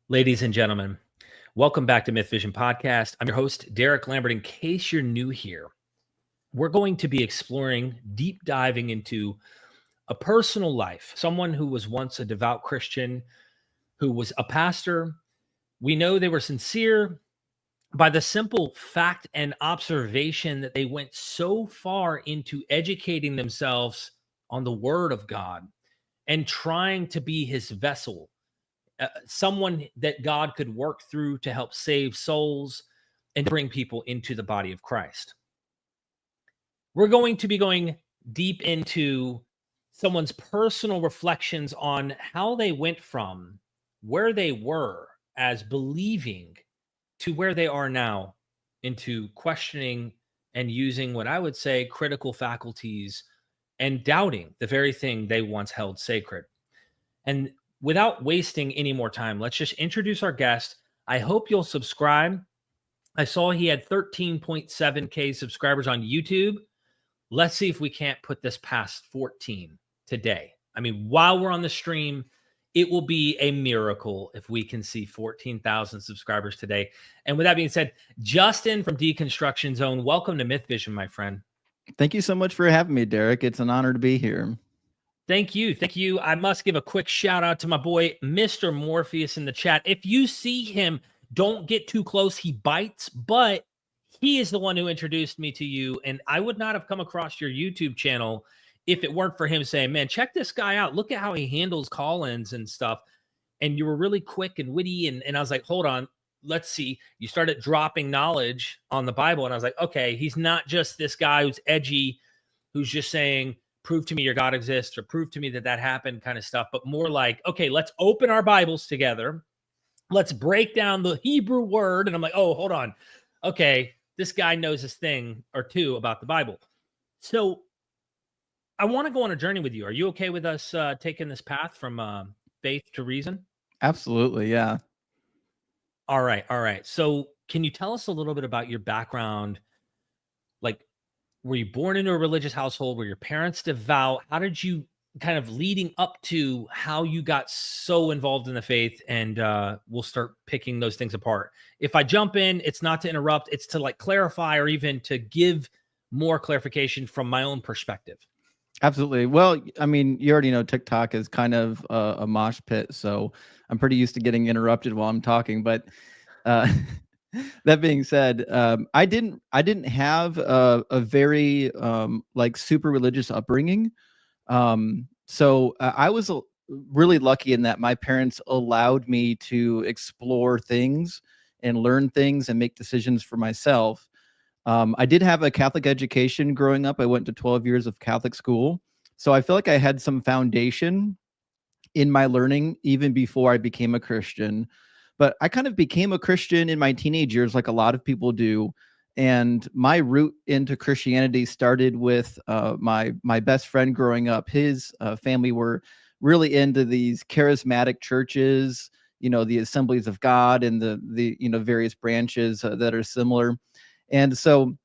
Ladies and gentlemen, welcome back to MythVision Podcast. I'm your host, Derek Lambert. In case you're new here, we're going to be exploring, deep diving into a personal life, someone who was once a devout Christian, who was a pastor. We know they were sincere by the simple fact and observation that they went so far into educating themselves on the Word of God and trying to be His vessel, someone that God could work through to help save souls and bring people into the body of Christ. We're going to be going deep into someone's personal reflections on how they went from where they were as believing to where they are now, into questioning and using what I would say critical faculties and doubting the very thing they once held sacred. And without wasting any more time, let's just introduce our guest. I hope you'll subscribe. I saw he had 13.7K subscribers on YouTube. Let's see if we can't put this past 14 today. I mean, while we're on the stream, it will be a miracle if we can see 14,000 subscribers today. And with that being said, Justin from Deconstruction Zone, welcome to MythVision, my friend. Thank you so much for having me, Derek. It's an honor to be here. Thank you. Thank you. I must give a quick shout out to my boy, Mr. Morpheus in the chat. If you see him, don't get too close. He bites, but he is the one who introduced me to you. And I would not have come across your YouTube channel if it weren't for him saying, man, check this guy out. Look at how he handles call-ins and stuff. And you were really quick and witty. And I was like, hold on, let's see. You started dropping knowledge on the Bible. And I was like, okay, he's not just this guy who's edgy, who's just saying, prove to me your God exists or prove to me that that happened kind of stuff, but more like, okay, let's open our Bibles together. Let's break down the Hebrew word. And I'm like, oh, hold on. Okay, this guy knows this thing or two about the Bible. So I want to go on a journey with you. Are you okay with us taking this path from faith to reason? Absolutely, yeah. All right, all right. So can you tell us a little bit about your background? Like, were you born into a religious household? Were your parents devout? How did you kind of leading up to how you got so involved in the faith? And we'll start picking those things apart. If I jump in, it's not to interrupt. It's to like clarify or even to give more clarification from my own perspective. Absolutely. Well, I mean, you already know TikTok is kind of a mosh pit, so I'm pretty used to getting interrupted while I'm talking. But that being said, I didn't have a very like super religious upbringing. So I was really lucky in that my parents allowed me to explore things and learn things and make decisions for myself. I did have a Catholic education growing up. I went to 12 years of Catholic school. So I feel like I had some foundation in my learning even before I became a Christian. But I kind of became a Christian in my teenage years, like a lot of people do. And my route into Christianity started with my best friend growing up. His family were really into these charismatic churches, you know, the Assemblies of God and the you know, various branches that are similar. And so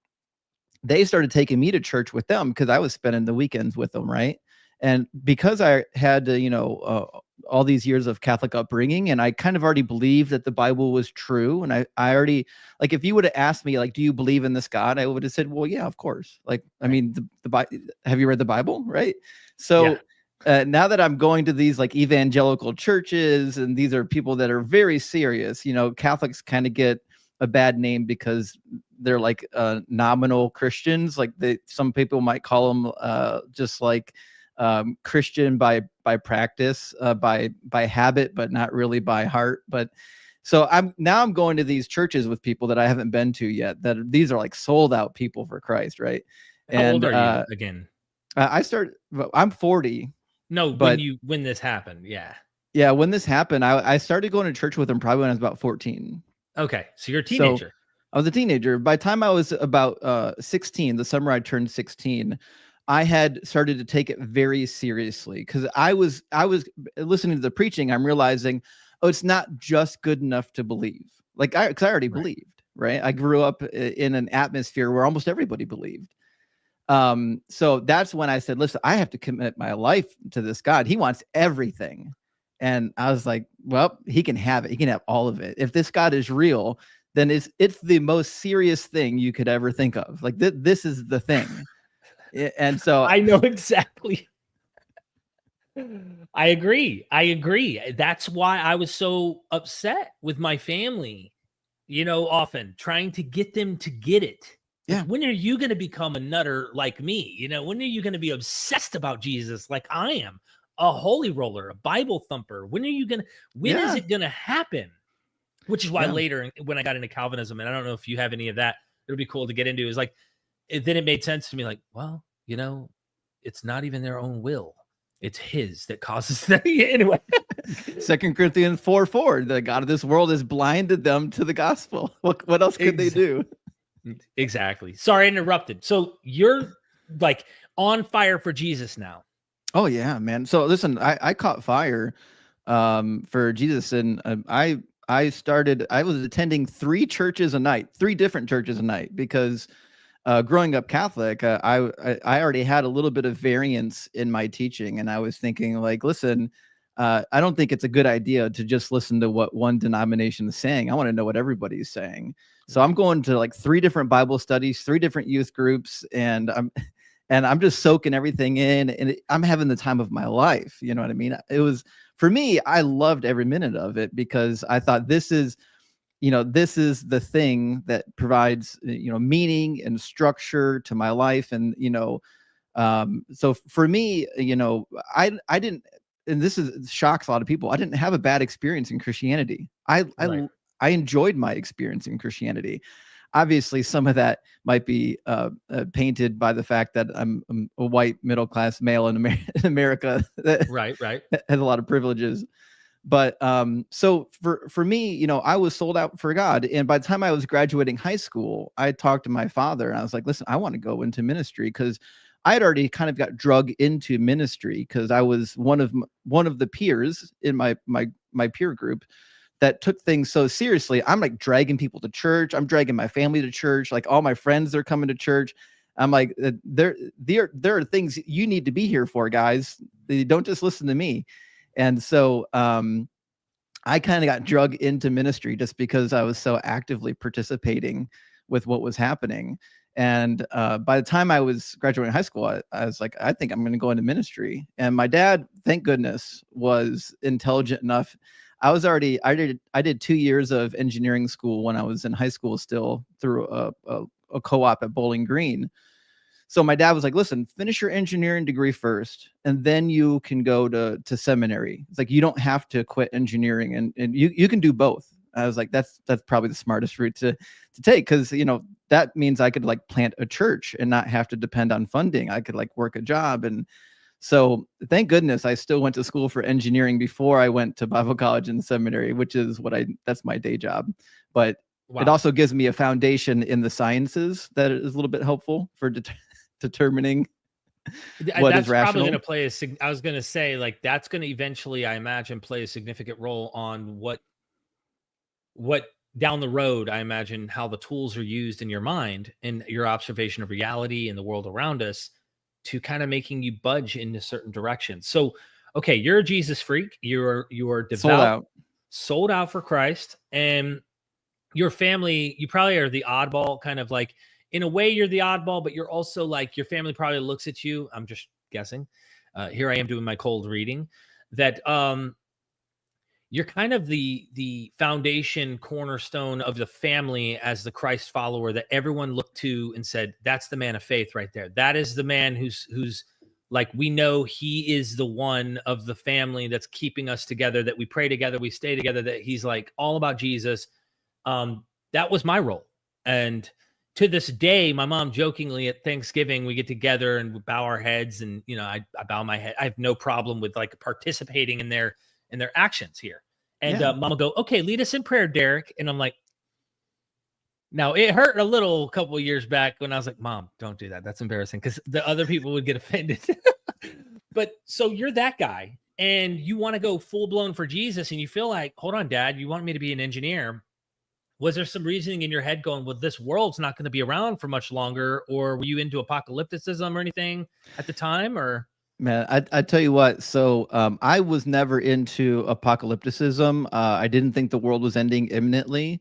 they started taking me to church with them because I was spending the weekends with them, right? And because I had, you know, all these years of Catholic upbringing, and I kind of already believed that the Bible was true. And I already, like, if you would have asked me, like, do you believe in this God? I would have said, well, yeah, of course. Like, I mean, have you read the Bible? Right. So now that I'm going to these like evangelical churches, and these are people that are very serious, you know, Catholics kind of get a bad name because they're like nominal Christians. Like some people might call them just like Christian by practice, by habit, but not really by heart. But so I'm going to these churches with people that I haven't been to yet. These are like sold out people for Christ, right? How old are you again? I'm 40. No, when this happened, yeah, when this happened, I started going to church with them probably when I was about 14. Okay, so you're a teenager. So I was a teenager. By the time I was about 16, the summer I turned 16, I had started to take it very seriously because I was listening to the preaching. I'm realizing, oh, it's not just good enough to believe. Like because I already believed, right? I grew up in an atmosphere where almost everybody believed. So that's when I said, listen, I have to commit my life to this God. He wants everything. And I was like, well, he can have it. He can have all of it. If this God is real, then it's the most serious thing you could ever think of. Like this is the thing. And so I know exactly. I agree. That's why I was so upset with my family, often trying to get them to get it. Yeah. When are you going to become a nutter like me? When are you going to be obsessed about Jesus like I am? A holy roller, a Bible thumper. When is it going to happen? Which is why later when I got into Calvinism, and I don't know if you have any of that, it'll be cool to get into, is like, then it made sense to me, like, well, it's not even their own will. It's his that causes that. Anyway. 2 Corinthians 4:4, the God of this world has blinded them to the gospel. What else could they do? Exactly. Sorry, I interrupted. So you're like on fire for Jesus now. Oh yeah, man. So listen, I caught fire for Jesus, and I was attending 3 churches a night, 3 different churches a night, because growing up Catholic, I already had a little bit of variance in my teaching, and I was thinking, like, listen, I don't think it's a good idea to just listen to what one denomination is saying. I want to know what everybody's saying. So I'm going to like 3 different Bible studies, 3 different youth groups, and I'm just soaking everything in, and I'm having the time of my life. You know what I mean? It was, for me, I loved every minute of it, because I thought this is the thing that provides, meaning and structure to my life. And, so for me, I didn't, and shocks a lot of people, I didn't have a bad experience in Christianity. Right. I enjoyed my experience in Christianity. Obviously, some of that might be painted by the fact that I'm a white middle-class male in America that Right. has a lot of privileges. But so for me, I was sold out for God. And by the time I was graduating high school, I talked to my father, and I was like, listen, I want to go into ministry, because I had already kind of got drug into ministry, because I was one of the peers in my peer group that took things so seriously. I'm like dragging people to church. I'm dragging my family to church. Like all my friends, they're coming to church. I'm like, there are things you need to be here for, guys. You don't just listen to me. And so I kind of got drug into ministry just because I was so actively participating with what was happening. And by the time I was graduating high school, I was like, I think I'm going to go into ministry. And my dad, thank goodness, was intelligent enough. I did 2 years of engineering school when I was in high school, still, through a co-op at Bowling Green. So my dad was like, listen, finish your engineering degree first, and then you can go to seminary. It's like, you don't have to quit engineering, and you can do both. I was like, that's probably the smartest route to take, because that means I could like plant a church and not have to depend on funding. I could like work a job. And so thank goodness I still went to school for engineering before I went to Bible college and seminary, which is that's my day job. But Wow. It also gives me a foundation in the sciences that is a little bit helpful for determining what that's is rational. Probably going to play I was going to say, like, that's going to eventually, I imagine, play a significant role on what down the road, I imagine, how the tools are used in your mind and your observation of reality and the world around us to kind of making you budge into certain directions. So, okay, you're a Jesus freak. You're devout, sold out for Christ, and your family, you probably are the oddball, kind of like, in a way you're the oddball, but you're also like, your family probably looks at you, I'm just guessing, here I am doing my cold reading, that you're kind of the foundation cornerstone of the family as the Christ follower that everyone looked to and said, that's the man of faith right there. That is the man who's like, we know he is the one of the family that's keeping us together, that we pray together, we stay together, that he's like all about Jesus. That was my role. And to this day, my mom jokingly at Thanksgiving, we get together and we bow our heads, and I bow my head. I have no problem with like participating in their actions here. And mom will go, okay, lead us in prayer, Derek. And I'm like, now it hurt a little a couple of years back when I was like, Mom, don't do that. That's embarrassing, because the other people would get offended. But so you're that guy, and you want to go full blown for Jesus, and you feel like, hold on, Dad, you want me to be an engineer. Was there some reasoning in your head going, well, this world's not going to be around for much longer? Or were you into apocalypticism or anything at the time? Or Man, I tell you what. So I was never into apocalypticism. I didn't think the world was ending imminently,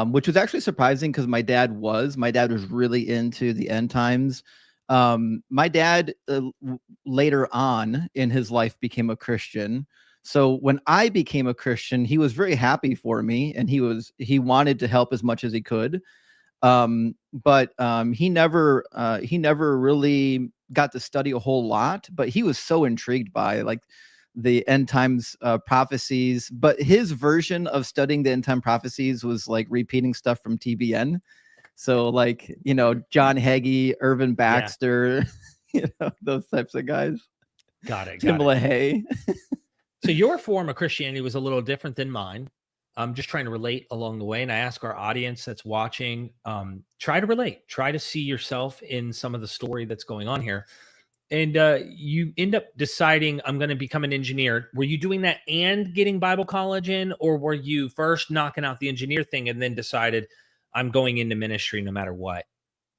which was actually surprising because my dad was. My dad was really into the end times. My dad later on in his life became a Christian. So when I became a Christian, he was very happy for me, and he wanted to help as much as he could. But he never really got to study a whole lot, but he was so intrigued by like the end times prophecies. But his version of studying the end time prophecies was like repeating stuff from TBN. So like, John Hagee, Irvin Baxter, those types of guys. Got it. Tim LaHaye. So your form of Christianity was a little different than mine. I'm just trying to relate along the way. And I ask our audience that's watching, try to relate, try to see yourself in some of the story that's going on here. And you end up deciding, I'm going to become an engineer. Were you doing that and getting Bible college in, or were you first knocking out the engineer thing and then decided I'm going into ministry no matter what?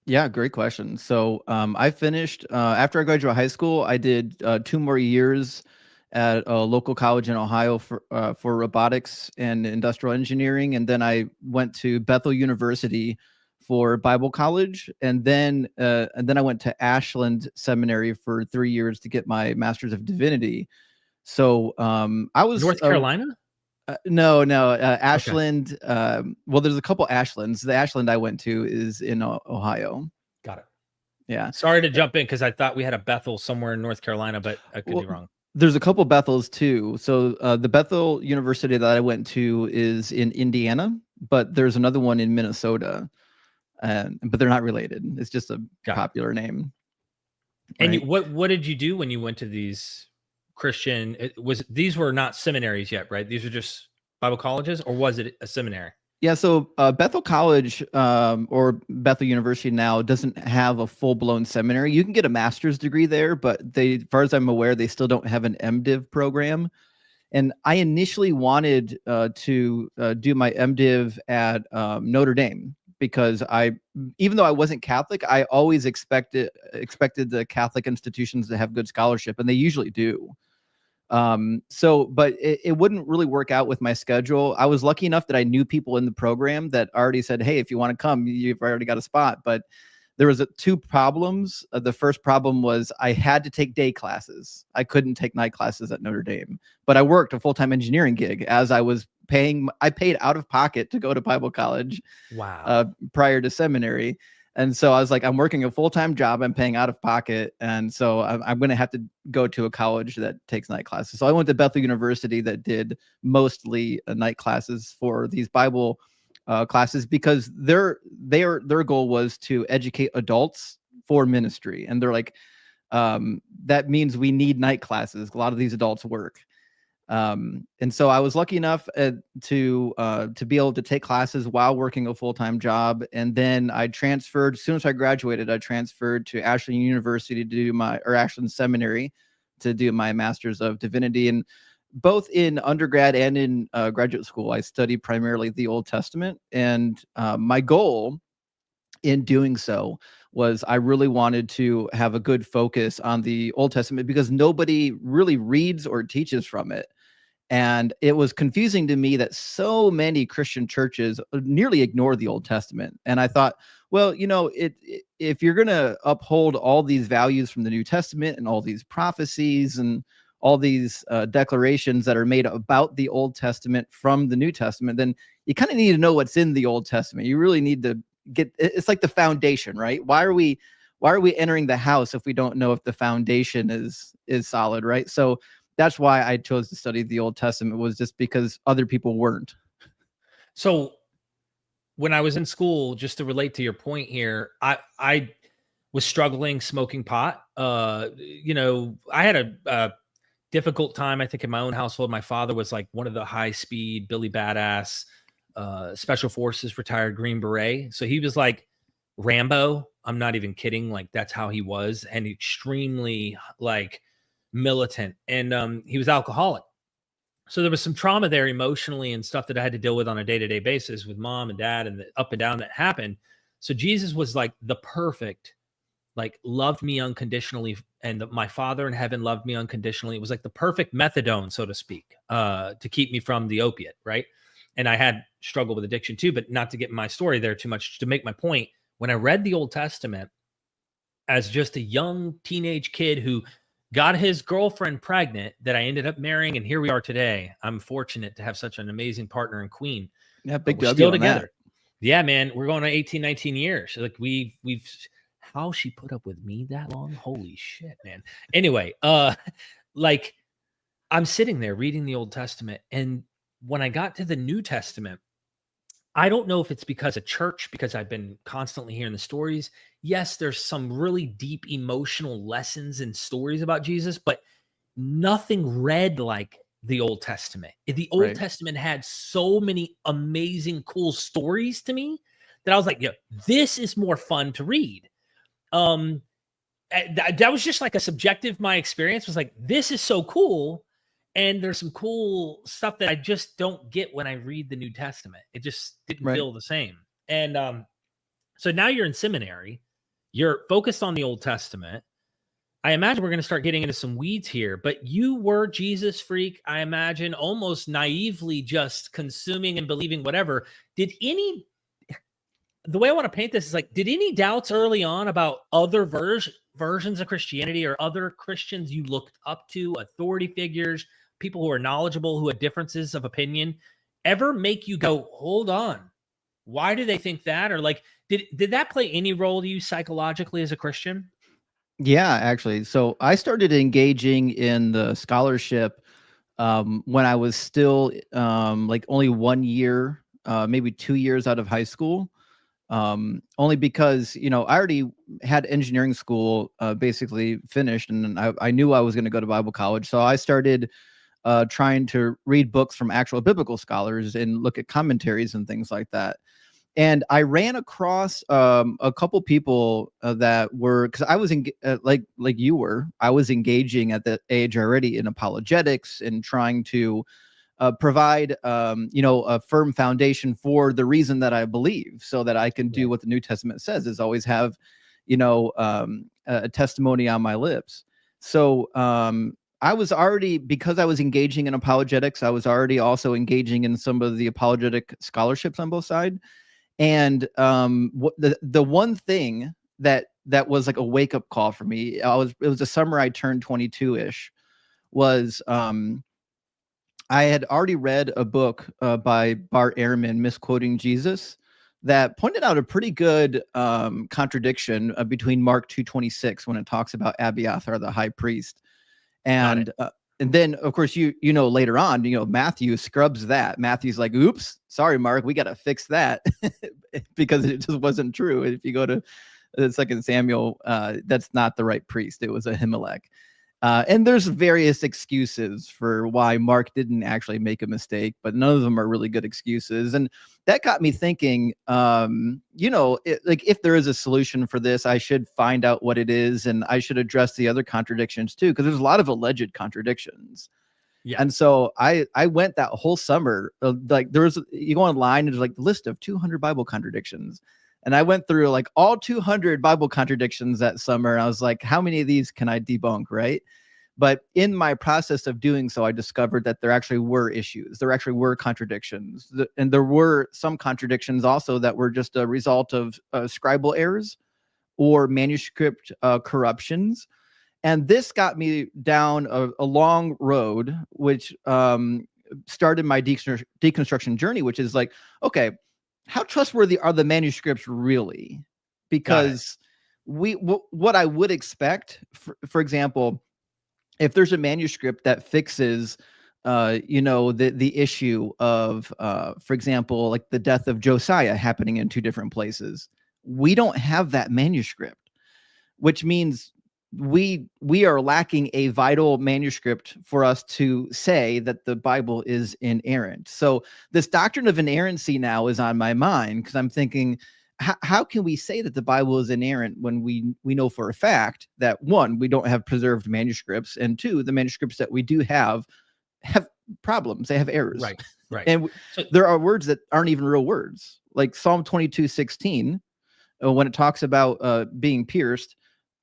Yeah, great question. So I finished after I graduated high school. I did 2 more years at a local college in Ohio for robotics and industrial engineering, and then I went to Bethel University for Bible college, and then I went to Ashland Seminary for 3 years to get my Master's of Divinity. So I was North Carolina? No, Ashland. Okay. Well, there's a couple Ashlands. The Ashland I went to is in Ohio. Got it. Yeah. Sorry to jump in because I thought we had a Bethel somewhere in North Carolina, but I could be wrong. There's a couple Bethels too. So the Bethel University that I went to is in Indiana, but there's another one in Minnesota, but they're not related. It's just a popular name. Right? And what did you do when you went to these Christian? These were not seminaries yet, right? These are just Bible colleges, or was it a seminary? Yeah, so Bethel College or Bethel University now doesn't have a full-blown seminary. You can get a master's degree there, but as far as I'm aware, they still don't have an MDiv program. And I initially wanted to do my MDiv at Notre Dame because even though I wasn't Catholic, I always expected the Catholic institutions to have good scholarship, and they usually do. But it wouldn't really work out with my schedule. I was lucky enough that I knew people in the program that already said, hey, if you want to come, you've already got a spot. But there was 2 problems. The first problem was I had to take day classes. I couldn't take night classes at Notre Dame, but I worked a full-time engineering gig as I paid out of pocket to go to Bible college. Wow. Prior to seminary. And so I was like, I'm working a full-time job. I'm paying out of pocket. And so I'm going to have to go to a college that takes night classes. So I went to Bethel University that did mostly night classes for these Bible classes because their goal was to educate adults for ministry. And they're like, that means we need night classes. A lot of these adults work. And so I was lucky enough to be able to take classes while working a full-time job. And then I transferred, as soon as I graduated, I transferred to Ashland University to do Ashland Seminary to do my Master's of Divinity. And both in undergrad and in graduate school, I studied primarily the Old Testament. And my goal in doing so was I really wanted to have a good focus on the Old Testament because nobody really reads or teaches from it. And it was confusing to me that so many Christian churches nearly ignore the Old Testament. And I thought, well, if you're going to uphold all these values from the New Testament and all these prophecies and all these declarations that are made about the Old Testament from the New Testament, then you kind of need to know what's in the Old Testament. You really need to it's like the foundation, right? Why are we entering the house if we don't know if the foundation is solid, right? So that's why I chose to study the Old Testament, was just because other people weren't. So when I was in school, just to relate to your point here, I was struggling smoking pot. I had a difficult time, I think, in my own household. My father was like one of the high-speed Billy Badass Special Forces retired Green Beret. So he was like Rambo. I'm not even kidding. Like that's how he was, and extremely like militant. And he was alcoholic. So there was some trauma there emotionally and stuff that I had to deal with on a day-to-day basis with mom and dad and the up and down that happened. So Jesus was like the perfect like loved me unconditionally, and my Father in heaven loved me unconditionally. It was like the perfect methadone, so to speak, to keep me from the opiate, right? And I had struggled with addiction too, but not to get my story there too much. To make my point, when I read the Old Testament as just a young teenage kid who got his girlfriend pregnant, that I ended up marrying, and here we are today. I'm fortunate to have such an amazing partner and queen. Yeah, big We're W still on together. that. Yeah, man, we're going on 18, 19 years. Like we've how she put up with me that long? Holy shit, man. Anyway, like I'm sitting there reading the Old Testament, and when I got to the New Testament, I don't know if it's because of church, because I've been constantly hearing the stories. Yes, there's some really deep emotional lessons and stories about Jesus, but nothing read like the Old Testament. The Old Right. Testament had so many amazing, cool stories to me that I was like, yeah, this is more fun to read. That was just like a subjective, my experience was like, this is so cool. And there's some cool stuff that I just don't get when I read the New Testament. It just didn't Right. feel the same. And so now you're in seminary, you're focused on the Old Testament. I imagine we're going to start getting into some weeds here, but you were Jesus freak, I imagine, almost naively just consuming and believing whatever. The way I want to paint this is like, did any doubts early on about other versions of Christianity or other Christians you looked up to, authority figures, people who are knowledgeable, who had differences of opinion, ever make you go, hold on, why do they think that? Or like, did that play any role to you psychologically as a Christian? Yeah, actually. So I started engaging in the scholarship when I was still like only 1 year, maybe 2 years out of high school. Only because, I already had engineering school basically finished, and I knew I was going to go to Bible college. So I started trying to read books from actual biblical scholars and look at commentaries and things like that. And I ran across a couple people that were, because I was like you were, I was engaging at that age already in apologetics and trying to provide a firm foundation for the reason that I believe, so that I can do what the New Testament says, is always have a testimony on my lips. So I was already, because I was engaging in apologetics, I was already also engaging in some of the apologetic scholarships on both sides. And the one thing that was like a wake up call for me, it was the summer I turned 22-ish, was I had already read a book by Bart Ehrman, Misquoting Jesus, that pointed out a pretty good contradiction between Mark 2:26 when it talks about Abiathar, the high priest. And then, of course, later on, Matthew scrubs that. Matthew's like, oops, sorry, Mark, we got to fix that because it just wasn't true. If you go to 2 Samuel, that's not the right priest. It was Ahimelech. And there's various excuses for why Mark didn't actually make a mistake, but none of them are really good excuses. And that got me thinking, if there is a solution for this, I should find out what it is, and I should address the other contradictions too, because there's a lot of alleged contradictions. Yeah. And so I went that whole summer, you go online, and there's like the list of 200 Bible contradictions. And I went through like all 200 Bible contradictions that summer. And I was like, how many of these can I debunk, right? But in my process of doing so, I discovered that there actually were issues. There actually were contradictions. And there were some contradictions also that were just a result of scribal errors or manuscript corruptions. And this got me down a long road, which started my deconstruction journey, which is like, okay, how trustworthy are the manuscripts really? Because what I would expect, for example, if there's a manuscript that fixes, the issue of, for example, like the death of Josiah happening in two different places, we don't have that manuscript, which means we are lacking a vital manuscript for us to say that the Bible is inerrant. So this doctrine of inerrancy now is on my mind, because I'm thinking, how can we say that the Bible is inerrant when we know for a fact that, one, we don't have preserved manuscripts, and two, the manuscripts that we do have problems, they have errors. Right. And there are words that aren't even real words, like Psalm 22:16, when it talks about being pierced.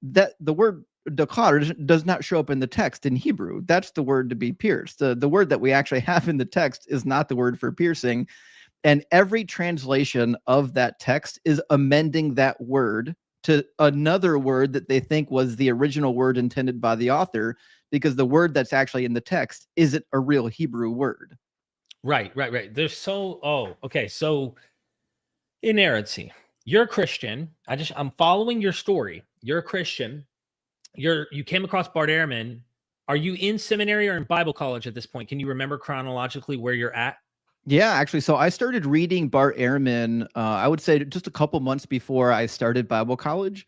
that the word devout does not show up in the text in Hebrew. That's the word to be pierced. The word that we actually have in the text is not the word for piercing. And every translation of that text is amending that word to another word that they think was the original word intended by the author, because the word that's actually in the text isn't a real Hebrew word. Right. There's okay. So inerrancy. You're a Christian. I'm following your story. You're a Christian. You came across Bart Ehrman. Are you in seminary or in Bible college at this point? Can you remember chronologically where you're at? Yeah, actually. So I started reading Bart Ehrman, I would say just a couple months before I started Bible college,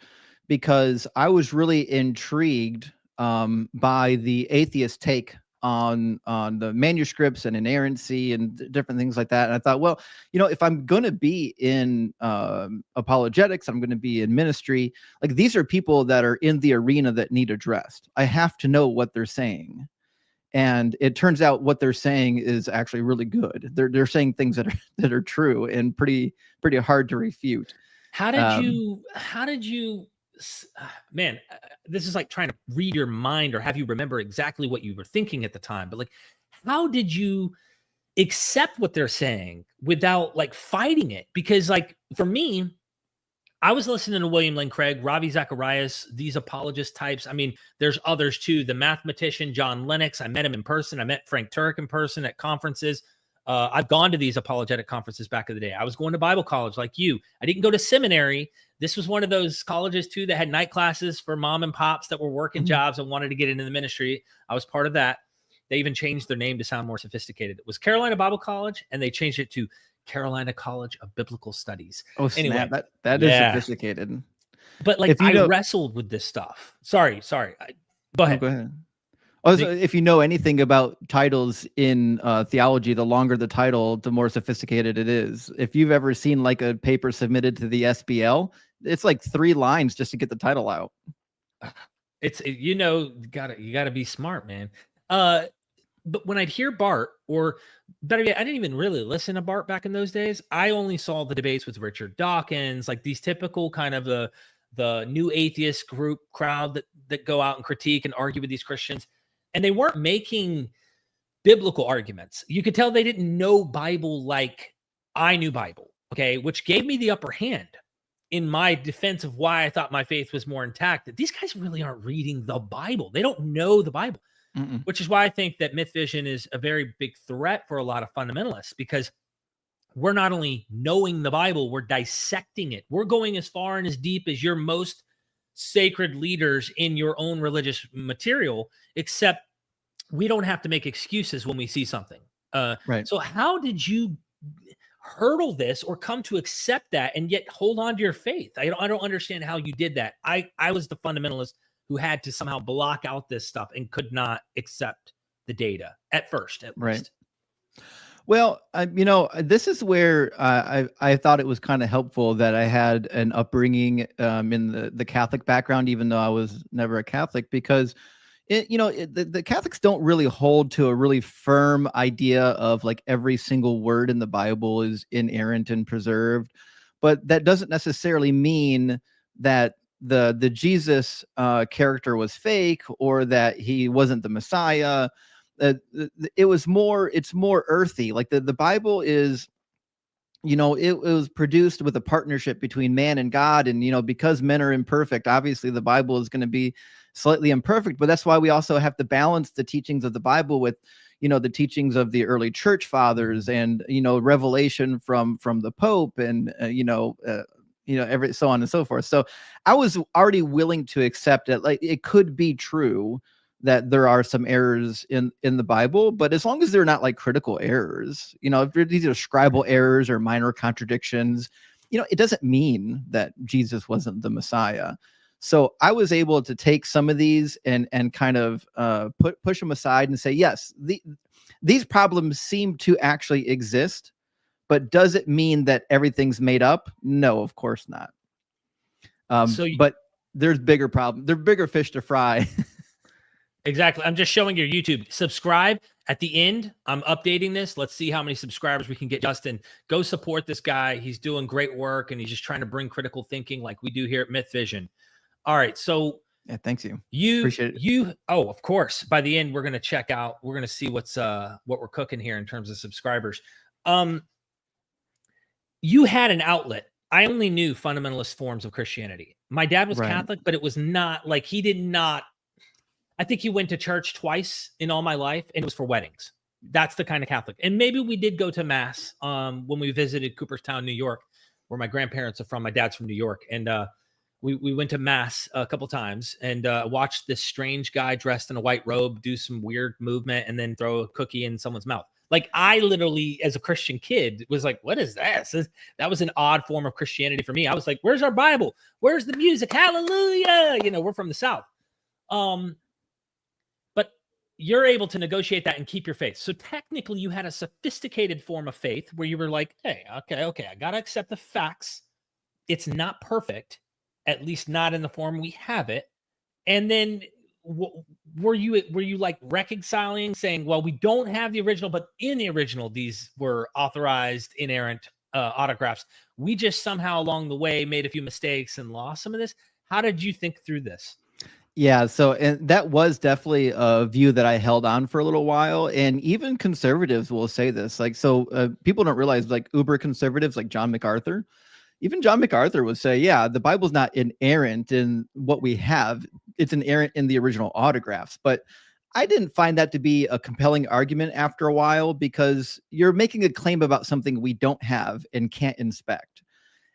because I was really intrigued by the atheist take on the manuscripts and inerrancy and different things like that. And I thought, well, if I'm going to be in apologetics, I'm going to be in ministry. Like, these are people that are in the arena that need addressed. I have to know what they're saying. And it turns out what they're saying is actually really good. They're saying things that are true and pretty hard to refute. How did you, man, this is like trying to read your mind or have you remember exactly what you were thinking at the time. But like, how did you accept what they're saying without like fighting it? Because like for me, I was listening to William Lane Craig, Ravi Zacharias, these apologist types. I mean, there's others too. The mathematician, John Lennox. I met him in person. I met Frank Turek in person at conferences. I've gone to these apologetic conferences back in the day. I was going to Bible college like you. I didn't go to seminary. This was one of those colleges too that had night classes for mom and pops that were working jobs and wanted to get into the ministry. I was part of that. They even changed their name to sound more sophisticated. It was Carolina Bible College, and they changed it to Carolina College of Biblical Studies. Oh, snap. Anyway, that is sophisticated. But like, I wrestled with this stuff. Sorry. Go ahead. Go ahead. Also, if you know anything about titles in theology, the longer the title, the more sophisticated it is. If you've ever seen like a paper submitted to the SBL, it's like 3 lines just to get the title out. You gotta be smart, man. But when I'd hear Bart, or better yet, I didn't even really listen to Bart back in those days. I only saw the debates with Richard Dawkins, like these typical kind of the new atheist group crowd that go out and critique and argue with these Christians. And they weren't making biblical arguments. You could tell they didn't know Bible like I knew Bible, okay, which gave me the upper hand in my defense of why I thought my faith was more intact. That these guys really aren't reading the Bible. They don't know the Bible. Which is why I think that MythVision is a very big threat for a lot of fundamentalists, because we're not only knowing the Bible, we're dissecting it. We're going as far and as deep as your most sacred leaders in your own religious material, except we don't have to make excuses when we see something. Right. So how did you hurdle this or come to accept that and yet hold on to your faith? I don't understand how you did that. I was the fundamentalist who had to somehow block out this stuff and could not accept the data at first, at least. Well, this is where I thought it was kind of helpful that I had an upbringing in the Catholic background, even though I was never a Catholic, because the Catholics don't really hold to a really firm idea of like every single word in the Bible is inerrant and preserved. But that doesn't necessarily mean that the Jesus character was fake or that he wasn't the Messiah. It's more earthy. Like the Bible is, it was produced with a partnership between man and God. And, because men are imperfect, obviously the Bible is going to be slightly imperfect, but that's why we also have to balance the teachings of the Bible with, the teachings of the early church fathers and, revelation from the Pope and, every so on and so forth. So I was already willing to accept it. Like, it could be true that there are some errors in the Bible, but as long as they're not like critical errors, if these are scribal errors or minor contradictions, it doesn't mean that Jesus wasn't the Messiah. So I was able to take some of these and kind of push them aside and say, yes, these problems seem to actually exist. But does it mean that everything's made up? No, of course not. But there's bigger problems. There are bigger fish to fry. Exactly. I'm just showing your YouTube. Subscribe at the end. I'm updating this. Let's see how many subscribers we can get. Justin, go support this guy. He's doing great work, and he's just trying to bring critical thinking like we do here at MythVision. All right. So Yeah, thanks you. you Appreciate it. oh, of course. By the end, we're gonna check out. We're gonna see what we're cooking here in terms of subscribers. You had an outlet. I only knew fundamentalist forms of Christianity. My dad was Right. Catholic, but it was not like he did not. I think he went to church twice in all my life, and it was for weddings. That's the kind of Catholic. And maybe we did go to mass when we visited Cooperstown, New York, where my grandparents are from. My dad's from New York, and we went to mass a couple times and watched this strange guy dressed in a white robe do some weird movement and then throw a cookie in someone's mouth. Like I literally, as a Christian kid, was like, "What is this?" That was an odd form of Christianity for me. I was like, "Where's our Bible? Where's the music? Hallelujah!" You know, we're from the South. But you're able to negotiate that and keep your faith. So technically, you had a sophisticated form of faith where you were like, "Hey, okay, I gotta accept the facts. It's not perfect, at least not in the form we have it." And then were you like reconciling, saying, well, we don't have the original, but in the original these were authorized inerrant autographs, we just somehow along the way made a few mistakes and lost some of this? How did you think through this? Yeah, so and that was definitely a view that I held on for a little while, and even conservatives will say this. Like, so people don't realize, like, uber conservatives like John MacArthur, even John MacArthur would say, yeah, the Bible's not inerrant in what we have. It's inerrant in the original autographs. But I didn't find that to be a compelling argument after a while, because you're making a claim about something we don't have and can't inspect.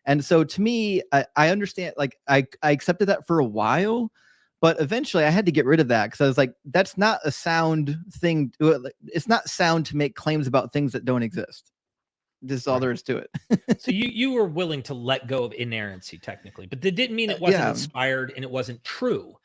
And so to me, I understand, like, I accepted that for a while, but eventually I had to get rid of that, because I was like, that's not a sound thing. It's not sound to make claims about things that don't exist. This is all there is to it. So you were willing to let go of inerrancy technically, but that didn't mean it wasn't inspired and it wasn't true.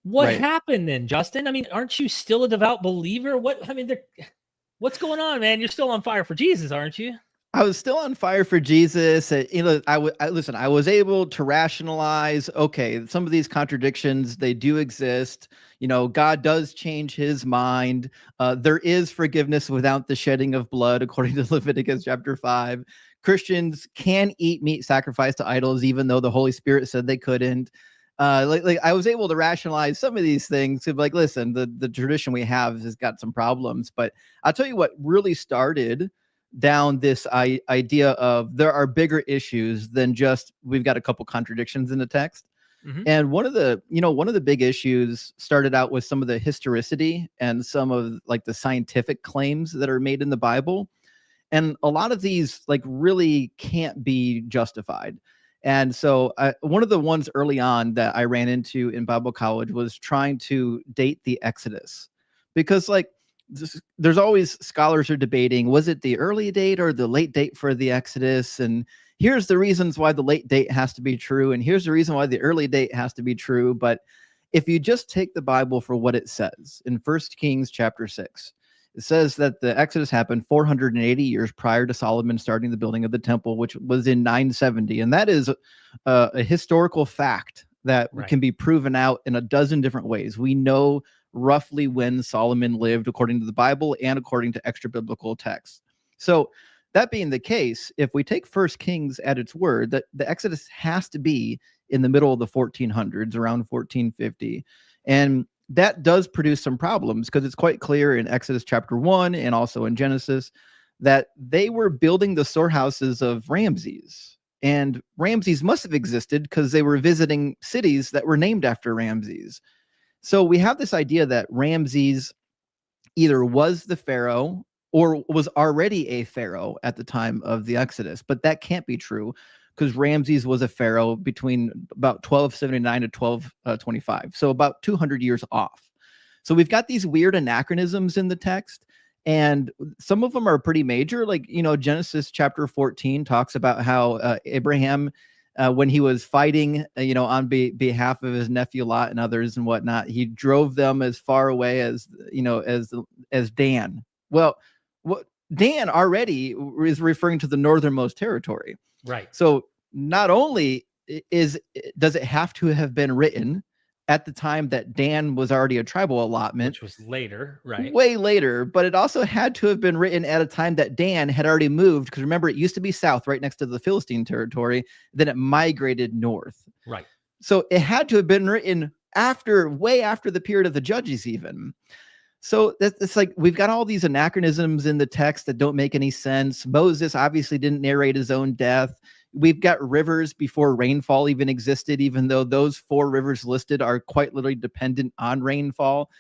What happened then, Justin? I mean, aren't you still a devout believer? What's going on, man? You're still on fire for Jesus, aren't you? I was still on fire for Jesus. You know, I was able to rationalize, okay, some of these contradictions, they do exist. You know, God does change his mind. There is forgiveness without the shedding of blood, according to Leviticus chapter 5. Christians can eat meat sacrificed to idols, even though the Holy Spirit said they couldn't. Like I was able to rationalize some of these things. To like, listen, the tradition we have has got some problems. But I'll tell you what really started down this idea of there are bigger issues than just we've got a couple contradictions in the text. Mm-hmm. And one of the big issues started out with some of the historicity and some of like the scientific claims that are made in the Bible. And a lot of these like really can't be justified. And so one of the ones early on that I ran into in Bible college was trying to date the Exodus, because like, there's always scholars are debating, was it the early date or the late date for the Exodus? And here's the reasons why the late date has to be true, and here's the reason why the early date has to be true. But if you just take the Bible for what it says in 1 Kings chapter 6, it says that the Exodus happened 480 years prior to Solomon starting the building of the temple, which was in 970. And that is a historical fact that can be proven out in a dozen different ways. We know roughly when Solomon lived according to the Bible and according to extra biblical texts. So that being the case, if we take 1 Kings at its word, that the Exodus has to be in the middle of the 1400s, around 1450. And that does produce some problems, because it's quite clear in Exodus chapter 1 and also in Genesis that they were building the storehouses of Ramses. And Ramses must have existed because they were visiting cities that were named after Ramses. So we have this idea that Ramses either was the pharaoh or was already a pharaoh at the time of the Exodus, but that can't be true, because Ramses was a pharaoh between about 1279 to 1225, so about 200 years off. So we've got these weird anachronisms in the text, and some of them are pretty major. Like, you know, Genesis chapter 14 talks about how Abraham, when he was fighting, on behalf of his nephew Lot and others and whatnot, he drove them as far away as, as Dan. Well, what Dan already is referring to the northernmost territory. Right. So not only does it have to have been written at the time that Dan was already a tribal allotment, which was later, right? Way later, but it also had to have been written at a time that Dan had already moved, because remember, it used to be south right next to the Philistine territory, then it migrated north. Right. So it had to have been written way after the period of the Judges even. So it's like we've got all these anachronisms in the text that don't make any sense. Moses obviously didn't narrate his own death. We've got rivers before rainfall even existed, even though those 4 rivers listed are quite literally dependent on rainfall.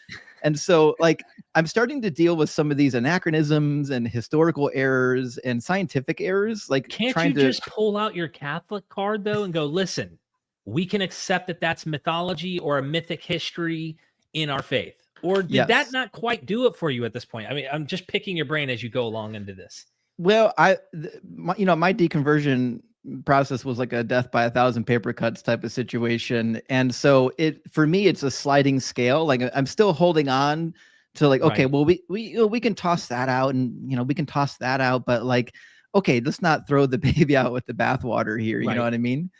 And so like I'm starting to deal with some of these anachronisms and historical errors and scientific errors. Like Can't you just pull out your Catholic card though and go, listen, we can accept that that's mythology or a mythic history in our faith? Or did that not quite do it for you at this point? I mean, I'm just picking your brain as you go along into this. Well, my deconversion process was like a death by 1,000 paper cuts type of situation. And so for me, it's a sliding scale. Like I'm still holding on to like, okay, well, we can toss that out and, we can toss that out, but like, okay, let's not throw the baby out with the bathwater here. You know what I mean?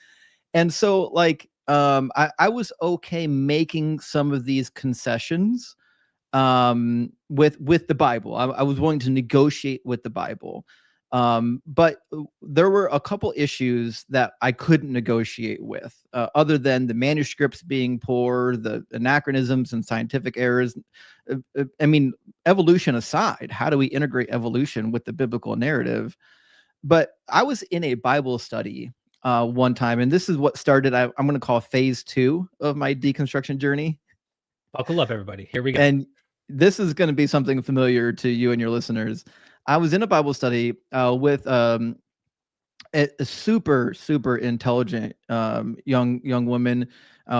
And so like, I was okay making some of these concessions with the Bible. I was willing to negotiate with the Bible. But there were a couple issues that I couldn't negotiate with, other than the manuscripts being poor, the anachronisms and scientific errors. I mean, evolution aside, how do we integrate evolution with the biblical narrative? But I was in a Bible study one time, and this is what started, I'm going to call phase 2 of my deconstruction journey. Buckle up, everybody. Here we go. And this is going to be something familiar to you and your listeners. I was in a Bible study with a super, super intelligent young woman.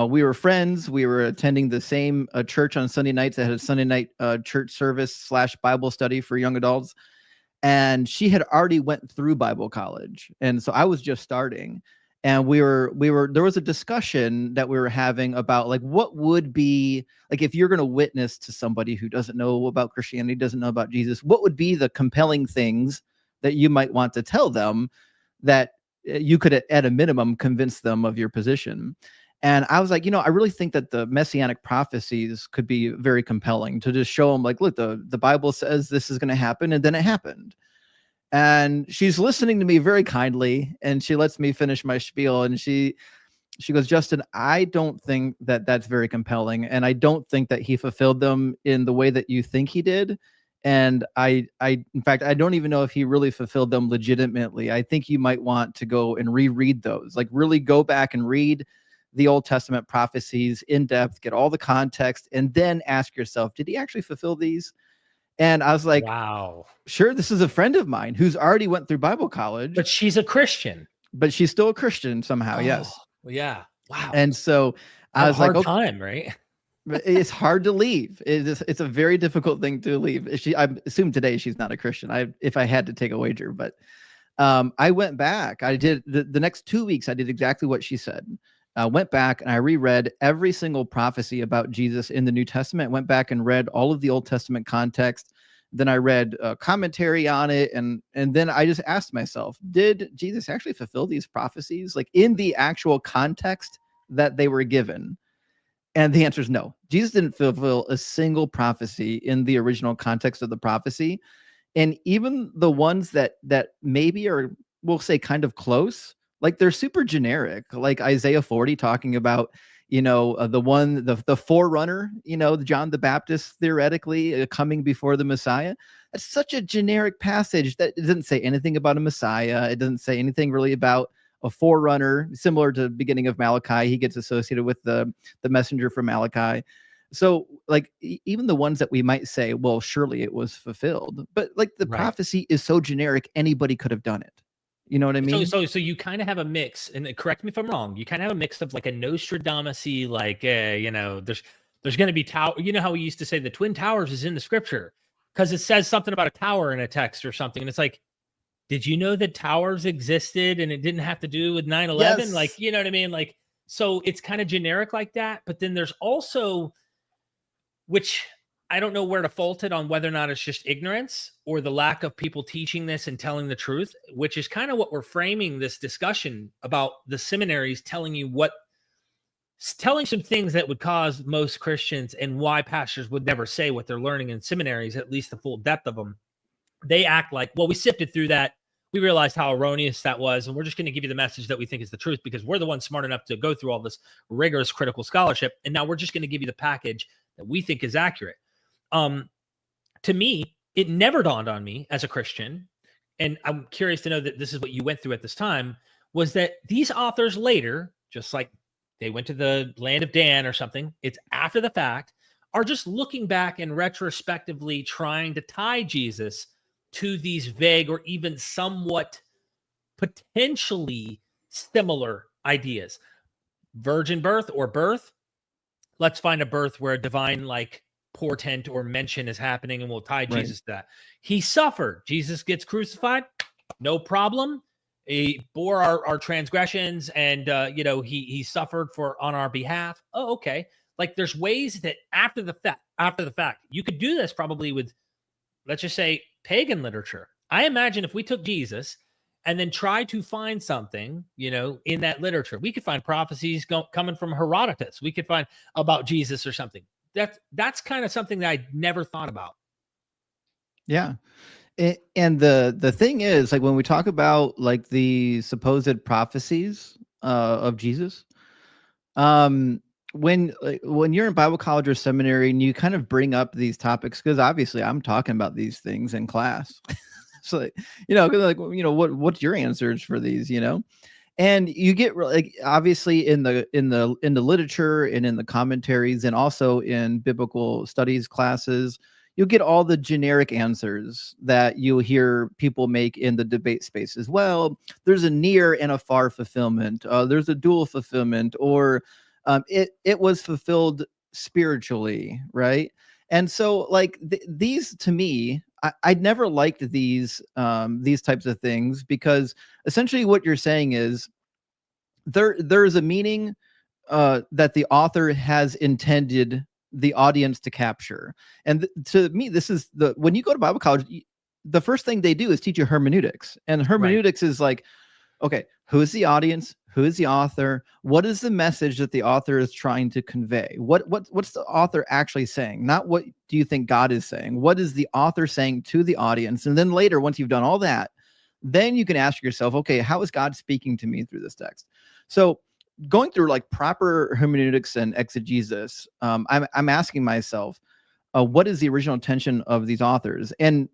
We were friends. We were attending the same church on Sunday nights that had a Sunday night church service / Bible study for young adults. And she had already went through Bible college. And so I was just starting. And there was a discussion that we were having about like, what would be like, if you're going to witness to somebody who doesn't know about Christianity, doesn't know about Jesus, what would be the compelling things that you might want to tell them that you could, at a minimum, convince them of your position? And I was like, I really think that the messianic prophecies could be very compelling to just show them like, look, the Bible says this is going to happen. And then it happened. And she's listening to me very kindly, and she lets me finish my spiel. And she goes, Justin, I don't think that that's very compelling. And I don't think that he fulfilled them in the way that you think he did. And in fact, I don't even know if he really fulfilled them legitimately. I think you might want to go and reread those, like really go back and read the Old Testament prophecies in depth, get all the context, and then ask yourself, did he actually fulfill these? And I was like, wow, sure, this is a friend of mine who's already went through Bible college. But she's a Christian. But she's still a Christian somehow, yes. Well, yeah. Wow. And so I was like, okay, time, right? It's hard to leave. It's a very difficult thing to leave. I assume today she's not a Christian. If I had to take a wager, but I went back. I did the next 2 weeks. I did exactly what she said. Went back and I reread every single prophecy about Jesus in the New Testament. Went back and read all of the Old Testament context. Then I read commentary on it, and then I just asked myself, did Jesus actually fulfill these prophecies, like in the actual context that they were given? And the answer is no. Jesus didn't fulfill a single prophecy in the original context of the prophecy. And even the ones that maybe are, we'll say, kind of close, like they're super generic, like Isaiah 40 talking about, the forerunner, John the Baptist, theoretically coming before the Messiah. That's such a generic passage that it doesn't say anything about a Messiah. It doesn't say anything really about a forerunner, similar to the beginning of Malachi. He gets associated with the messenger from Malachi. So like even the ones that we might say, well, surely it was fulfilled, but like the prophecy is so generic, anybody could have done it. You know what I mean? So you kind of have a mix, and correct me if I'm wrong. You kind of have a mix of like a Nostradamus-y, like, there's going to be tower. You know how we used to say the Twin Towers is in the scripture because it says something about a tower in a text or something. And it's like, did you know that towers existed and it didn't have to do with 9/11? Yes. Like, you know what I mean? Like, so it's kind of generic like that. But then there's also, which I don't know where to fault it on, whether or not it's just ignorance or the lack of people teaching this and telling the truth, which is kind of what we're framing this discussion about, the seminaries telling some things that would cause most Christians, and why pastors would never say what they're learning in seminaries, at least the full depth of them. They act like, well, we sifted through that. we realized how erroneous that was, and we're just going to give you the message that we think is the truth because we're the ones smart enough to go through all this rigorous critical scholarship, and now we're just going to give you the package that we think is accurate. To me, it never dawned on me as a Christian, and I'm curious to know that this is what you went through at this time, was that these authors later, just like they went to the land of Dan or something, it's after the fact, are just looking back and retrospectively trying to tie Jesus to these vague or even somewhat potentially similar ideas. Virgin birth or birth. Let's find a birth where a divine like portent or mention is happening, and we'll tie Jesus to that. He suffered. Jesus gets crucified. No problem. He bore our transgressions, and he suffered on our behalf. Oh, okay. Like there's ways that after the fact, you could do this probably with, let's just say, pagan literature. I imagine if we took Jesus and then tried to find something, in that literature, we could find prophecies coming from Herodotus. We could find about Jesus or something. That's kind of something that I never thought about. Yeah. And the thing is, like when we talk about like the supposed prophecies of Jesus, when you're in Bible college or seminary and you kind of bring up these topics, because obviously I'm talking about these things in class. So, what's your answers for these, and you get like, obviously in the literature and in the commentaries and also in biblical studies classes, you'll get all the generic answers that you'll hear people make in the debate space as well. There's a near and a far fulfillment. There's a dual fulfillment, or it was fulfilled spiritually, right? And so like these, to me, I never liked these types of things, because essentially what you're saying is there's a meaning that the author has intended the audience to capture. And to me, this is when you go to Bible college, the first thing they do is teach you hermeneutics. And hermeneutics is like, okay, who is the audience? Who is the author? What is the message that the author is trying to convey? What's the author actually saying? Not what do you think God is saying? What is the author saying to the audience? And then later, once you've done all that, then you can ask yourself, okay, how is God speaking to me through this text? So going through like proper hermeneutics and exegesis, I'm asking myself, what is the original intention of these authors? And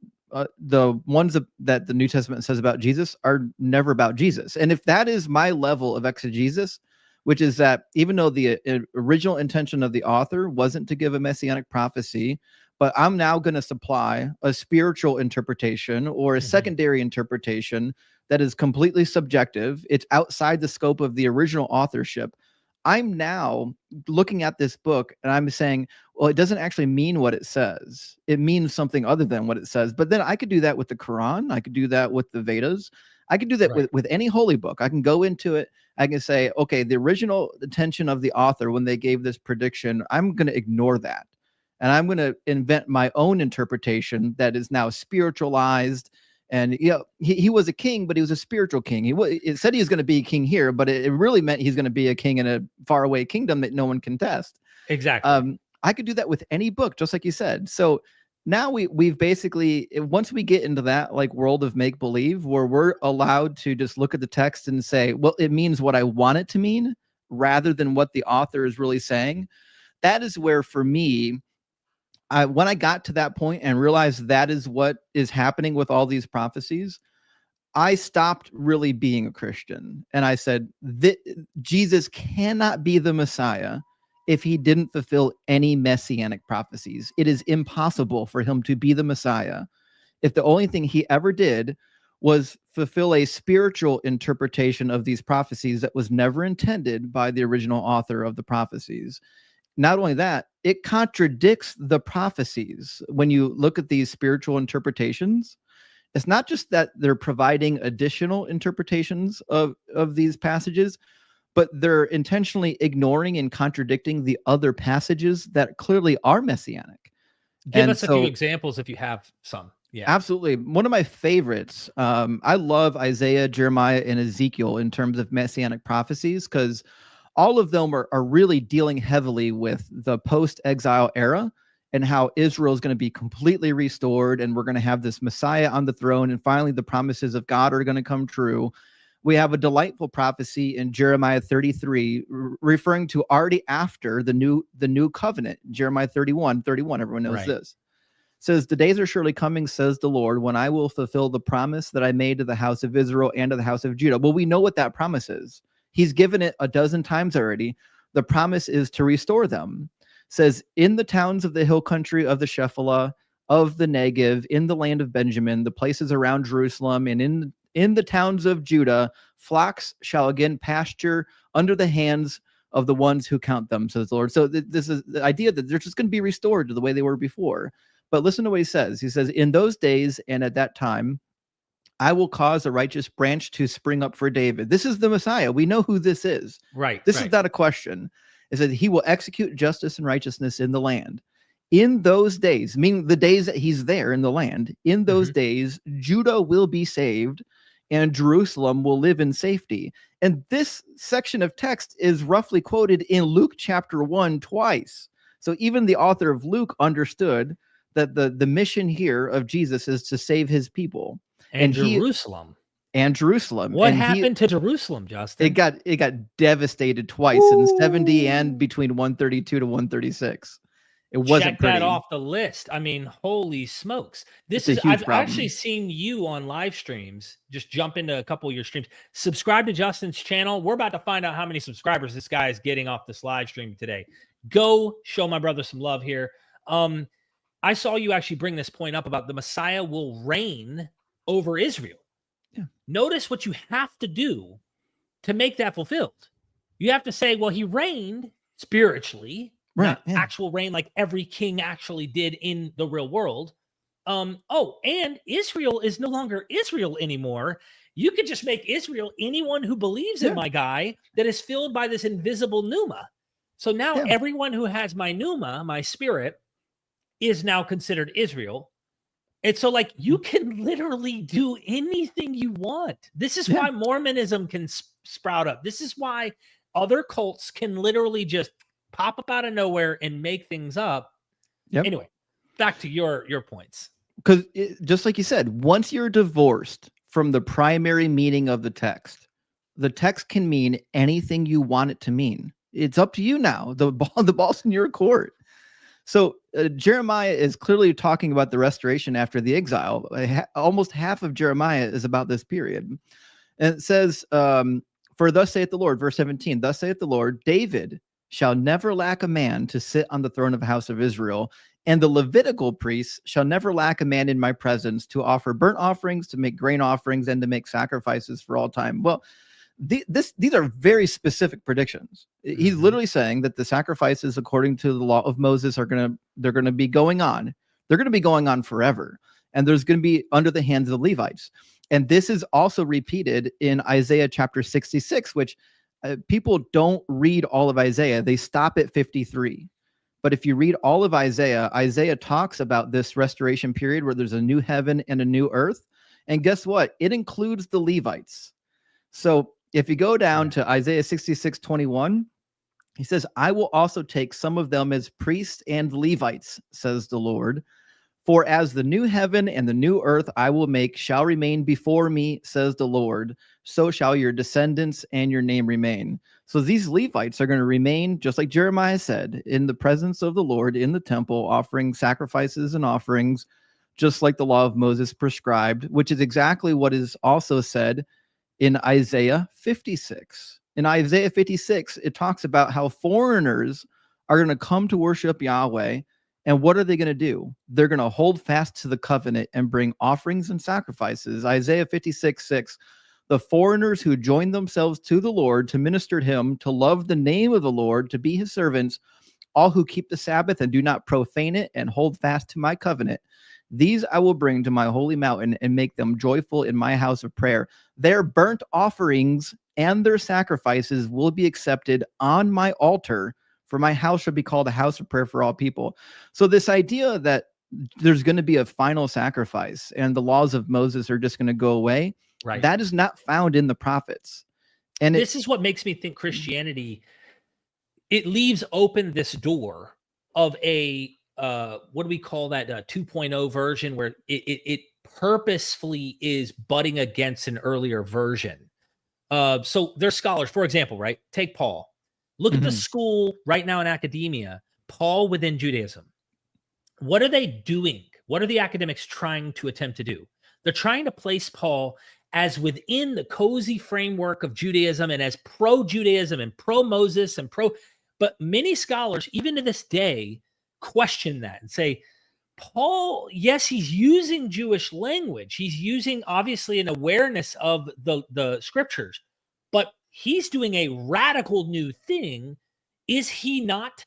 the ones that the New Testament says about Jesus are never about Jesus. And if that is my level of exegesis, which is that even though the original intention of the author wasn't to give a messianic prophecy, but I'm now going to supply a spiritual interpretation or a secondary interpretation that is completely subjective, it's outside the scope of the original authorship, I'm now looking at this book and I'm saying, well, it doesn't actually mean what it says. It means something other than what it says. But then I could do that with the Quran. I could do that with the Vedas. I could do that with any holy book. I can go into it. I can say, okay, the original intention of the author when they gave this prediction, I'm going to ignore that. And I'm going to invent my own interpretation that is now spiritualized. And he was a king, but he was a spiritual king. It said he was going to be a king here, but it really meant he's going to be a king in a faraway kingdom that no one can test. Exactly. I could do that with any book, just like you said. So now we've basically, once we get into that like world of make believe, where we're allowed to just look at the text and say, well, it means what I want it to mean, rather than what the author is really saying. That is where, for me, when I got to that point and realized that is what is happening with all these prophecies, I stopped really being a Christian. And I said, Jesus cannot be the Messiah if he didn't fulfill any messianic prophecies. It is impossible for him to be the Messiah if the only thing he ever did was fulfill a spiritual interpretation of these prophecies that was never intended by the original author of the prophecies. Not only that, it contradicts the prophecies. When you look at these spiritual interpretations, it's not just that they're providing additional interpretations of these passages, but they're intentionally ignoring and contradicting the other passages that clearly are messianic. Give us a few examples if you have some. Yeah, absolutely. One of my favorites, I love Isaiah, Jeremiah, and Ezekiel in terms of messianic prophecies, because all of them are really dealing heavily with the post-exile era and how Israel is going to be completely restored, and we're going to have this Messiah on the throne, and finally the promises of God are going to come true. We have a delightful prophecy in Jeremiah 33, referring to already after the new covenant. Jeremiah 31, everyone knows this. Says, the days are surely coming, says the Lord, when I will fulfill the promise that I made to the house of Israel and to the house of Judah. Well, we know what that promise is. He's given it a dozen times already. The promise is to restore them. Says, in the towns of the hill country of the Shephelah, of the Negev, in the land of Benjamin, the places around Jerusalem, and in the towns of Judah, flocks shall again pasture under the hands of the ones who count them, says the Lord. So this is the idea that they're just going to be restored to the way they were before. But listen to what he says. He says, in those days and at that time, I will cause a righteous branch to spring up for David. This is the Messiah. We know who this is. This is not a question. It says he will execute justice and righteousness in the land. In those days, meaning the days that he's there in the land, in those days, Judah will be saved and Jerusalem will live in safety. And this section of text is roughly quoted in Luke chapter 1 twice. So even the author of Luke understood that the mission here of Jesus is to save his people. And Jerusalem. What happened to Jerusalem, Justin? It got devastated twice in 70 and between 132 to 136. It wasn't pretty. Check that off the list. I mean, holy smokes. I've actually seen you on live streams. Just jump into a couple of your streams. Subscribe to Justin's channel. We're about to find out how many subscribers this guy is getting off this live stream today. Go show my brother some love here. I saw you actually bring this point up about the Messiah will reign over Israel. Yeah. Notice what you have to do to make that fulfilled. You have to say, well, he reigned spiritually, not actual reign like every king actually did in the real world. And Israel is no longer Israel anymore. You could just make Israel anyone who believes in my guy that is filled by this invisible pneuma. So now everyone who has my pneuma, my spirit, is now considered Israel. And so, like, you can literally do anything you want. This is why Mormonism can sprout up. This is why other cults can literally just pop up out of nowhere and make things up. Anyway, back to your points. Because just like you said, once you're divorced from the primary meaning of the text can mean anything you want it to mean. It's up to you now. The ball's in your court. So Jeremiah is clearly talking about the restoration after the exile. Almost half of Jeremiah is about this period. And it says, for thus saith the Lord, verse 17, thus saith the Lord, David shall never lack a man to sit on the throne of the house of Israel, and the Levitical priests shall never lack a man in my presence to offer burnt offerings, to make grain offerings, and to make sacrifices for all time. Well, these are very specific predictions. He's literally saying that the sacrifices according to the law of Moses they're going to be going on. They're going to be going on forever. And there's going to be under the hands of the Levites. And this is also repeated in Isaiah chapter 66, which people don't read all of Isaiah. They stop at 53. But if you read all of Isaiah, Isaiah talks about this restoration period where there's a new heaven and a new earth. And guess what? It includes the Levites. So if you go down to Isaiah 66:21, he says, I will also take some of them as priests and Levites, says the Lord. For as the new heaven and the new earth I will make shall remain before me, says the Lord, so shall your descendants and your name remain. So these Levites are going to remain, just like Jeremiah said, in the presence of the Lord in the temple, offering sacrifices and offerings, just like the law of Moses prescribed, which is exactly what is also said in Isaiah 56. In Isaiah 56, it talks about how foreigners are going to come to worship Yahweh. And what are they going to do? They're going to hold fast to the covenant and bring offerings and sacrifices. Isaiah 56:6, the foreigners who join themselves to the Lord to minister to him, to love the name of the Lord, to be his servants, all who keep the Sabbath and do not profane it and hold fast to my covenant. These I will bring to my holy mountain and make them joyful in my house of prayer. Their burnt offerings and their sacrifices will be accepted on my altar, for my house shall be called a house of prayer for all people. So this idea that there's going to be a final sacrifice and the laws of Moses are just going to go away, that is not found in the prophets. And this is what makes me think Christianity, it leaves open this door of a what do we call that 2.0 version where it purposefully is butting against an earlier version. So there's scholars, for example, right? Take Paul. Look at the school right now in academia, Paul within Judaism. What are they doing? What are the academics trying to attempt to do? They're trying to place Paul as within the cozy framework of Judaism and as pro-Judaism and pro-Moses and but many scholars, even to this day, question that and say, Paul, yes, he's using Jewish language. He's using obviously an awareness of the scriptures, but he's doing a radical new thing. Is he not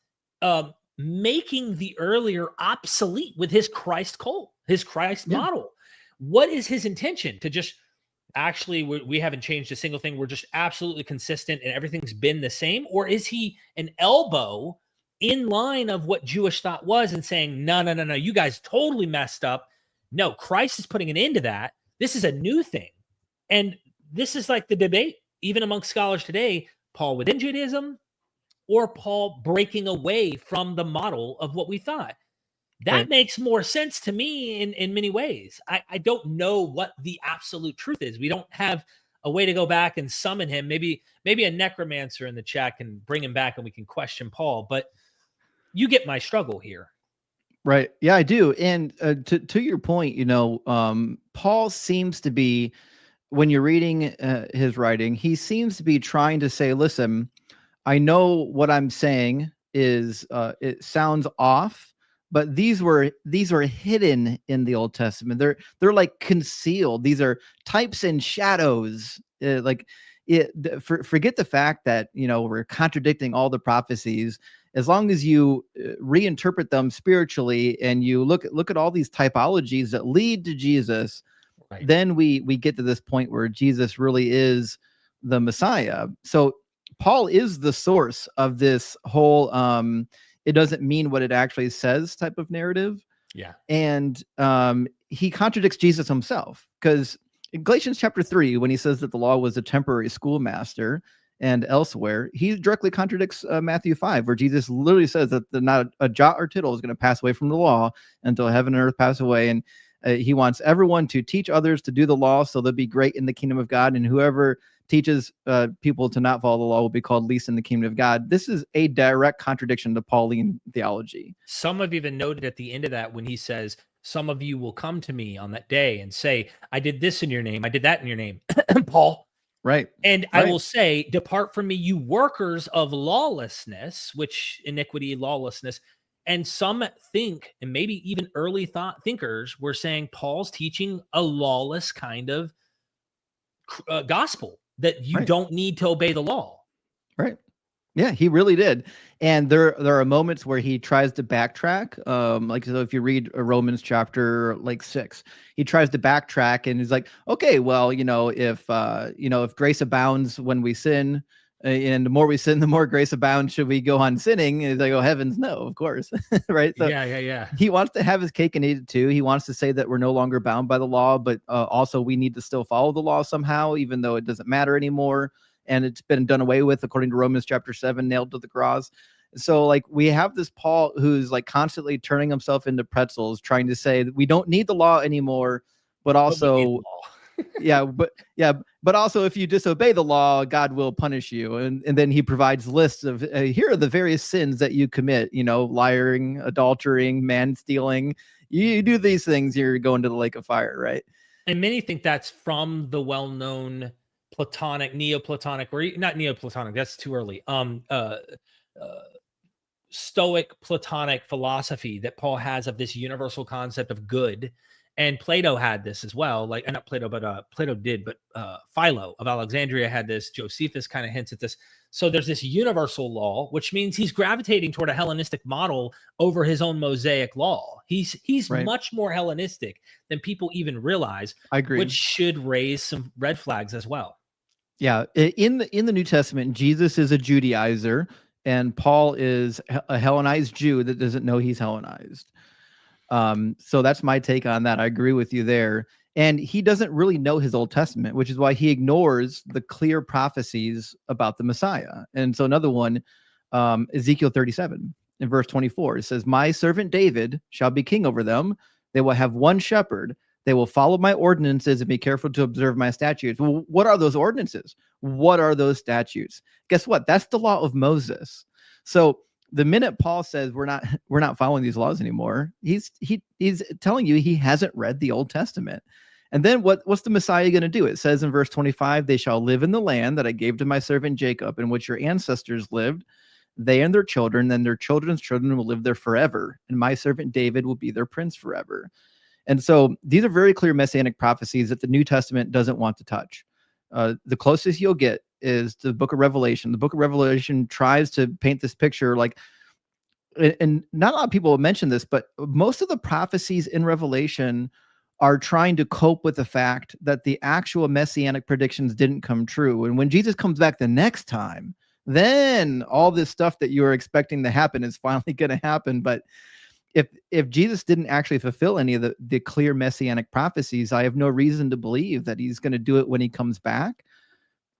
making the earlier obsolete with his Christ cult, his Christ model? What is his intention? To just actually, we haven't changed a single thing. We're just absolutely consistent and everything's been the same? Or is he an elbow in line of what Jewish thought was and saying, no, you guys totally messed up. No, Christ is putting an end to that. This is a new thing. And this is like the debate, even amongst scholars today, Paul within Judaism or Paul breaking away from the model of what we thought. That makes more sense to me in many ways. I don't know what the absolute truth is. We don't have a way to go back and summon him. Maybe a necromancer in the chat can bring him back and we can question Paul. But you get my struggle here. Right. Yeah, I do. And to your point, Paul seems to be, when you're reading his writing, he seems to be trying to say, listen, I know what I'm saying is it sounds off, but these were hidden in the Old Testament. They're like concealed. These are types and shadows. Forget the fact that we're contradicting all the prophecies. As long as you reinterpret them spiritually and you look at all these typologies that lead to Jesus, then we get to this point where Jesus really is the Messiah. So Paul is the source of this whole it doesn't mean what it actually says type of narrative. Yeah. And he contradicts Jesus himself, because in Galatians chapter 3, when he says that the law was a temporary schoolmaster, and elsewhere, he directly contradicts Matthew 5, where Jesus literally says that not a jot or tittle is going to pass away from the law until heaven and earth pass away. And he wants everyone to teach others to do the law so they'll be great in the kingdom of God. And whoever teaches people to not follow the law will be called least in the kingdom of God. This is a direct contradiction to Pauline theology. Some have even noted at the end of that when he says, some of you will come to me on that day and say, I did this in your name. I did that in your name. Paul. Right. And I will say, depart from me, you workers of lawlessness, which iniquity, lawlessness. And some think, and maybe even early thought thinkers were saying Paul's teaching a lawless kind of gospel, that you don't need to obey the law. Right. Yeah, he really did. And there are moments where he tries to backtrack. So if you read Romans chapter 6, he tries to backtrack and he's like, okay, well, if grace abounds when we sin, and the more we sin, the more grace abounds, should we go on sinning? And he's like, oh, heavens, no, of course. Right. So yeah. He wants to have his cake and eat it too. He wants to say that we're no longer bound by the law, but also we need to still follow the law somehow, even though it doesn't matter anymore. And it's been done away with, according to Romans chapter 7, nailed to the cross. So we have this Paul who's constantly turning himself into pretzels, trying to say that we don't need the law anymore, but also, but also if you disobey the law, God will punish you. And then he provides lists of here are the various sins that you commit, lying, adultering, man stealing. You do these things, you're going to the lake of fire, right? And many think that's from the well-known Platonic, Neoplatonic, or not Neoplatonic, that's too early. Stoic Platonic philosophy that Paul has of this universal concept of good. And Plato had this as well. Not Plato, but Plato did, but Philo of Alexandria had this. Josephus kind of hints at this. So there's this universal law, which means he's gravitating toward a Hellenistic model over his own Mosaic law. He's much more Hellenistic than people even realize. I agree. Which should raise some red flags as well. Yeah, in the New Testament, Jesus is a Judaizer, and Paul is a Hellenized Jew that doesn't know he's Hellenized. So that's my take on that. I agree with you there. And he doesn't really know his Old Testament, which is why he ignores the clear prophecies about the Messiah. And so another one, Ezekiel 37. in verse 24. It says, my servant David shall be king over them. They will have one shepherd. They will follow my ordinances and be careful to observe my statutes. Well, what are those ordinances? What are those statutes? Guess what? That's the law of Moses. So the minute Paul says we're not following these laws anymore, he's telling you he hasn't read the Old Testament. And then what's the Messiah going to do? It says in verse 25, they shall live in the land that I gave to my servant Jacob, in which your ancestors lived, they and their children, then their children's children will live there forever. And my servant David will be their prince forever. And so these are very clear messianic prophecies that the New Testament doesn't want to touch. The closest you'll get is the book of Revelation. The book of Revelation tries to paint this picture like, and not a lot of people mention this, but most of the prophecies in Revelation are trying to cope with the fact that the actual messianic predictions didn't come true. And when Jesus comes back the next time, then all this stuff that you were expecting to happen is finally going to happen. But if Jesus didn't actually fulfill any of the clear messianic prophecies, I have no reason to believe that he's going to do it when he comes back.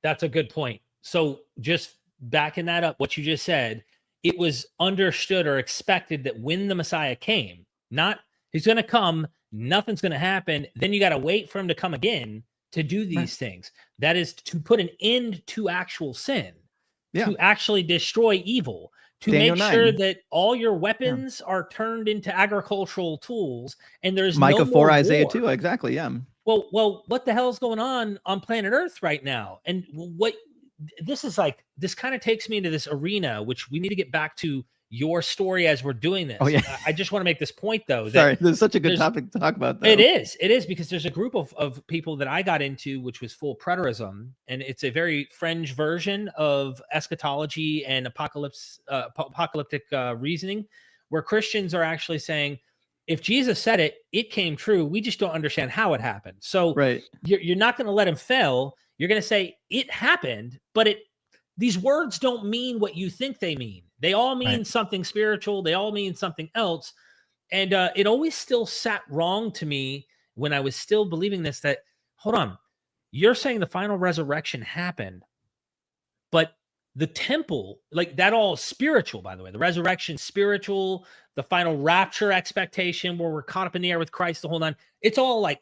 That's a good point. So just backing that up, what you just said, it was understood or expected that when the Messiah came, not he's going to come, nothing's going to happen. Then you got to wait for him to come again to do these things. That is to put an end to actual sin, to actually destroy evil, to Daniel make sure 9. That all your weapons are turned into agricultural tools, and there's Micah no 4, more Isaiah war. 2. Exactly. Yeah. Well, what the hell is going on planet Earth right now? And what this is like, this kind of takes me into this arena, which we need to get back to your story as we're doing this. Oh, yeah. I just want to make this point though. Sorry, there's such a good topic to talk about though. It is because there's a group of people that I got into, which was full preterism. And it's a very fringe version of eschatology and apocalyptic reasoning, where Christians are actually saying, if Jesus said it, it came true. We just don't understand how it happened. So you're not going to let him fail. You're going to say it happened, but these words don't mean what you think they mean. They all mean something spiritual. They all mean something else. And it always still sat wrong to me when I was still believing this, that, hold on, you're saying the final resurrection happened, but the temple, like that all spiritual, by the way, the resurrection, spiritual, the final rapture expectation where we're caught up in the air with Christ, the whole nine, it's all like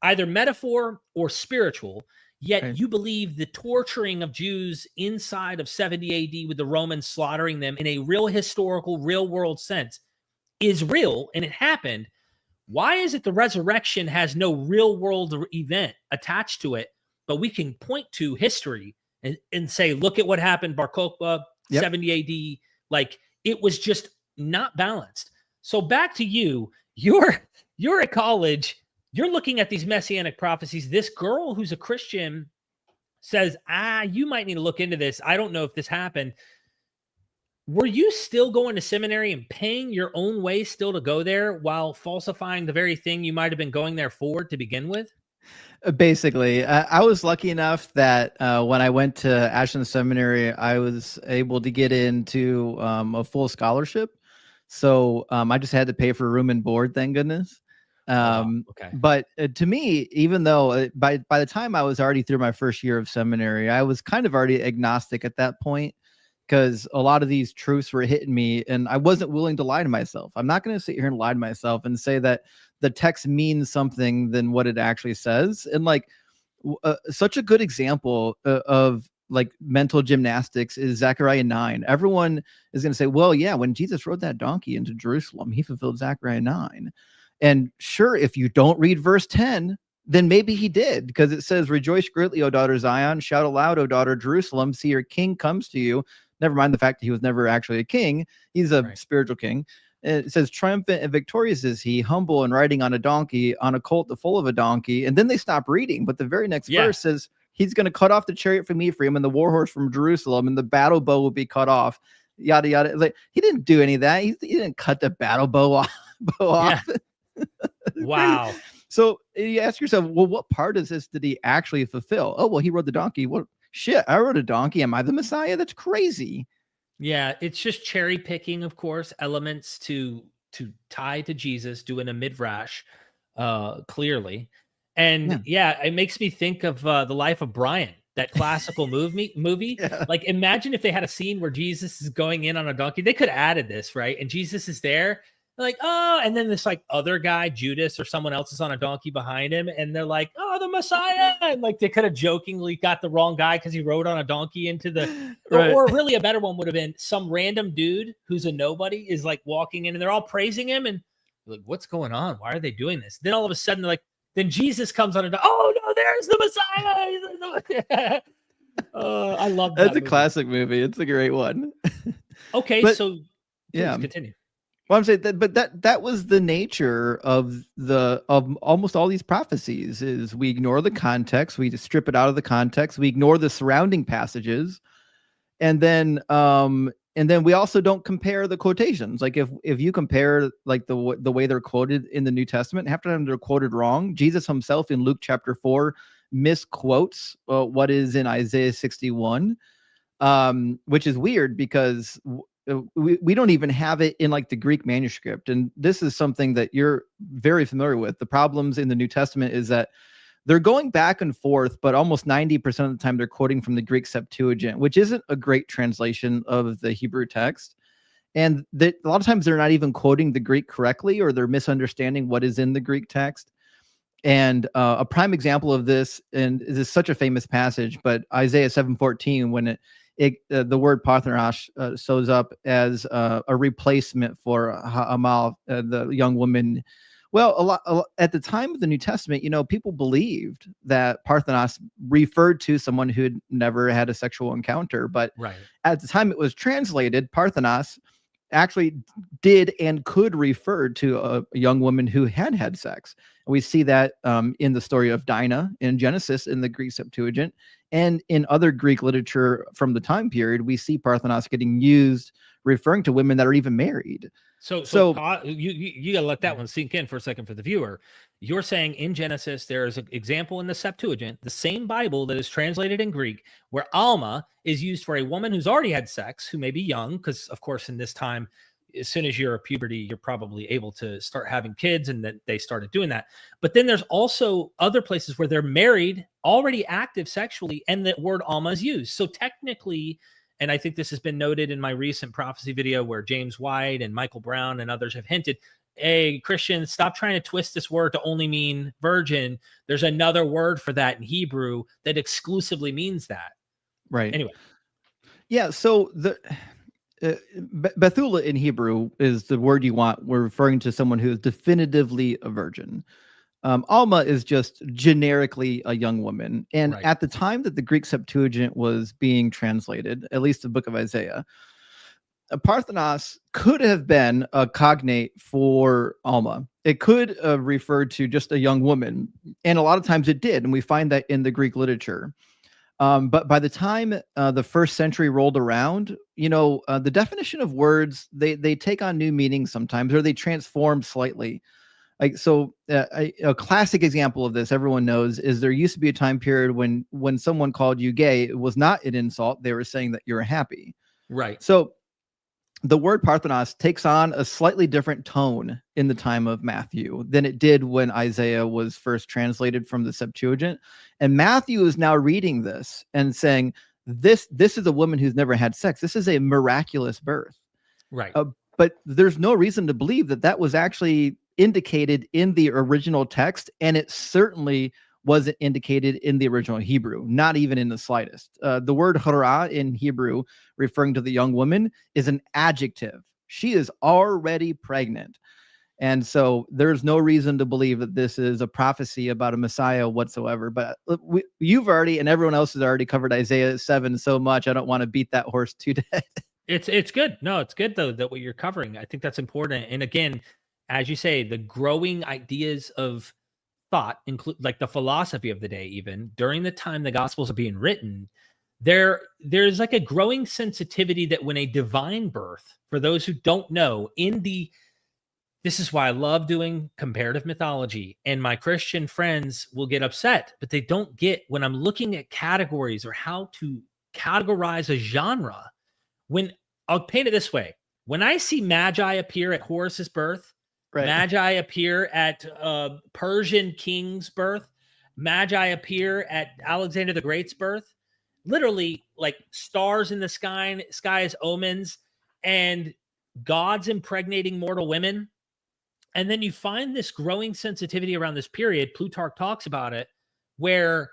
either metaphor or spiritual. Yet you believe the torturing of Jews inside of 70 AD with the Romans slaughtering them in a real historical, real world sense is real and it happened. Why is it the resurrection has no real world event attached to it, but we can point to history and say, look at what happened, Bar Kokhba, 70 AD. Like it was just not balanced. So back to you, you're at college. You're looking at these messianic prophecies. This girl who's a Christian says, you might need to look into this. I don't know if this happened. Were you still going to seminary and paying your own way still to go there while falsifying the very thing you might have been going there for to begin with? Basically, I was lucky enough that when I went to Ashland Seminary, I was able to get into a full scholarship. So I just had to pay for room and board, thank goodness. But to me, even though by the time I was already through my first year of seminary, I was kind of already agnostic at that point, because a lot of these truths were hitting me and I wasn't willing to lie to myself. I'm not going to sit here and lie to myself and say that the text means something than what it actually says. And like such a good example of like mental gymnastics is Zechariah 9. Everyone is going to say, well, yeah, when Jesus rode that donkey into Jerusalem, he fulfilled Zechariah 9. And sure, if you don't read verse 10, then maybe he did, because it says, rejoice greatly, O daughter Zion, shout aloud, O daughter Jerusalem, see your king comes to you. Never mind the fact that he was never actually a king. He's a spiritual king. And it says, triumphant and victorious is he, humble and riding on a donkey, on a colt the foal of a donkey. And then they stop reading. But the very next verse says, he's going to cut off the chariot from Ephraim and the war horse from Jerusalem, and the battle bow will be cut off. Yada, yada. Like, he didn't do any of that. He didn't cut the battle bow off. Wow. So you ask yourself, well, what part of this did he actually fulfill? Oh, well, he rode the donkey. What shit? I rode a donkey. Am I the Messiah? That's crazy. Yeah, it's just cherry picking, of course, elements to tie to Jesus, doing a midrash, clearly. And yeah, it makes me think of the life of Brian. that classical movie. Yeah. Like, imagine if they had a scene where Jesus is going in on a donkey. They could have added this, right? And Jesus is there, like, oh, and then this like other guy, Judas or someone else, is on a donkey behind him, and they're like, oh, the Messiah. And like they could have jokingly got the wrong guy because he rode on a donkey into the Right. or really a better one would have been some random dude who's a nobody is like walking in and they're all praising him and like, what's going on? Why are they doing this? Then all of a sudden they're like, then Jesus comes on and oh no, there's the Messiah. I love that. That's a classic movie. It's a great one. Okay, But, so yeah, continue. Well, I'm saying that, but that was the nature of almost all these prophecies. Is we ignore the context, we just strip it out of the context, we ignore the surrounding passages, and then we also don't compare the quotations. Like if you compare like the way they're quoted in the New Testament, half the time they're quoted wrong. Jesus himself in Luke chapter 4 misquotes what is in Isaiah 61, which is weird because we don't even have it in like the Greek manuscript. And this is something that you're very familiar with. The problems in the New Testament is that they're going back and forth, but almost 90% of the time they're quoting from the Greek Septuagint, which isn't a great translation of the Hebrew text. And a lot of times they're not even quoting the Greek correctly, or they're misunderstanding what is in the Greek text. And a prime example of this, and this is such a famous passage, but Isaiah 7:14, when the word Parthenos shows up as a replacement for Ha'amal, the young woman. Well, a lot at the time of the New Testament, people believed that Parthenos referred to someone who had never had a sexual encounter. But at the time it was translated, Parthenos actually did and could refer to a young woman who had had sex. And we see that in the story of Dinah in Genesis in the Greek Septuagint, and in other Greek literature from the time period, we see Parthenos getting used referring to women that are even married. So you gotta let that one sink in for a second for the viewer. You're saying in Genesis there is an example in the Septuagint, the same Bible that is translated in Greek, where Alma is used for a woman who's already had sex, who may be young, because of course in this time, as soon as you're a puberty, you're probably able to start having kids, and that they started doing that. But then there's also other places where they're married, already active sexually, and the word Alma is used. So technically, and I think this has been noted in my recent prophecy video where James White and Michael Brown and others have hinted, hey, Christians, stop trying to twist this word to only mean virgin. There's another word for that in Hebrew that exclusively means that. Right. Anyway. Yeah. So the Bethula in Hebrew is the word you want. We're referring to someone who is definitively a virgin. Alma is just generically a young woman. And at the time that the Greek Septuagint was being translated, at least the book of Isaiah, Parthenos could have been a cognate for Alma. It could refer to just a young woman. And a lot of times it did. And we find that in the Greek literature. But by the time the first century rolled around, the definition of words, they take on new meanings sometimes, or they transform slightly. Like, so a classic example of this everyone knows is there used to be a time period when someone called you gay, it was not an insult. They were saying that you're happy. Right. So the word Parthenos takes on a slightly different tone in the time of Matthew than it did when Isaiah was first translated from the Septuagint. And Matthew is now reading this and saying, this is a woman who's never had sex. This is a miraculous birth. Right. But there's no reason to believe that was actually indicated in the original text. And it certainly wasn't indicated in the original Hebrew, not even in the slightest. The word hara in Hebrew, referring to the young woman, is an adjective. She is already pregnant. And so there's no reason to believe that this is a prophecy about a Messiah whatsoever. But you've already, and everyone else has already covered Isaiah 7 so much, I don't want to beat that horse to death. It's good. No, it's good though that what you're covering. I think that's important. And again, as you say, the growing ideas of thought include like the philosophy of the day, even during the time the Gospels are being written, there's like a growing sensitivity that when a divine birth, for those who don't know, this is why I love doing comparative mythology, and my Christian friends will get upset, but they don't get when I'm looking at categories or how to categorize a genre. When I'll paint it this way, when I see Magi appear at Horus's birth, Magi appear at Persian king's birth, Magi appear at Alexander the Great's birth, literally like stars in the sky as omens, and gods impregnating mortal women. And then you find this growing sensitivity around this period. Plutarch talks about it, where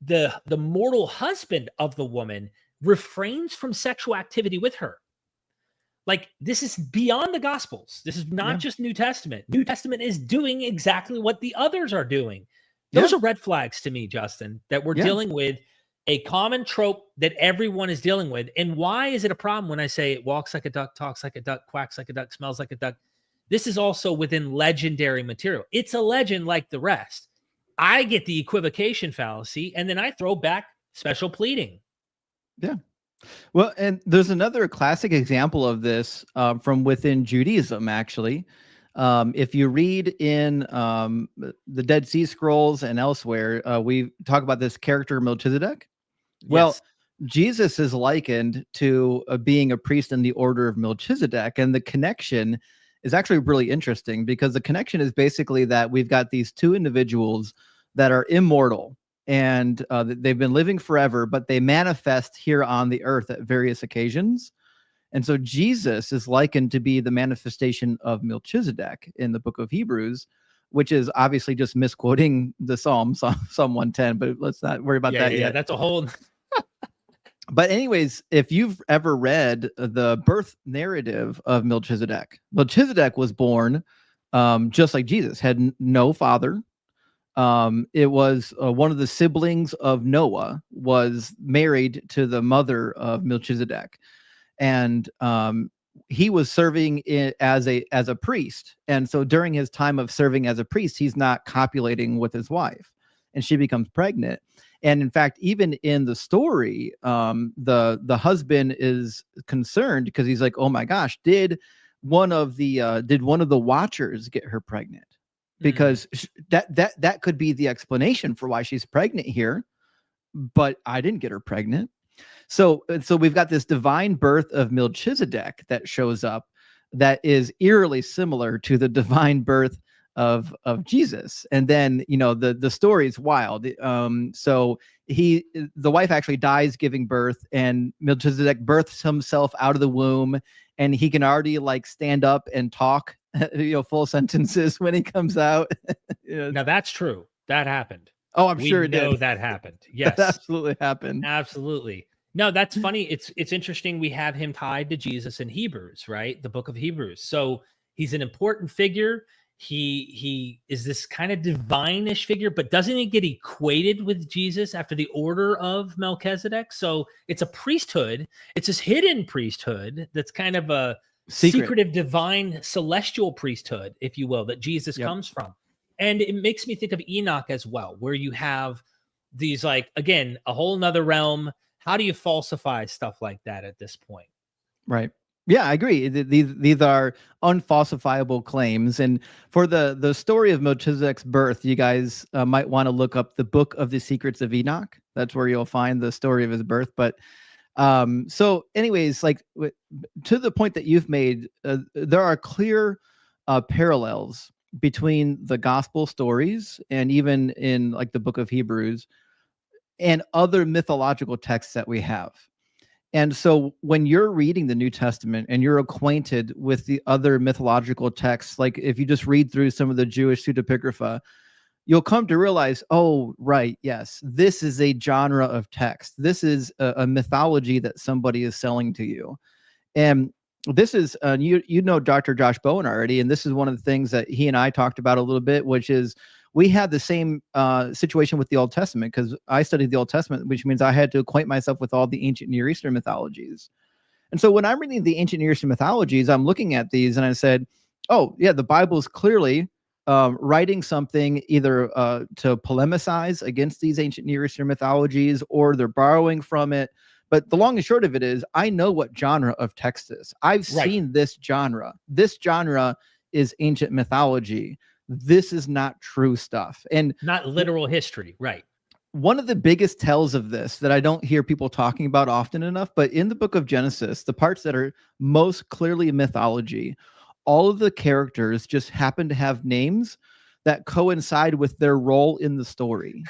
the mortal husband of the woman refrains from sexual activity with her. Like, this is beyond the Gospels. This is not just New Testament. New Testament is doing exactly what the others are doing. Those are red flags to me, Justin, that we're dealing with a common trope that everyone is dealing with. And why is it a problem when I say it walks like a duck, talks like a duck, quacks like a duck, smells like a duck? This is also within legendary material. It's a legend like the rest. I get the equivocation fallacy, and then I throw back special pleading. Yeah. Well, and there's another classic example of this from within Judaism, actually. If you read in the Dead Sea Scrolls and elsewhere, we talk about this character Melchizedek. Well, Jesus is likened to being a priest in the order of Melchizedek, and the connection is actually really interesting, because the connection is basically that we've got these two individuals that are immortal, and they've been living forever, but they manifest here on the earth at various occasions. And so Jesus is likened to be the manifestation of Melchizedek in the book of Hebrews, which is obviously just misquoting the Psalm 110, but let's not worry about that yet. Yeah, that's a whole... But anyways, if you've ever read the birth narrative of Melchizedek, Melchizedek was born just like Jesus, had no father. It was one of the siblings of Noah, was married to the mother of Melchizedek, and he was serving as a priest. And so during his time of serving as a priest, he's not copulating with his wife, and she becomes pregnant. And in fact, even in the story, the husband is concerned, because he's like, "Oh my gosh, did one of the watchers get her pregnant?" Because that could be the explanation for why she's pregnant here, but I didn't get her pregnant. So we've got this divine birth of Melchizedek that shows up, that is eerily similar to the divine birth of Jesus. And then, the story is wild. So the wife actually dies giving birth, and Melchizedek births himself out of the womb, and he can already like stand up and talk, full sentences when he comes out. Now that's true. That happened. Oh, I'm sure it did. That happened. Yes, that absolutely happened. Absolutely. No, that's funny. It's interesting. We have him tied to Jesus in Hebrews, right? The book of Hebrews. So he's an important figure. He is this kind of divine-ish figure, but doesn't he get equated with Jesus after the order of Melchizedek? So it's a priesthood. It's this hidden priesthood that's kind of a secretive, divine, celestial priesthood, if you will, that Jesus comes from. And it makes me think of Enoch as well, where you have these, like, again, a whole nother realm. How do you falsify stuff like that at this point? Right. Yeah, I agree. These are unfalsifiable claims. And for the story of Melchizedek's birth, you guys might want to look up the Book of the Secrets of Enoch. That's where you'll find the story of his birth. But so anyways, like to the point that you've made, there are clear parallels between the gospel stories and even in like the book of Hebrews and other mythological texts that we have. And so when you're reading the New Testament and you're acquainted with the other mythological texts, like if you just read through some of the Jewish pseudepigrapha, you'll come to realize, oh, right, yes, this is a genre of text. This is a mythology that somebody is selling to you. And this is, you know Dr. Josh Bowen already, and this is one of the things that he and I talked about a little bit, which is we had the same situation with the Old Testament, because I studied the Old Testament, which means I had to acquaint myself with all the ancient Near Eastern mythologies. And so when I'm reading the ancient Near Eastern mythologies, I'm looking at these and I said, oh, yeah, the Bible is clearly writing something either to polemicize against these ancient Near Eastern mythologies, or they're borrowing from it. But the long and short of it is, I know what genre of text is. I've seen this genre. This genre is ancient mythology. This is not true stuff. And not literal history. Right. One of the biggest tells of this that I don't hear people talking about often enough, but in the book of Genesis, the parts that are most clearly mythology, all of the characters just happen to have names that coincide with their role in the story.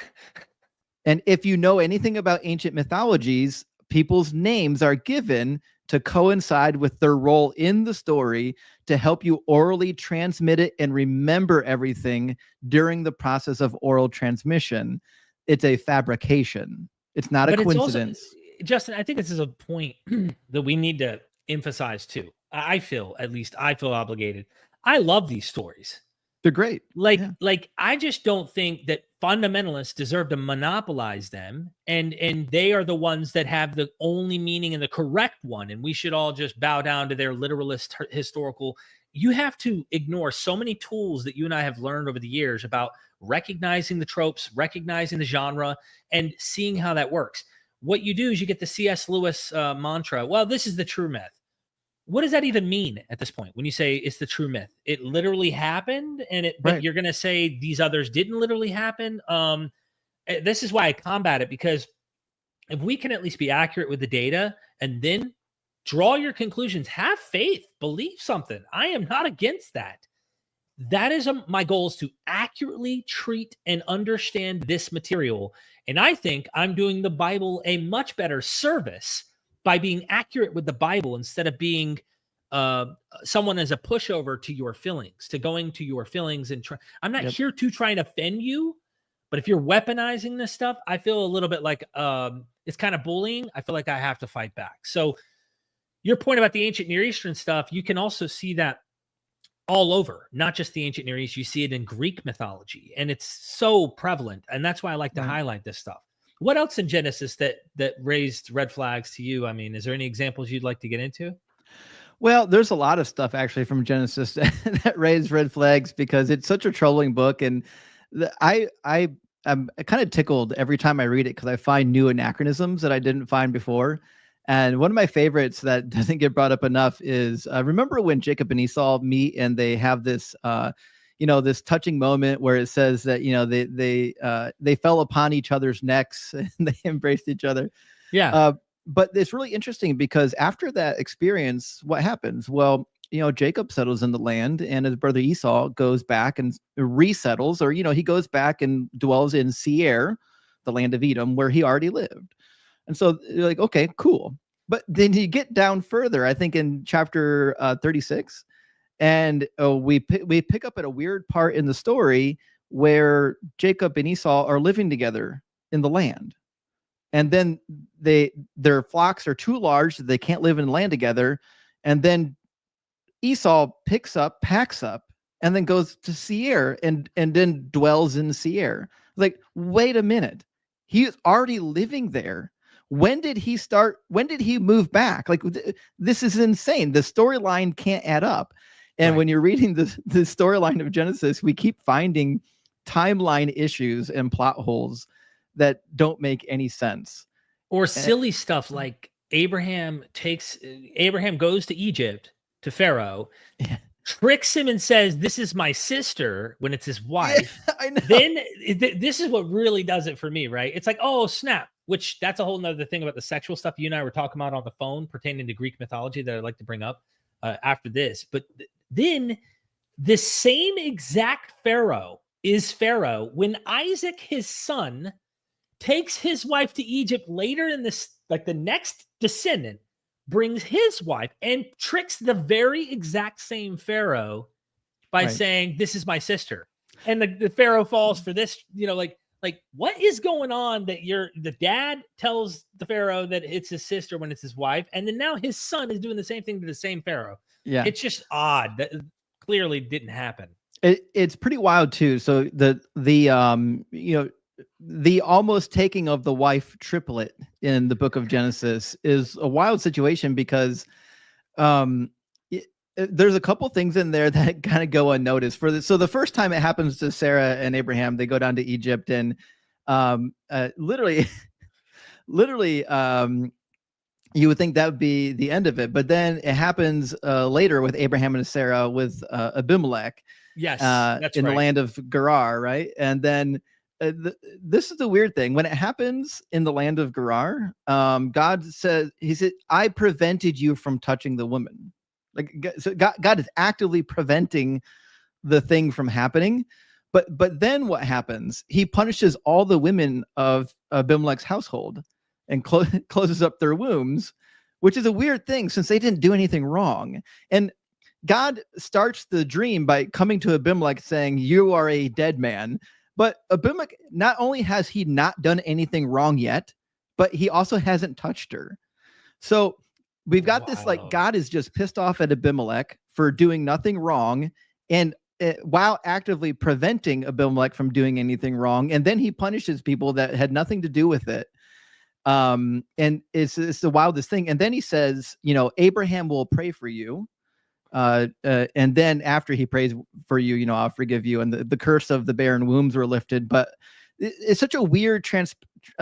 And if you know anything about ancient mythologies, people's names are given to coincide with their role in the story to help you orally transmit it and remember everything during the process of oral transmission. It's a fabrication. It's not a coincidence. It's also, Justin, I think this is a point that we need to emphasize too. I feel obligated. I love these stories. They're great. Like I just don't think that fundamentalists deserve to monopolize them, and they are the ones that have the only meaning and the correct one, and we should all just bow down to their literalist historical. You have to ignore so many tools that you and I have learned over the years about recognizing the tropes, recognizing the genre, and seeing how that works. What you do is you get the C.S. Lewis mantra. Well, this is the true myth. What does that even mean at this point when you say it's the true myth? It literally happened, and but you're going to say these others didn't literally happen. This is why I combat it, because if we can at least be accurate with the data and then draw your conclusions, have faith, believe something. I am not against that. That is my goal, is to accurately treat and understand this material. And I think I'm doing the Bible a much better service by being accurate with the Bible instead of being someone as a pushover to your feelings, to going to your feelings and I'm not here to try and offend you, but if you're weaponizing this stuff, I feel a little bit like it's kind of bullying. I feel like I have to fight back. So your point about the ancient Near Eastern stuff, you can also see that all over, not just the ancient Near East. You see it in Greek mythology, and it's so prevalent. And that's why I like to highlight this stuff. What else in Genesis that raised red flags to you? I mean, is there any examples you'd like to get into? Well, there's a lot of stuff actually from Genesis that raised red flags because it's such a troubling book. And I'm kind of tickled every time I read it because I find new anachronisms that I didn't find before. And one of my favorites that doesn't get brought up enough is remember when Jacob and Esau meet and they have this this touching moment where it says that, they fell upon each other's necks and they embraced each other. Yeah. But it's really interesting because after that experience, what happens? Well, Jacob settles in the land and his brother Esau goes back and resettles, or, he goes back and dwells in Seir, the land of Edom, where he already lived. And so you're like, okay, cool. But then you get down further, I think in chapter 36, and we pick up at a weird part in the story where Jacob and Esau are living together in the land. And then their flocks are too large that they can't live in the land together. And then Esau packs up, and then goes to Seir and then dwells in Seir. Like, wait a minute. He's already living there. When did he start? When did he move back? Like, this is insane. The storyline can't add up. And when you're reading the storyline of Genesis, we keep finding timeline issues and plot holes that don't make any sense. Or silly stuff like Abraham goes to Egypt, to Pharaoh, tricks him and says, "This is my sister," when it's his wife. Yeah, I know. Then this is what really does it for me, right? It's like, oh, snap. Which that's a whole nother thing about the sexual stuff you and I were talking about on the phone pertaining to Greek mythology that I'd like to bring up after this. But then the same exact Pharaoh is Pharaoh when Isaac, his son, takes his wife to Egypt later in this, like the next descendant, brings his wife and tricks the very exact same Pharaoh by saying, "This is my sister." And the Pharaoh falls for this, like what is going on that the dad tells the Pharaoh that it's his sister when it's his wife. And then now his son is doing the same thing to the same Pharaoh. Yeah. It's just odd. That clearly didn't happen. It's pretty wild too. So the almost taking of the wife triplet in the book of Genesis is a wild situation because there's a couple things in there that kind of go unnoticed. So the first time it happens to Sarah and Abraham, they go down to Egypt and literally you would think that would be the end of it, but then it happens later with Abraham and Sarah with Abimelech. Yes, that's in the land of Gerar, right? And then this is the weird thing. When it happens in the land of Gerar, God said, he said, "I prevented you from touching the woman." Like, so God is actively preventing the thing from happening. But then what happens? He punishes all the women of Abimelech's household and closes up their wombs, which is a weird thing since they didn't do anything wrong. And God starts the dream by coming to Abimelech saying, "You are a dead man." But Abimelech, not only has he not done anything wrong yet, but he also hasn't touched her. So we've got this, like, God is just pissed off at Abimelech for doing nothing wrong, and while actively preventing Abimelech from doing anything wrong. And then he punishes people that had nothing to do with it. And it's the wildest thing. And then he says, Abraham will pray for you. And then after he prays for you, I'll forgive you. And the curse of the barren wombs were lifted. But it's such a weird transpiration.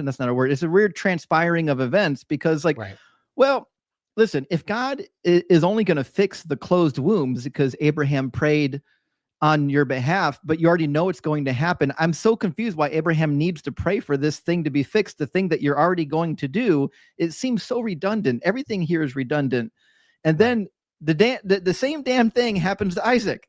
That's not a word. It's a weird transpiring of events because, like, well, listen, if God is only going to fix the closed wombs because Abraham prayed on your behalf, but you already know it's going to happen, I'm so confused why Abraham needs to pray for this thing to be fixed, the thing that you're already going to do. It seems so redundant. Everything here is redundant. And then the same damn thing happens to Isaac.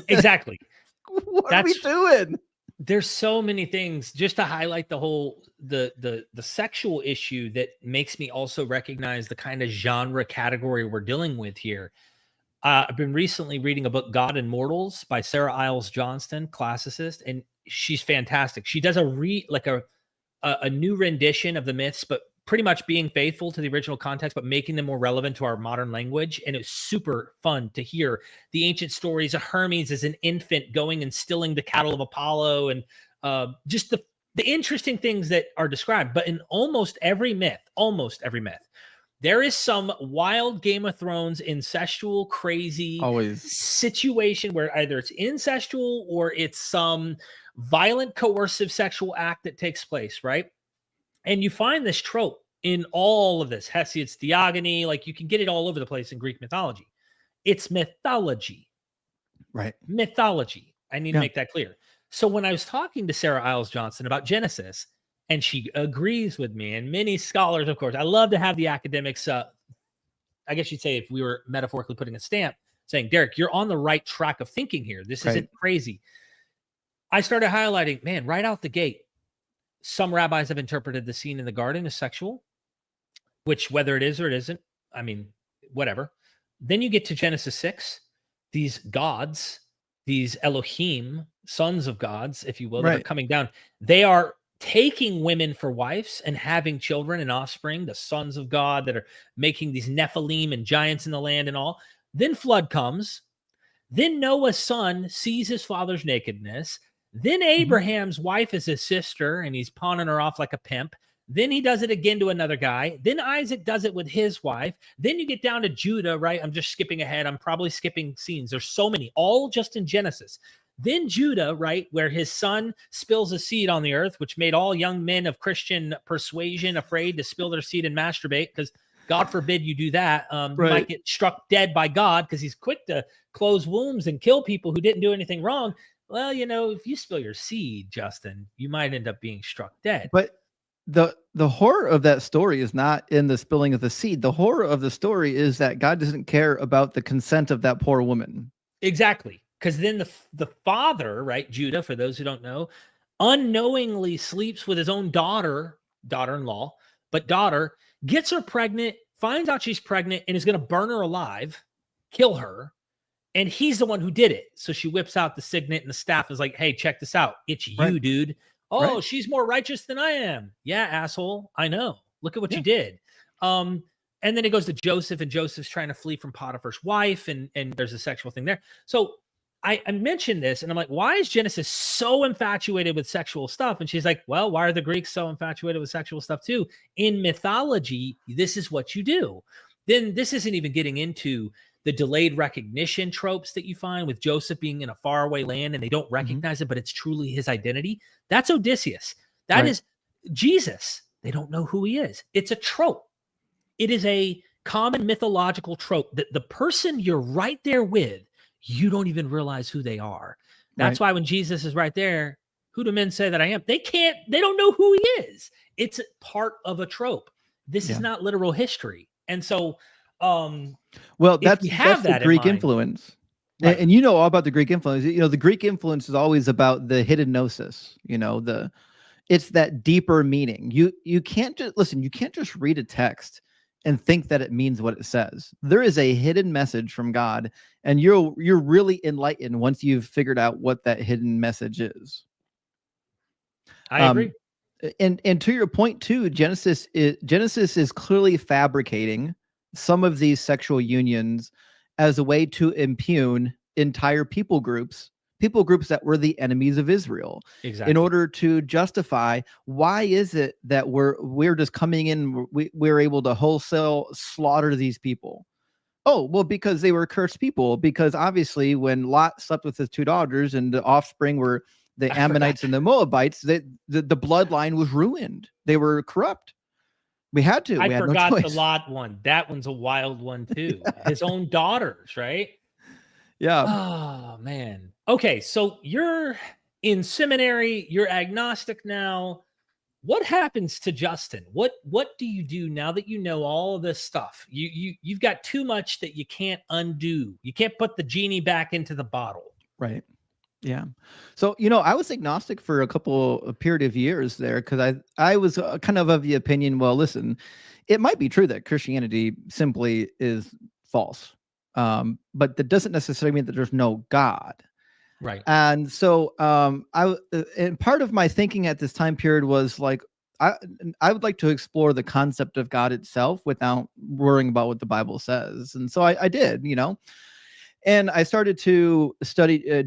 Exactly. What are we doing? There's so many things, just to highlight the whole the sexual issue that makes me also recognize the kind of genre category we're dealing with here. I've been recently reading a book, God and Mortals, by Sarah Iles Johnston, classicist, and she's fantastic. She does a new rendition of the myths, but pretty much being faithful to the original context, but making them more relevant to our modern language. And it's super fun to hear the ancient stories of Hermes as an infant going and stilling the cattle of Apollo, and just the interesting things that are described. But in almost every myth, there is some wild Game of Thrones incestual, crazy situation where either it's incestual or it's some violent, coercive sexual act that takes place, right? And you find this trope in all of this. Hesiod's theogony, like, you can get it all over the place in Greek mythology. It's mythology. Right. Mythology. I need to make that clear. So when I was talking to Sarah Iles Johnston about Genesis, and she agrees with me, and many scholars, of course, I love to have the academics, I guess you'd say, if we were metaphorically putting a stamp, saying, Derek, you're on the right track of thinking here. This isn't crazy. I started highlighting, man, right out the gate, some rabbis have interpreted the scene in the garden as sexual, which, whether it is or it isn't, I mean, whatever. Then you get to Genesis 6, these gods, these Elohim, sons of gods, if you will, that are coming down. They are taking women for wives and having children and offspring, the sons of God that are making these Nephilim and giants in the land and all. Then flood comes. Then Noah's son sees his father's nakedness. Then Abraham's wife is his sister, and he's pawning her off like a pimp. Then he does it again to another guy. Then Isaac does it with his wife. Then you get down to Judah, right? I'm just skipping ahead. I'm probably skipping scenes. There's so many, all just in Genesis. Then Judah, right, where his son spills a seed on the earth, which made all young men of Christian persuasion afraid to spill their seed and masturbate, because God forbid you do that. You might get struck dead by God because he's quick to close wombs and kill people who didn't do anything wrong. Well, if you spill your seed, Justin, you might end up being struck dead. But the horror of that story is not in the spilling of the seed. The horror of the story is that God doesn't care about the consent of that poor woman. Exactly. Because then the father, right, Judah, for those who don't know, unknowingly sleeps with his own daughter-in-law, but daughter, gets her pregnant, finds out she's pregnant, and is going to burn her alive, kill her. And he's the one who did it. So she whips out the signet and the staff and is like, hey, check this out. It's you, dude. Oh, she's more righteous than I am. Yeah, asshole. I know. Look at what you did. And then it goes to Joseph, and Joseph's trying to flee from Potiphar's wife, and there's a sexual thing there. So I mentioned this, and I'm like, why is Genesis so infatuated with sexual stuff? And she's like, well, why are the Greeks so infatuated with sexual stuff too? In mythology, this is what you do. Then this isn't even getting into the delayed recognition tropes that you find with Joseph being in a faraway land and they don't recognize it, but it's truly his identity. That's Odysseus. That is Jesus. They don't know who he is. It's a trope. It is a common mythological trope that the person you're right there with, you don't even realize who they are. That's why when Jesus is right there, who do men say that I am? They don't know who he is. It's part of a trope. This is not literal history. And so, well, that's the Greek influence. And you know all about the Greek influence. The Greek influence is always about the hidden gnosis, the It's that deeper meaning. You can't just listen. You can't just read a text and think that it means what it says. There is a hidden message from God, and you're really enlightened once you've figured out what that hidden message is. I agree. And to your point too, Genesis is clearly fabricating some of these sexual unions as a way to impugn entire people groups that were the enemies of Israel, Exactly. in order to justify why is it that we're just coming in, we're able to wholesale slaughter these people. Oh, well, because they were cursed people, because obviously when Lot slept with his two daughters and the offspring were the Ammonites and the Moabites, the bloodline was ruined. They were corrupt. We had I no forgot choice. the Lot one. That one's a wild one too. His own daughters, right? Yeah. Oh man. Okay, so you're in seminary, you're agnostic now. What happens to Justin? What do you do now that you know all of this stuff? You've got too much that you can't undo. You can't put the genie back into the bottle. Right. Yeah. So, I was agnostic for a period of years there, because I was kind of the opinion, well, listen, it might be true that Christianity simply is false. But that doesn't necessarily mean that there's no God. Right. And so and part of my thinking at this time period was like, I would like to explore the concept of God itself without worrying about what the Bible says. And so I did, and I started to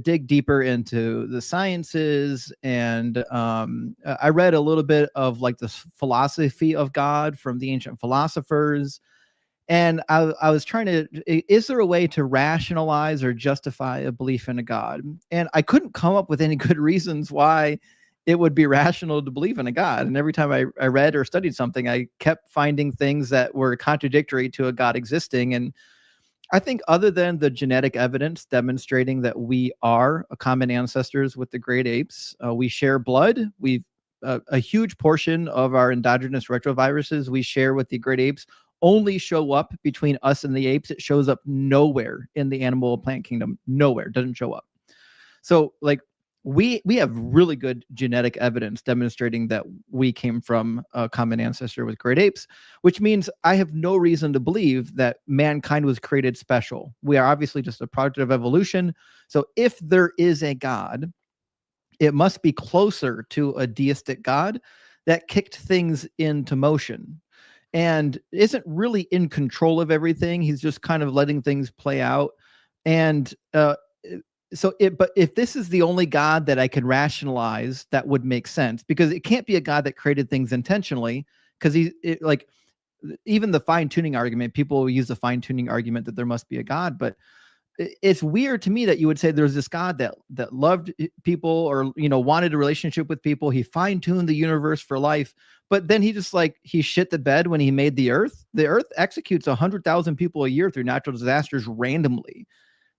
dig deeper into the sciences, and I read a little bit of like the philosophy of God from the ancient philosophers. And I was trying to, is there a way to rationalize or justify a belief in a God? And I couldn't come up with any good reasons why it would be rational to believe in a God. And every time I read or studied something, I kept finding things that were contradictory to a God existing. And I think other than the genetic evidence demonstrating that we are a common ancestors with the great apes, we share blood. We've a huge portion of our endogenous retroviruses we share with the great apes only show up between us and the apes. It shows up nowhere in the animal plant kingdom. Nowhere. Doesn't show up. So like we have really good genetic evidence demonstrating that we came from a common ancestor with great apes, which means I have no reason to believe that mankind was created special. We are obviously just a product of evolution. So if there is a God, it must be closer to a deistic God that kicked things into motion and isn't really in control of everything. He's just kind of letting things play out. And but if this is the only God that I can rationalize, that would make sense, because it can't be a God that created things intentionally, because like even the fine tuning argument, people use the fine tuning argument that there must be a God, but it's weird to me that you would say there's this God that loved people, or wanted a relationship with people. He fine-tuned the universe for life, but then he shit the bed when he made the earth. The earth executes 100,000 people a year through natural disasters randomly.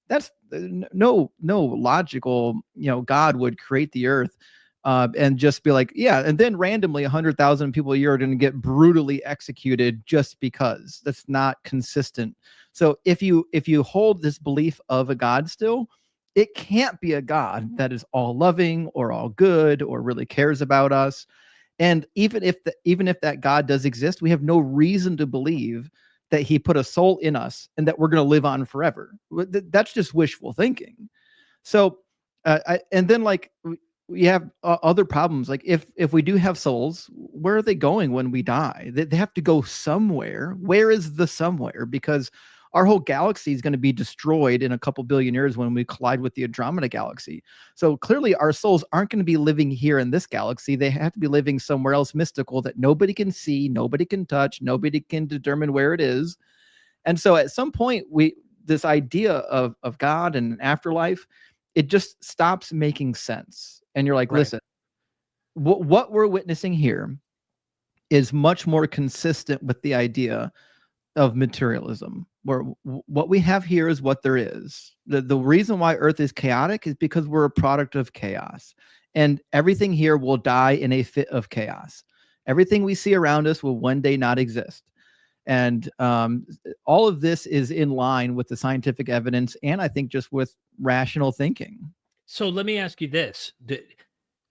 That's no logical God would create the earth and just be like, yeah, and then randomly 100,000 people a year are going to get brutally executed just because. That's not consistent. So if you hold this belief of a God still, it can't be a God that is all loving or all good or really cares about us. And even if that God does exist, we have no reason to believe that he put a soul in us and that we're going to live on forever. That's just wishful thinking. So, and then like we have other problems. Like if we do have souls, where are they going when we die? They have to go somewhere. Where is the somewhere? Because our whole galaxy is going to be destroyed in a couple billion years when we collide with the Andromeda galaxy. So clearly our souls aren't going to be living here in this galaxy. They have to be living somewhere else mystical that nobody can see, nobody can touch, nobody can determine where it is. And so at some point, this idea of God and an afterlife, it just stops making sense. And you're like, right. Listen, what we're witnessing here is much more consistent with the idea of materialism, where what we have here is what there is. The reason why Earth is chaotic is because we're a product of chaos, and everything here will die in a fit of chaos. Everything we see around us will one day not exist. And all of this is in line with the scientific evidence, and I think just with rational thinking. So let me ask you this.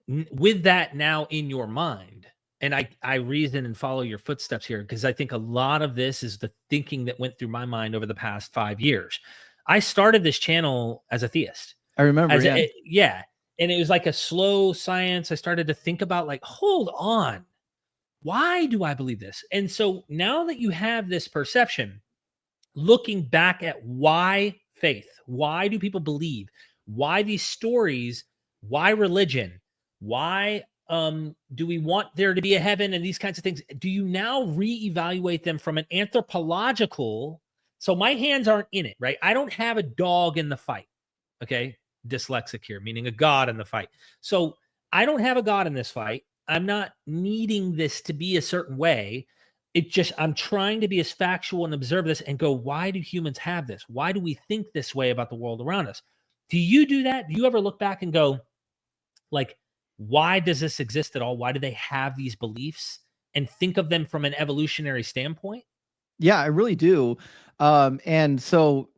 with that now in your mind, and I reason and follow your footsteps here, because I think a lot of this is the thinking that went through my mind over the past 5 years. I started this channel as a theist. I remember, yeah. Yeah. And it was like a slow science. I started to think about, like, hold on, why do I believe this? And so now that you have this perception, looking back at why faith, why do people believe, why these stories, why religion, why do we want there to be a heaven and these kinds of things, do you now reevaluate them from an anthropological? So my hands aren't in it, right? I don't have a dog in the fight. Okay, dyslexic here, meaning a god in the fight. So I don't have a god in this fight. I'm not needing this to be a certain way. It just, I'm trying to be as factual and observe this and go, why do humans have this? Why do we think this way about the world around us? Do you do that? Do you ever look back and go, like, why does this exist at all? Why do they have these beliefs, and think of them from an evolutionary standpoint? Yeah, I really do. And so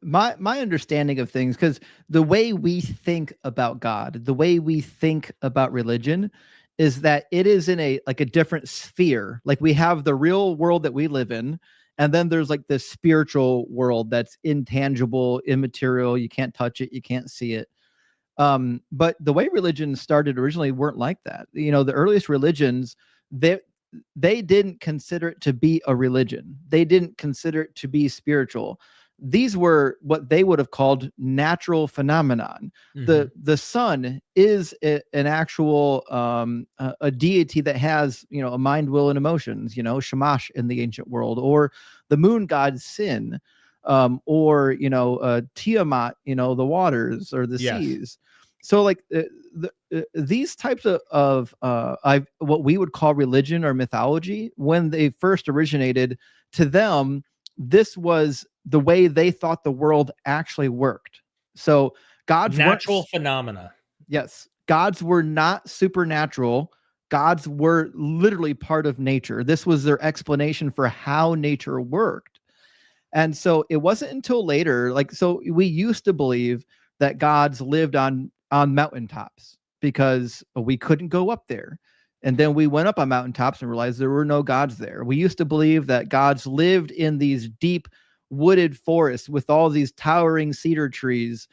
my understanding of things, because the way we think about God, the way we think about religion, is that it is in a different sphere. Like, we have the real world that we live in, and then there's like this spiritual world that's intangible, immaterial. You can't touch it, you can't see it. But the way religion started originally weren't like that. You know, the earliest religions, they didn't consider it to be a religion. They didn't consider it to be spiritual. These were what they would have called natural phenomenon. Mhm. The sun is an actual a deity that has, you know, a mind, will, and emotions. You know, Shamash in the ancient world, or the moon god Sin, or, you know, Tiamat, you know, the waters or the Yes. seas. So like these types of what we would call religion or mythology, when they first originated, to them, this was the way they thought the world actually worked. So gods Natural weren't, phenomena. yes, gods were not supernatural. Gods were literally part of nature. This was their explanation for how nature worked. And so it wasn't until later, like, so we used to believe that gods lived on mountaintops because we couldn't go up there. And then we went up on mountaintops and realized there were no gods there. We used to believe that gods lived in these deep wooded forests with all these towering cedar trees.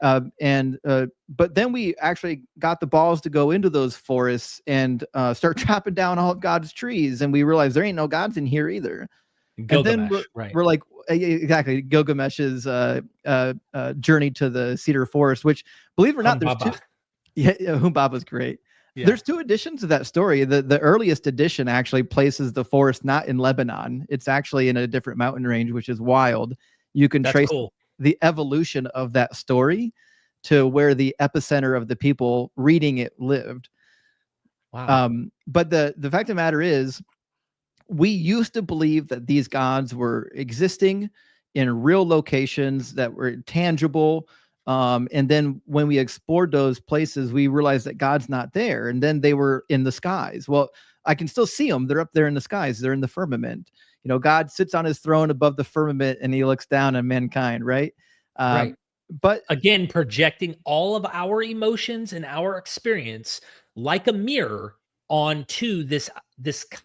But then we actually got the balls to go into those forests and start chopping down all of God's trees. And we realized there ain't no gods in here either. And then Gilgamesh, right? we're like, exactly, Gilgamesh's journey to the cedar forest, which, believe it or not, there's two. Humbaba. Yeah, Humbaba's great. Yeah. There's two editions of that story. The earliest edition actually places the forest not in Lebanon. It's actually in a different mountain range, which is wild. You can That's trace cool. the evolution of that story to where the epicenter of the people reading it lived. Wow. But the fact of the matter is, we used to believe that these gods were existing in real locations that were tangible. And then when we explored those places, we realized that God's not there. And then they were in the skies. Well, I can still see them. They're up there in the skies. They're in the firmament. You know, God sits on his throne above the firmament and he looks down on mankind, right? Right. But Again, projecting all of our emotions and our experience like a mirror onto this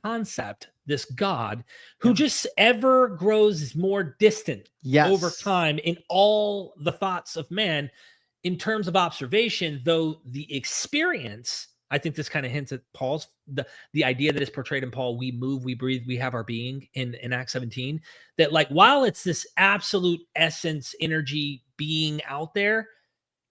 concept, this God, who Yeah. just ever grows more distant yes, over time in all the thoughts of man in terms of observation, though the experience, I think this kind of hints at Paul's the idea that is portrayed in Paul: we move, we breathe, we have our being in Acts 17. That, like, while it's this absolute essence, energy, being out there,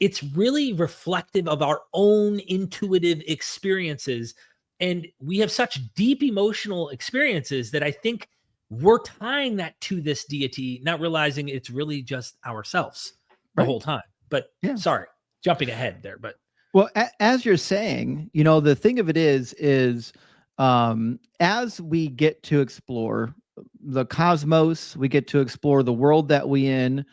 it's really reflective of our own intuitive experiences. And we have such deep emotional experiences that I think we're tying that to this deity, not realizing it's really just ourselves the right. whole time. But Yeah. sorry, jumping ahead there, but Well, as you're saying, you know, the thing of it is as we get to explore the cosmos, we get to explore the world that we in,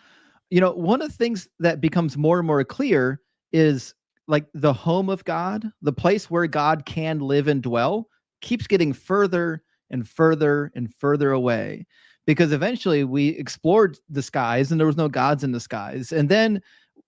you know, one of the things that becomes more and more clear is, like, the home of God, the place where God can live and dwell, keeps getting further and further and further away, because eventually we explored the skies and there was no gods in the skies. And then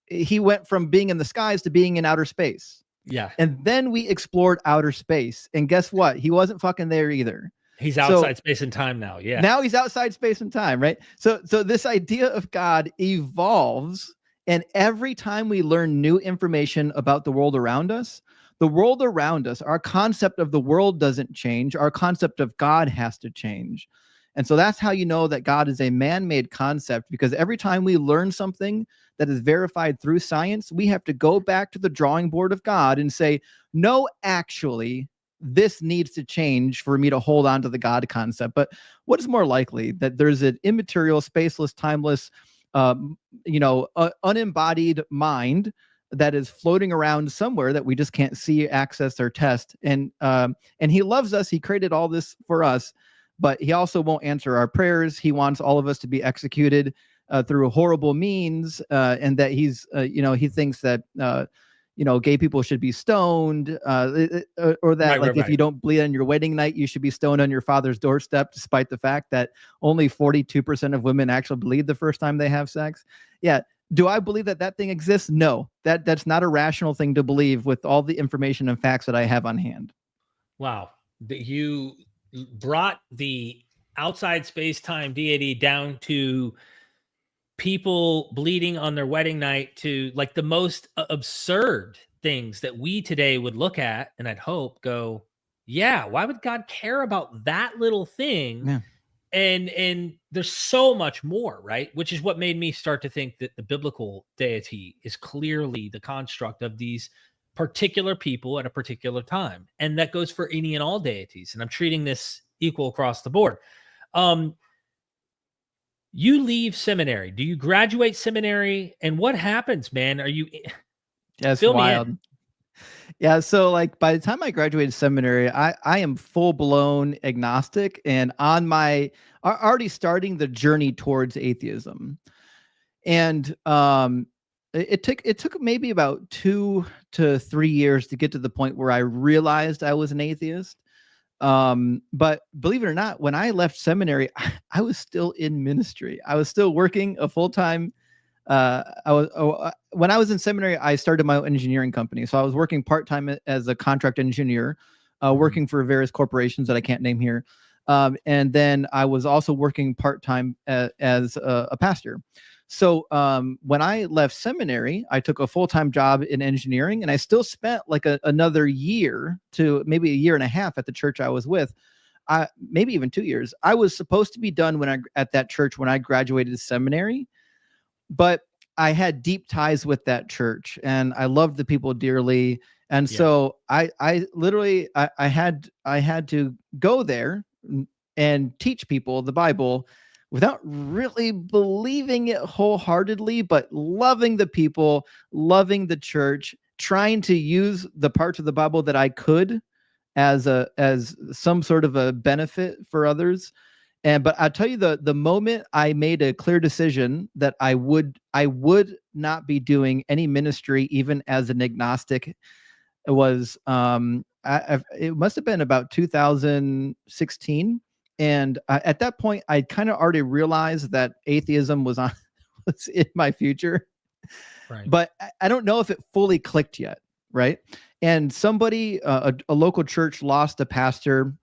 he went from being in the skies to being in outer space. Yeah. And then we explored outer space. And guess what? He wasn't fucking there either. He's So outside space and time now. Yeah. now he's outside space and time, right? So this idea of God evolves, and every time we learn new information about the world around us, our concept of the world doesn't change. Our concept of God has to change. And so that's how you know that God is a man-made concept, because every time we learn something that is verified through science, we have to go back to the drawing board of God and say, no, actually, this needs to change for me to hold on to the God concept. But what is more likely, that there's an immaterial, spaceless, timeless, unembodied mind that is floating around somewhere that we just can't see, access, or test. And he loves us. He created all this for us, but he also won't answer our prayers. He wants all of us to be executed through horrible means, and that he's, he thinks that gay people should be stoned, or that if you don't bleed on your wedding night, you should be stoned on your father's doorstep, despite the fact that only 42% of women actually bleed the first time they have sex. Yeah. Do I believe that thing exists? No, that's not a rational thing to believe with all the information and facts that I have on hand. Wow. You brought the outside space-time deity down to people bleeding on their wedding night, to like the most absurd things that we today would look at and I'd hope go, yeah, why would God care about that little thing? Yeah. And there's so much more, right? Which is what made me start to think that the biblical deity is clearly the construct of these particular people at a particular time. And that goes for any and all deities. And I'm treating this equal across the board. You leave seminary. Do you graduate seminary? And what happens, man? Are you... That's wild. Yeah. So like by the time I graduated seminary, I am full blown agnostic and already starting the journey towards atheism. And it took maybe about 2 to 3 years to get to the point where I realized I was an atheist. But believe it or not, when I left seminary, I was still in ministry. I was still working a full-time. When I was in seminary, I started my own engineering company. So I was working part-time as a contract engineer, working for various corporations that I can't name here. And then I was also working part-time as a pastor. So when I left seminary, I took a full-time job in engineering, and I still spent like another year to maybe a year and a half at the church I was with. Maybe even 2 years. I was supposed to be done at that church when I graduated seminary, but I had deep ties with that church and I loved the people dearly. And so I literally had to go there and teach people the Bible without really believing it wholeheartedly, but loving the people, loving the church, trying to use the parts of the Bible that I could as some sort of a benefit for others. But I'll tell you, the moment I made a clear decision that I would not be doing any ministry, even as an agnostic, it was it must have been about 2016. And at that point, I kind of already realized that atheism was in my future. Right. But I don't know if it fully clicked yet. Right. And somebody, a local church lost a pastor,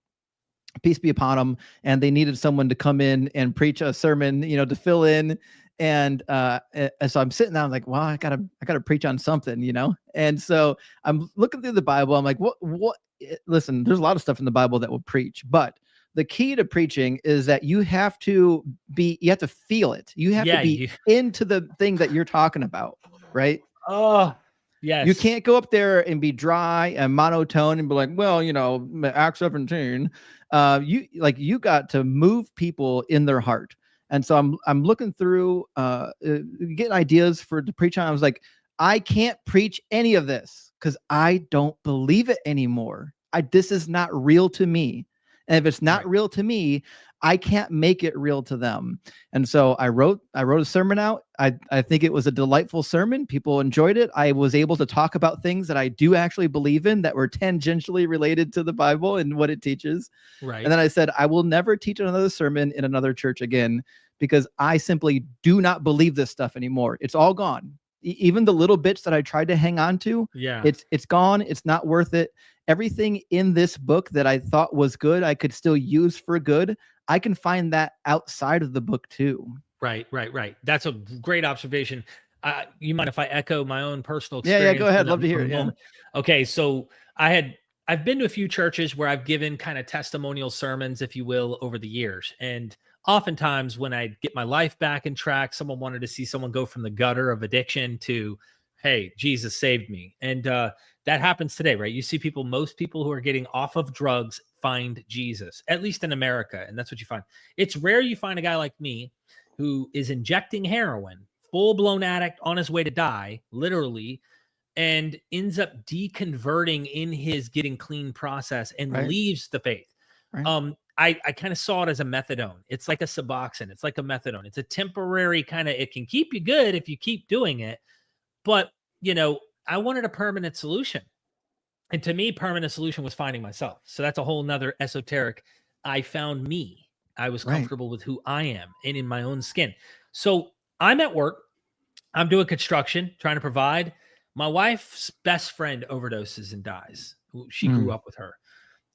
peace be upon them, and they needed someone to come in and preach a sermon, to fill in. And so I'm sitting down, I'm like, well, I gotta preach on something, And so I'm looking through the Bible. I'm like, what? Listen, there's a lot of stuff in the Bible that will preach, but the key to preaching is that you have to feel it. You have to be into the thing that you're talking about, right? Oh, yes. You can't go up there and be dry and monotone and be like, well, Acts 17. You got to move people in their heart. And so I'm looking through, getting ideas to preach on. I was like, I can't preach any of this because I don't believe it anymore. This is not real to me. And if it's not real to me, I can't make it real to them. And so I wrote a sermon out. I think it was a delightful sermon. People enjoyed it. I was able to talk about things that I do actually believe in that were tangentially related to the Bible and what it teaches. Right. And then I said, I will never teach another sermon in another church again because I simply do not believe this stuff anymore. It's all gone. even the little bits that I tried to hang on to, Yeah. it's gone. It's not worth it. Everything in this book that I thought was good, I could still use for good. I can find that outside of the book too. Right. That's a great observation. You mind if I echo my own personal Yeah, experience? go ahead. For Love to a hear it. Yeah. moment? Okay, so I've been to a few churches where I've given kind of testimonial sermons, if you will, over the years. And oftentimes when I get my life back in track, someone wanted to see someone go from the gutter of addiction to, hey, Jesus saved me. And that happens today, right? You see most people who are getting off of drugs find Jesus, at least in America. And that's what you find. It's rare you find a guy like me who is injecting heroin, full-blown addict on his way to die, literally, and ends up deconverting in his getting clean process and leaves the faith. Right. I kind of saw it as a methadone. It's like a Suboxone. It's like a methadone. It's a temporary kind of, it can keep you good if you keep doing it. But, I wanted a permanent solution. And to me, permanent solution was finding myself. So that's a whole nother esoteric. I found me. I was comfortable with who I am and in my own skin. So I'm at work. I'm doing construction, trying to provide. My wife's best friend overdoses and dies. She grew up with her.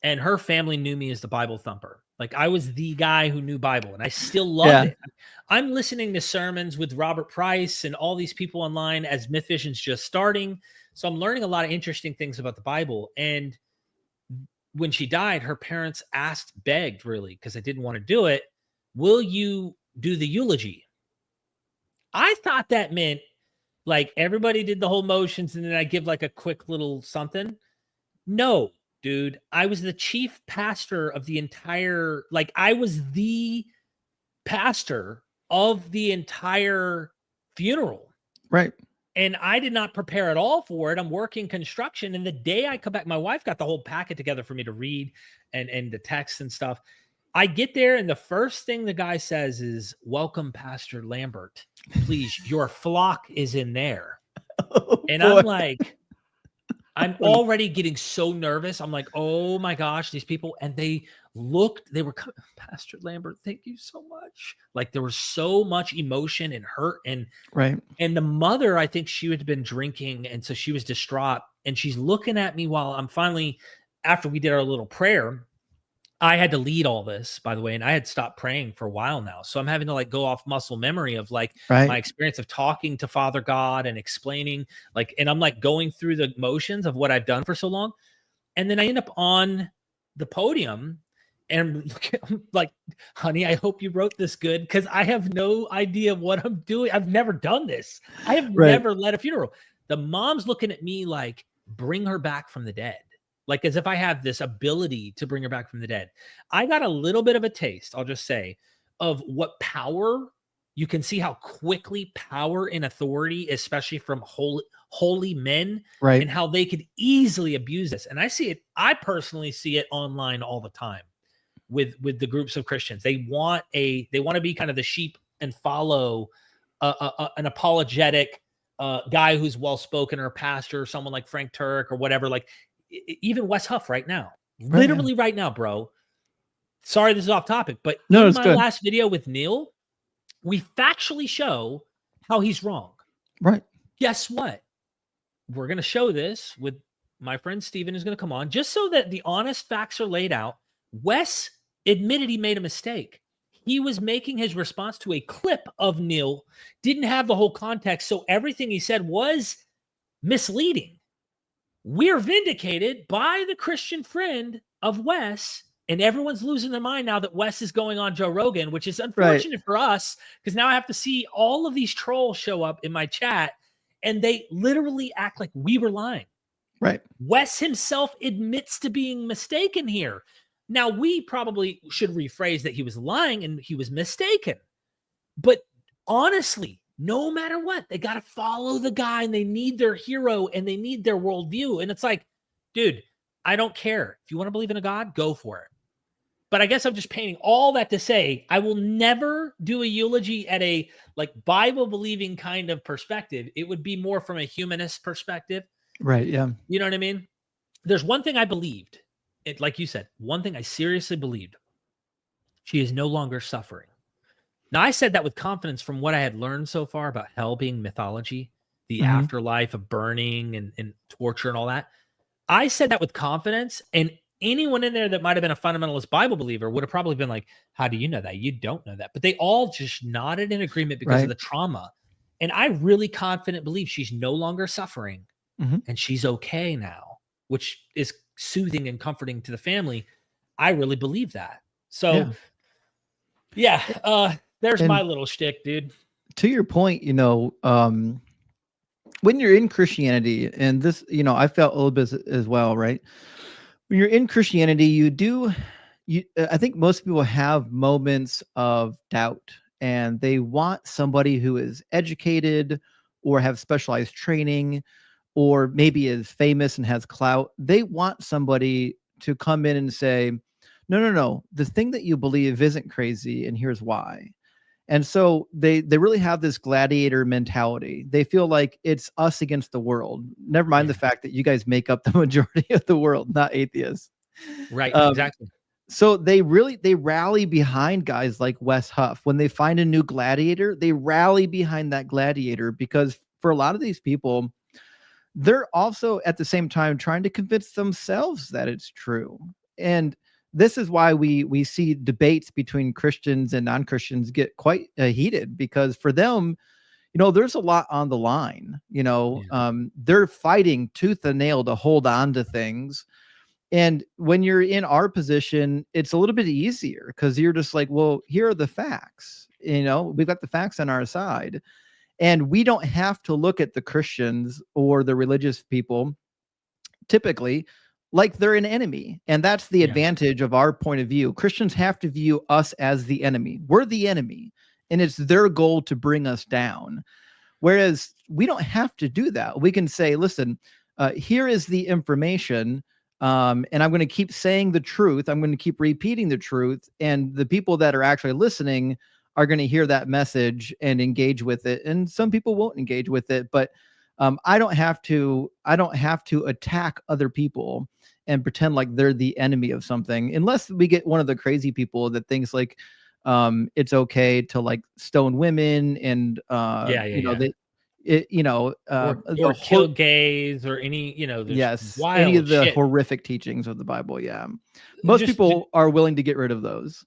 And her family knew me as the Bible thumper. Like I was the guy who knew Bible, and I still loved it. I'm listening to sermons with Robert Price and all these people online as MythVision's just starting. So I'm learning a lot of interesting things about the Bible. And when she died, her parents begged really, because I didn't want to do it. Will you do the eulogy? I thought that meant like everybody did the whole motions and then I give like a quick little something. No, dude, I was the chief pastor of the entire, I was the pastor of the entire funeral. Right. And I did not prepare at all for it. I'm working construction. And the day I come back, my wife got the whole packet together for me to read and the text and stuff. I get there and the first thing the guy says is, "Welcome, Pastor Lambert. Please, your flock is in there." And boy. I'm like, I'm already getting so nervous. I'm like, oh my gosh, these people. And they were coming, "Pastor Lambert, thank you so much." Like there was so much emotion and hurt. And the mother, I think she had been drinking. And so she was distraught. And she's looking at me while I'm finally, after we did our little prayer, I had to lead all this, by the way, and I had stopped praying for a while now. So I'm having to go off muscle memory of my experience of talking to Father God and explaining, and I'm going through the motions of what I've done for so long. And then I end up on the podium and I'm like, "Honey, I hope you wrote this good, because I have no idea what I'm doing. I've never done this. I have never led a funeral." The mom's looking at me like, bring her back from the dead. Like as if I have this ability to bring her back from the dead. I got a little bit of a taste, I'll just say, of what power, you can see how quickly power and authority, especially from holy men, and how they could easily abuse this. And I personally see it online all the time with the groups of Christians. They want to be kind of the sheep and follow an apologetic guy who's well-spoken, or a pastor, or someone like Frank Turek or whatever, even Wes Huff right now, literally right now, bro. Sorry, this is off topic, but in my last video with Neil, we factually show how he's wrong. Right. Guess what? We're going to show this with my friend Steven, who's going to come on, just so that the honest facts are laid out. Wes admitted he made a mistake. He was making his response to a clip of Neil, didn't have the whole context, so everything he said was misleading. We're vindicated by the Christian friend of Wes, and everyone's losing their mind now that Wes is going on Joe Rogan, which is unfortunate for us, because now I have to see all of these trolls show up in my chat, and they literally act like we were lying. Right. Wes himself admits to being mistaken here. Now, we probably should rephrase that he was lying and he was mistaken. But honestly, no matter what, they got to follow the guy, and they need their hero, and they need their worldview. And it's like, dude, I don't care. If you want to believe in a God, go for it. But I guess I'm just painting all that to say, I will never do a eulogy at a Bible believing kind of perspective. It would be more from a humanist perspective. Right. Yeah. You know what I mean? There's one thing I believed. Like you said, one thing I seriously believed. She is no longer suffering. Now, I said that with confidence from what I had learned so far about hell being mythology, the Mhm. afterlife of burning and torture and all that. I said that with confidence, and anyone in there that might have been a fundamentalist Bible believer would have probably been like, "How do you know that? You don't know that." But they all just nodded in agreement because of Right. the trauma. And I really confident believe she's no longer suffering Mhm. and she's okay now, which is soothing and comforting to the family. I really believe that. So, Yeah. yeah, there's my And little shtick, dude. to your point, when you're in Christianity, and this, I felt a little bit as well, right? When you're in Christianity, I think most people have moments of doubt, and they want somebody who is educated or have specialized training or maybe is famous and has clout. They want somebody to come in and say, no, no, no, the thing that you believe isn't crazy, and here's why. And so they really have this gladiator mentality. They feel like it's us against the world. Never mind the Yeah. fact that you guys make up the majority of the world, not atheists. Right. Um, Exactly. so they rally behind guys like Wes Huff. When they find a new gladiator, they rally behind that gladiator, because for a lot of these people, they're also at the same time trying to convince themselves that it's true. And this is why we see debates between Christians and non-Christians get quite heated, because for them, there's a lot on the line. Yeah. They're fighting tooth and nail to hold on to things. And when you're in our position, it's a little bit easier because you're just like, well, here are the facts. We've got the facts on our side. And we don't have to look at the Christians or the religious people typically like they're an enemy. And that's the Yeah. advantage of our point of view. Christians have to view us as the enemy. We're the enemy, and it's their goal to bring us down. Whereas we don't have to do that. We can say, listen, here is the information. And I'm going to keep saying the truth. I'm going to keep repeating the truth. And the people that are actually listening are going to hear that message and engage with it. And some people won't engage with it, but I don't have to attack other people and pretend like they're the enemy of something, unless we get one of the crazy people that thinks like it's okay to like stone women and Yeah. Yeah. Yeah. Or kill gays or any, there's yes, any of wild the shit. horrific teachings of the Bible. Yeah, most Just people are willing to get rid of those.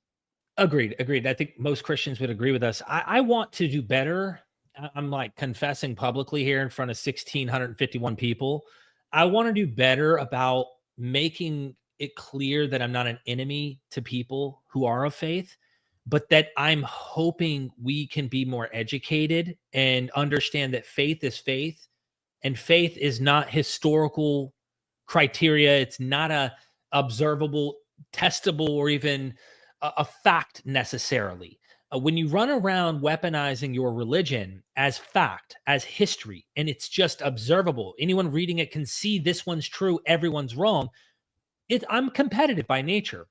agreed. I think most Christians would agree with us. I want to do better. I'm like confessing publicly here in front of 1,651 people. I want to do better about making it clear that I'm not an enemy to people who are of faith, but that I'm hoping we can be more educated and understand that faith is faith, and faith is not historical criteria. It's not a observable, testable, or even a fact necessarily. When you run around weaponizing your religion as fact, as history, and it's just observable, anyone reading it can see this one's true, everyone's wrong. I'm competitive by nature.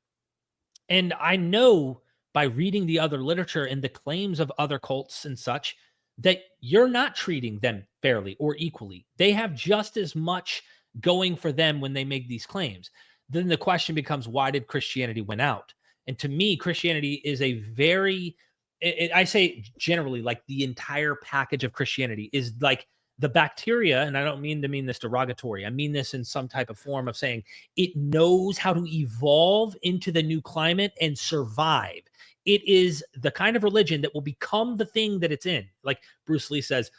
And I know by reading the other literature and the claims of other cults and such that you're not treating them fairly or equally. They have just as much going for them when they make these claims. Then the question becomes, why did Christianity win out? And to me, Christianity is a very, I say generally, like the entire package of Christianity is like the bacteria. And I don't mean to mean this derogatory. I mean this in some type of form of saying it knows how to evolve into the new climate and survive. It is the kind of religion that will become the thing that it's in. Like Bruce Lee says,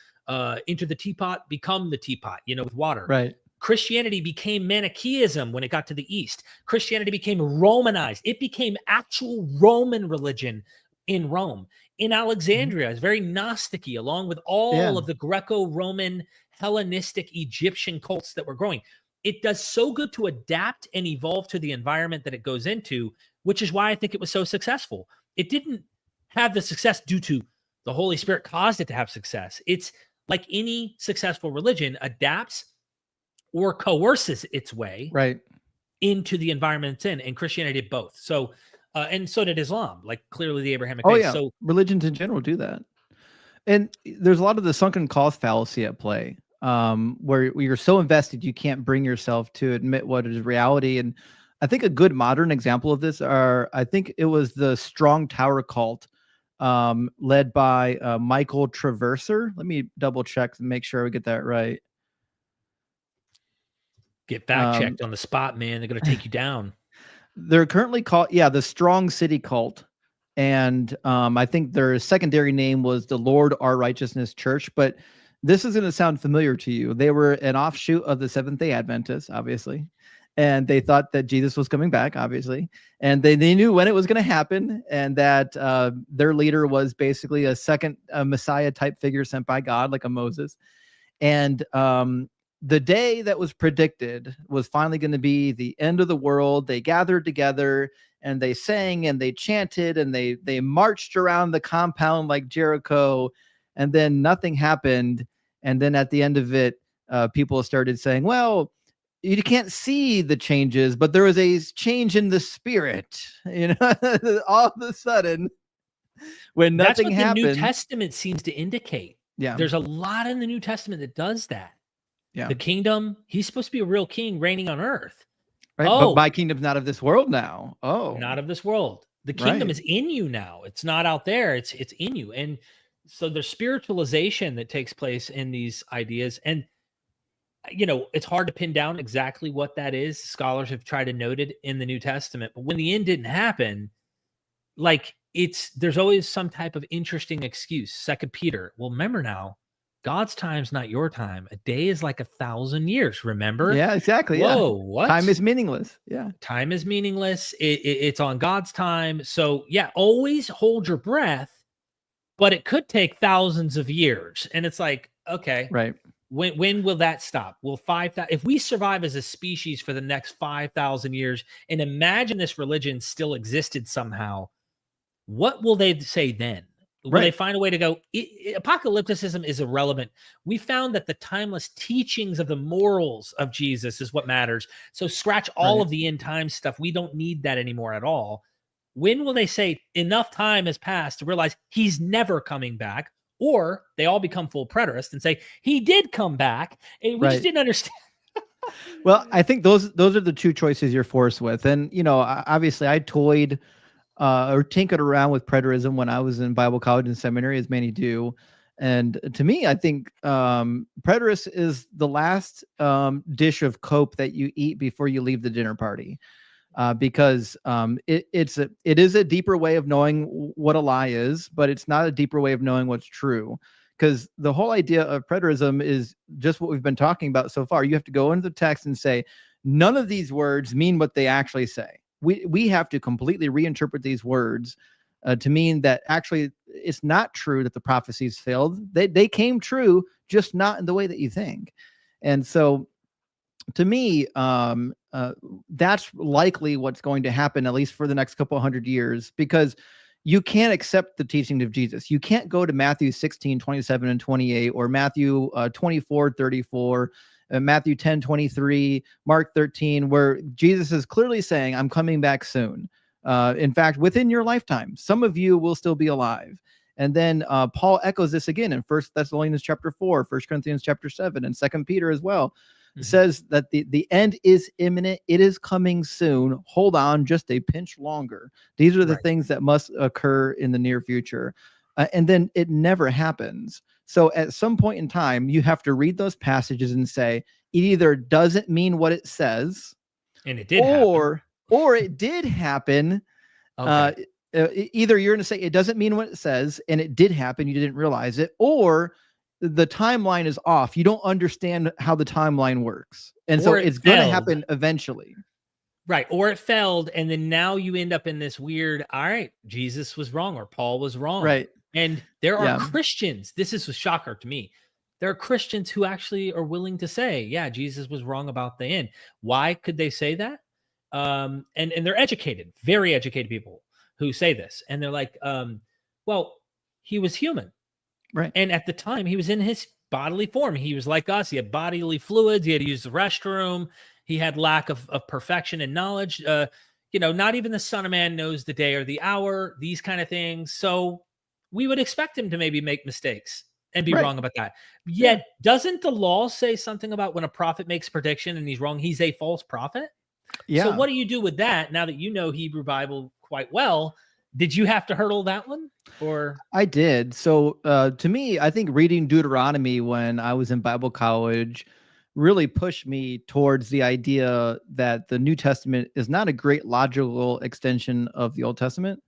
into the teapot, become the teapot, with water. Right. Christianity became Manichaeism when it got to the East. Christianity became Romanized. It became actual Roman religion in Rome. In Alexandria, it's very Gnostic-y, along with all Yeah. of the Greco-Roman, Hellenistic, Egyptian cults that were growing. It does so good to adapt and evolve to the environment that it goes into, which is why I think it was so successful. It didn't have the success due to the Holy Spirit caused it to have success. It's like any successful religion adapts or coerces its way Right. into the environment it's in, and Christianity did both. So, and so did Islam, like clearly the Abrahamic Oh faith. yeah, So, religions in general do that. And there's a lot of the sunken cost fallacy at play, where you're so invested you can't bring yourself to admit what is reality. And I think a good modern example of this I think it was the Strong Tower cult. led by Michael Traverser. Let me double check and make sure we get that right. Get fact checked on the spot, man. They're going to take you down. They're currently called, the Strong City Cult. And I think their secondary name was the Lord Our Righteousness Church. But this is going to sound familiar to you. They were an offshoot of the Seventh-day Adventists, obviously. And they thought that Jesus was coming back, obviously. And they knew when it was going to happen, and that their leader was basically a second Messiah type figure sent by God, like a Moses. And the day that was predicted was finally going to be the end of the world. They gathered together and they sang and they chanted and they marched around the compound like Jericho, and then nothing happened. And then at the end of it, people started saying, well, you can't see the changes, but there was a change in the spirit, all of a sudden when nothing happened. The New Testament seems to indicate. Yeah. There's a lot in the New Testament that does that. Yeah. The kingdom, he's supposed to be a real king reigning on earth. Right. But my kingdom's not of this world now. Oh, not of this world. The kingdom is in you now. It's not out there. It's in you. And so there's spiritualization that takes place in these ideas. And, it's hard to pin down exactly what that is. Scholars have tried to note it in the New Testament, but when the end didn't happen, there's always some type of interesting excuse. 2 Peter. Well, remember now, God's time's not your time. A day is like 1,000 years. Remember? Yeah, exactly. Whoa, what? Time is meaningless. Yeah. Time is meaningless. It's on God's time. So yeah, always hold your breath, but it could take thousands of years. And it's like, okay, right. When will that stop? Will 5,000, if we survive as a species for the next 5,000 years, and imagine this religion still existed somehow, what will they say then? Will they find a way to go? Apocalypticism is irrelevant. We found that the timeless teachings of the morals of Jesus is what matters. So scratch all of the end time stuff. We don't need that anymore at all. When will they say enough time has passed to realize he's never coming back? Or they all become full preterists and say he did come back, and we just didn't understand. Well, I think those are the two choices you're forced with. And, obviously I toyed or tinkered around with preterism when I was in Bible college and seminary, as many do. And to me, I think preterist is the last dish of cope that you eat before you leave the dinner party, because it is a deeper way of knowing what a lie is, but it's not a deeper way of knowing what's true. Because the whole idea of preterism is just what we've been talking about so far. You have to go into the text and say, none of these words mean what they actually say. We have to completely reinterpret these words to mean that actually it's not true that the prophecies failed. They came true, just not in the way that you think. And so to me, that's likely what's going to happen, at least for the next couple 100 years, because you can't accept the teaching of Jesus. You can't go to Matthew 16, 27 and 28, or Matthew 24, 34, Matthew 10, 23, Mark 13, where Jesus is clearly saying, I'm coming back soon. In fact, within your lifetime, some of you will still be alive. And then Paul echoes this again in 1 Thessalonians chapter 4, 1 Corinthians chapter 7, and 2 Peter as well. It says that the end is imminent. It is coming soon. Hold on just a pinch longer. These are the things that must occur in the near future. And then it never happens. So at some point in time, you have to read those passages and say, it either doesn't mean what it says, and it did happen. Or it did happen. Okay. Either you're going to say it doesn't mean what it says, and it did happen, you didn't realize it, or the timeline is off. You don't understand how the timeline works. And so it's going to happen eventually. Right. Or it failed. And then now you end up in this weird, all right, Jesus was wrong or Paul was wrong. Right. And there are Christians. This is a shocker to me. There are Christians who actually are willing to say, yeah, Jesus was wrong about the end. Why could they say that? And they're educated, very educated people who say this. And they're like, well, he was human. Right. And at the time, he was in his bodily form. He was like us. He had bodily fluids. He had to use the restroom. He had lack of perfection and knowledge. Not even the Son of Man knows the day or the hour, these kind of things. So we would expect him to maybe make mistakes and be wrong about that. Yet, doesn't the law say something about when a prophet makes a prediction and he's wrong, he's a false prophet? Yeah. So what do you do with that now that you know Hebrew Bible quite well? Did you have to hurdle that one, or? I did. So to me, I think reading Deuteronomy when I was in Bible college really pushed me towards the idea that the New Testament is not a great logical extension of the Old Testament.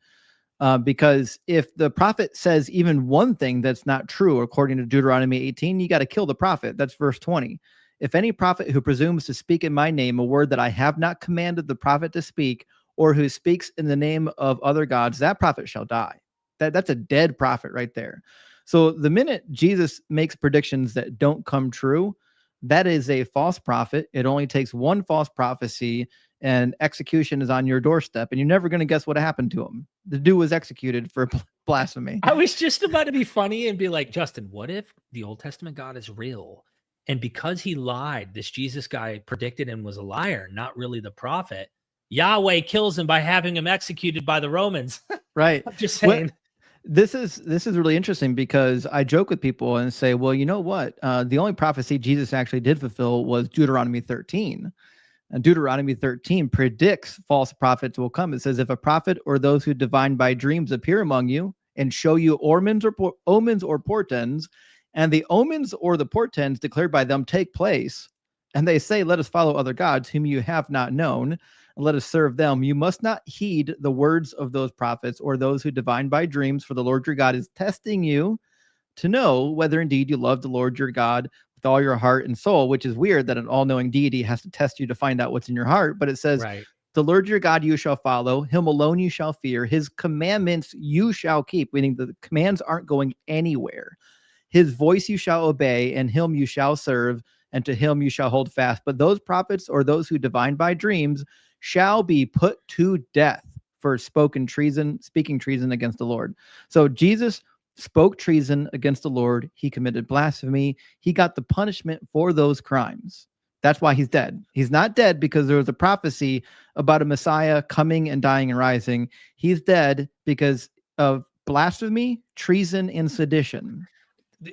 Because if the prophet says even one thing that's not true, according to Deuteronomy 18, you got to kill the prophet. That's verse 20. If any prophet who presumes to speak in my name a word that I have not commanded the prophet to speak, or who speaks in the name of other gods, that prophet shall die. That's a dead prophet right there. So the minute Jesus makes predictions that don't come true, that is a false prophet. It only takes one false prophecy and execution is on your doorstep, and you're never going to guess what happened to him. The dude was executed for blasphemy. I was just about to be funny and be like, Justin, what if the Old Testament God is real? And because he lied, this Jesus guy predicted and was a liar, not really the prophet, Yahweh kills him by having him executed by the Romans. Right. I'm just saying. This is really interesting because I joke with people and say, well, you know what? The only prophecy Jesus actually did fulfill was Deuteronomy 13. And Deuteronomy 13 predicts false prophets will come. It says, if a prophet or those who divine by dreams appear among you and show you omens or portents, and the omens or the portents declared by them take place, and they say, let us follow other gods whom you have not known, and let us serve them, you must not heed the words of those prophets or those who divine by dreams, for the Lord your God is testing you to know whether indeed you love the Lord your God with all your heart and soul, which is weird that an all-knowing deity has to test you to find out what's in your heart. But it says, right, the Lord your God you shall follow, him alone you shall fear, his commandments you shall keep, meaning the commands aren't going anywhere. His voice you shall obey, and him you shall serve, and to him you shall hold fast. But those prophets or those who divine by dreams shall be put to death for speaking treason against the Lord. So Jesus spoke treason against the Lord. He committed blasphemy. He got the punishment for those crimes. That's why he's dead. He's not dead because there was a prophecy about a Messiah coming and dying and rising. He's dead because of blasphemy, treason, and sedition.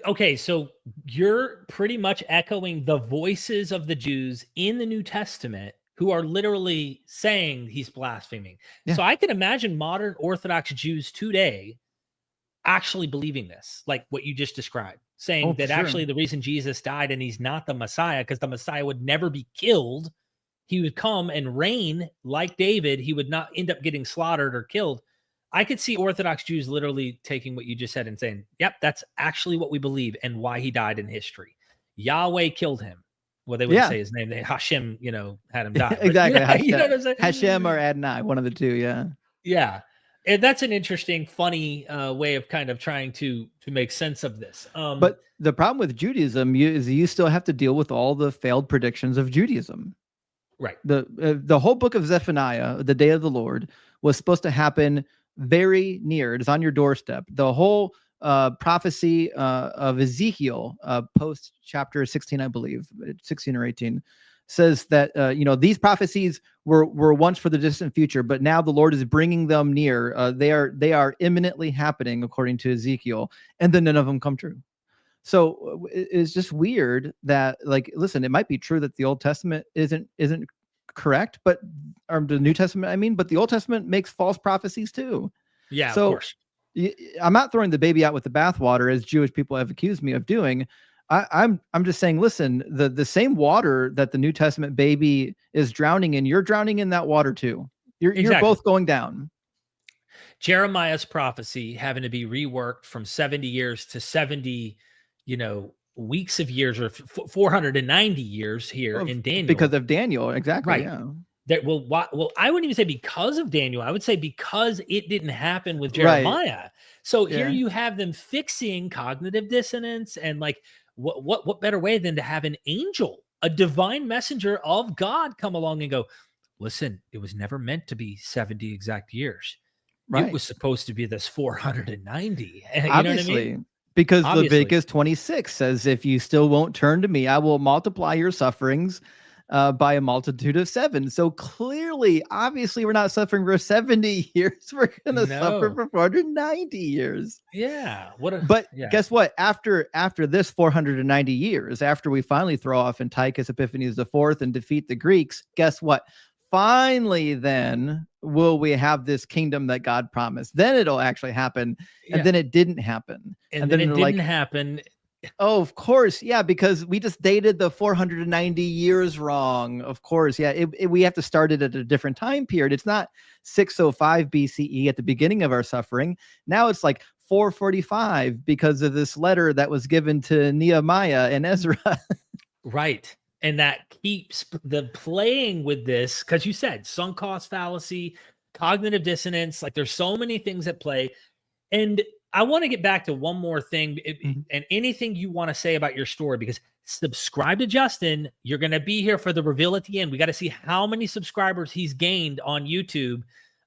Okay, so you're pretty much echoing the voices of the Jews in the New Testament who are literally saying he's blaspheming. Yeah. So I can imagine modern Orthodox Jews today actually believing this, like what you just described, saying that actually the reason Jesus died and he's not the Messiah, because the Messiah would never be killed. He would come and reign like David. He would not end up getting slaughtered or killed. I could see Orthodox Jews literally taking what you just said and saying, yep, that's actually what we believe and why he died in history. Yahweh killed him. Well, they wouldn't say his name. Hashem, had him die. Exactly. You know what I'm saying? Hashem or Adonai, one of the two. Yeah. Yeah. And that's an interesting, funny way of kind of trying to make sense of this. But the problem with Judaism is you still have to deal with all the failed predictions of Judaism. Right. The whole book of Zephaniah, the day of the Lord, was supposed to happen very near. It is on your doorstep. The whole prophecy of Ezekiel, post chapter 16, I believe, 16 or 18, says that these prophecies were once for the distant future, but now the Lord is bringing them near. They are imminently happening, according to Ezekiel, and then none of them come true. So it's just weird that, like, listen, it might be true that the Old Testament isn't correct, but or the New Testament, I mean, but the Old Testament makes false prophecies too. Yeah, so, of course. I'm not throwing the baby out with the bathwater, as Jewish people have accused me of doing. I'm just saying, listen, the same water that the New Testament baby is drowning in, you're drowning in that water too. You're both going down. Jeremiah's prophecy having to be reworked from 70 years to 70, weeks of years, or 490 years here in Daniel. Because of Daniel, exactly. Right. Yeah. Well, I wouldn't even say because of Daniel. I would say because it didn't happen with Jeremiah. Right. So here you have them fixing cognitive dissonance, and like, what better way than to have an angel, a divine messenger of God, come along and go, listen, it was never meant to be 70 exact years. Right. It was supposed to be this 490. You Obviously. Know what I mean? Because Leviticus 26 says, if you still won't turn to me, I will multiply your sufferings by a multitude of 7. So clearly, obviously, we're not suffering for 70 years. We're going to suffer for 490 years. Yeah. Guess what? After this 490 years, after we finally throw off Antiochus Epiphanes IV and defeat the Greeks, guess what? finally then will we have this kingdom that God promised. Then it'll actually happen. And Yeah. then it didn't happen. And then it they're didn't like, happen. oh, of course. Yeah, because we just dated the 490 years wrong. Of course. Yeah, we have to start it at a different time period. It's not 605 BCE at the beginning of our suffering. Now it's like 445 because of this letter that was given to Nehemiah and Ezra. Right. And that keeps the playing with this, because you said sunk cost fallacy, cognitive dissonance, like there's so many things at play. And I want to get back to one more thing, and anything you want to say about your story, because subscribe to Justin. You're going to be here for the reveal at the end. We got to see how many subscribers he's gained on YouTube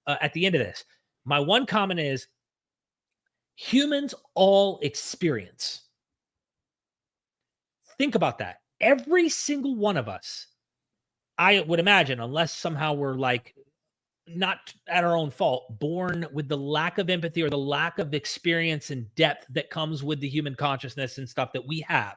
at the end of this. My one comment is humans all experience. Think about that. Every single one of us, I would imagine, unless somehow we're like not at our own fault, born with the lack of empathy or the lack of experience and depth that comes with the human consciousness and stuff that we have.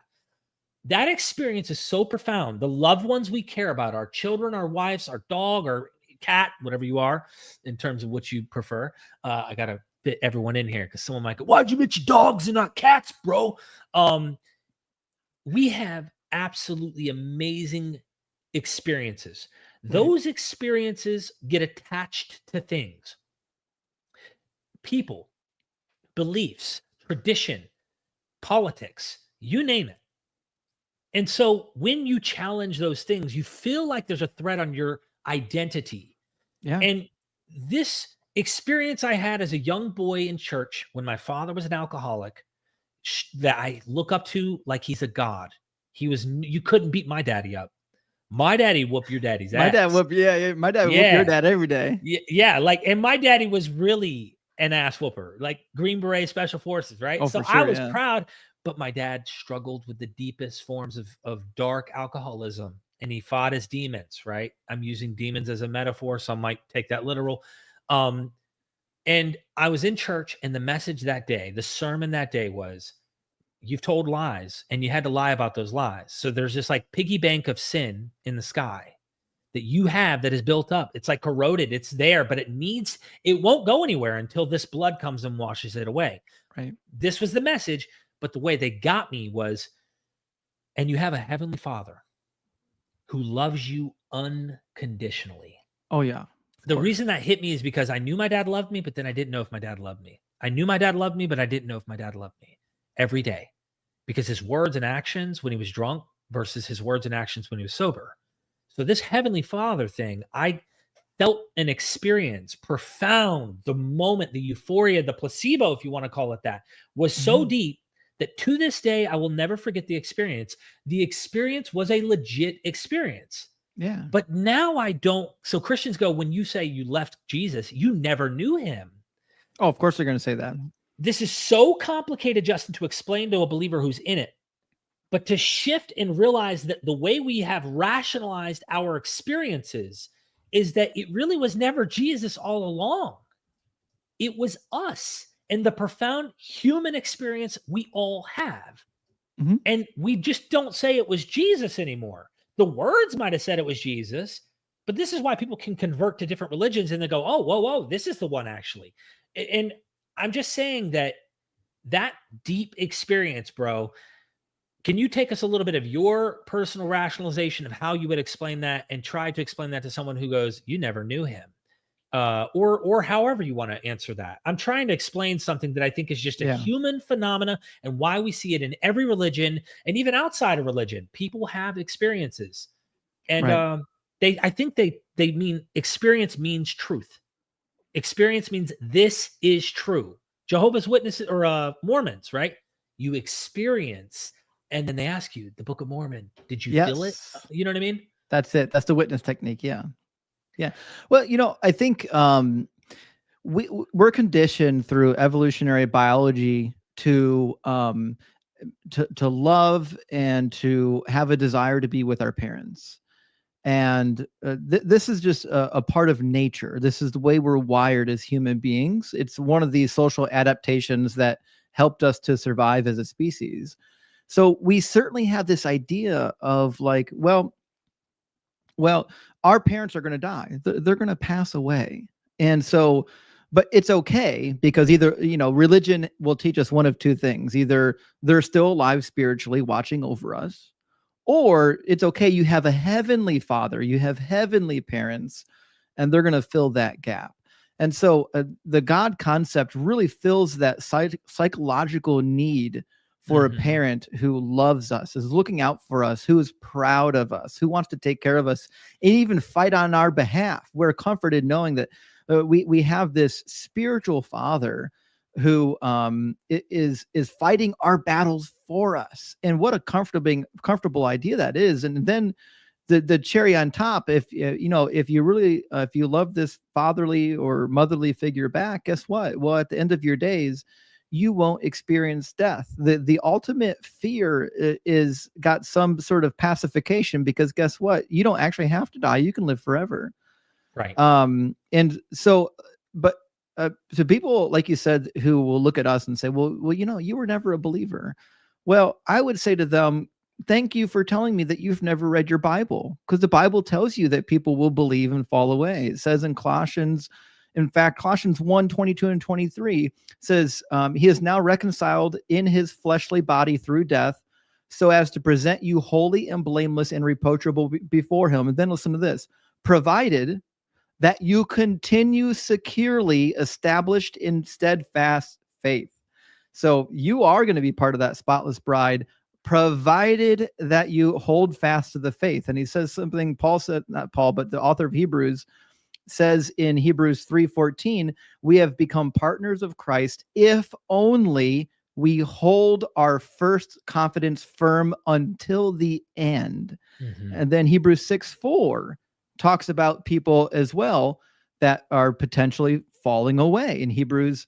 That experience is so profound. The loved ones we care about, our children, our wives, our dog, our cat, whatever you are, in terms of what you prefer. I got to fit everyone in here because someone might go, why'd you mention dogs and not cats, bro? We have absolutely amazing experiences. Those experiences get attached to things, people, beliefs, tradition, politics, you name it. And so when you challenge those things, you feel like there's a threat on your identity. Yeah. And this experience I had as a young boy in church when my father was an alcoholic, that I look up to like he's a god. You couldn't beat my daddy up. My daddy whooped your daddy's ass. My dad whooped your dad every day. Yeah, like, and my daddy was really an ass whooper, like Green Beret Special Forces, right? Oh, so for sure, I was proud, but my dad struggled with the deepest forms of dark alcoholism, and he fought his demons, right? I'm using demons as a metaphor, some might take that literal. And I was in church, and the message that day, the sermon that day was, you've told lies and you had to lie about those lies. So there's this like piggy bank of sin in the sky that you have that is built up. It's like corroded. It's there, but it won't go anywhere until this blood comes and washes it away. Right. This was the message, but the way they got me was, and you have a heavenly Father who loves you unconditionally. Oh yeah. The reason that hit me is because I knew my dad loved me, but then I didn't know if my dad loved me. I knew my dad loved me, but I didn't know if my dad loved me. Every day, because his words and actions when he was drunk versus his words and actions when he was sober. So this Heavenly Father thing, I felt an experience profound. The moment, the euphoria, the placebo, if you want to call it that, was so deep that to this day, I will never forget the experience. The experience was a legit experience. Yeah. But now I don't. So Christians go, when you say you left Jesus, you never knew him. Oh, of course they're going to say that. This is so complicated, Justin, to explain to a believer who's in it, but to shift and realize that the way we have rationalized our experiences is that it really was never Jesus all along. It was us and the profound human experience we all have. And we just don't say it was Jesus anymore. The words might have said it was Jesus, but this is why people can convert to different religions and they go, oh, whoa, this is the one actually. And I'm just saying that deep experience, bro, can you take us a little bit of your personal rationalization of how you would explain that and try to explain that to someone who goes, you never knew him? Or however you want to answer that. I'm trying to explain something that I think is just a human phenomena and why we see it in every religion and even outside of religion. People have experiences. And I think they mean experience means truth. Experience means this is true. Jehovah's Witnesses or Mormons, right? You experience, and then they ask you, the Book of Mormon, did you feel it? You know what I mean? That's it. That's the witness technique. Yeah. Yeah. Well, I think we're conditioned through evolutionary biology to love and to have a desire to be with our parents. And this is just a part of nature. This is the way we're wired as human beings. It's one of these social adaptations that helped us to survive as a species. So we certainly have this idea of like, well, Well, our parents are going to die. They're going to pass away. And so, but it's okay, because either, religion will teach us one of two things. Either they're still alive spiritually watching over us, or it's okay. You have a heavenly father, you have heavenly parents, and they're going to fill that gap. And so the God concept really fills that psychological need for a parent who loves us, is looking out for us, who is proud of us, who wants to take care of us, and even fight on our behalf. We're comforted knowing that we have this spiritual father who is fighting our battles for us. And what a comfortable idea that is. And then the cherry on top, if you really if you love this fatherly or motherly figure back, guess what? Well, at the end of your days, you won't experience death. The ultimate fear is got some sort of pacification, because guess what? You don't actually have to die. You can live forever. Right. And so, but so people, like you said, who will look at us and say, well, you were never a believer. Well, I would say to them, thank you for telling me that you've never read your Bible, because the Bible tells you that people will believe and fall away. It says in Colossians 1:22 and 23 says, he is now reconciled in his fleshly body through death, so as to present you holy and blameless and reproachable before him. And then listen to this: provided that you continue securely established in steadfast faith. So you are going to be part of that spotless bride, provided that you hold fast to the faith. And he says something Paul said, not Paul, but the author of Hebrews says in Hebrews 3:14, we have become partners of Christ if only we hold our first confidence firm until the end. And then Hebrews 6:4 talks about people as well that are potentially falling away. In Hebrews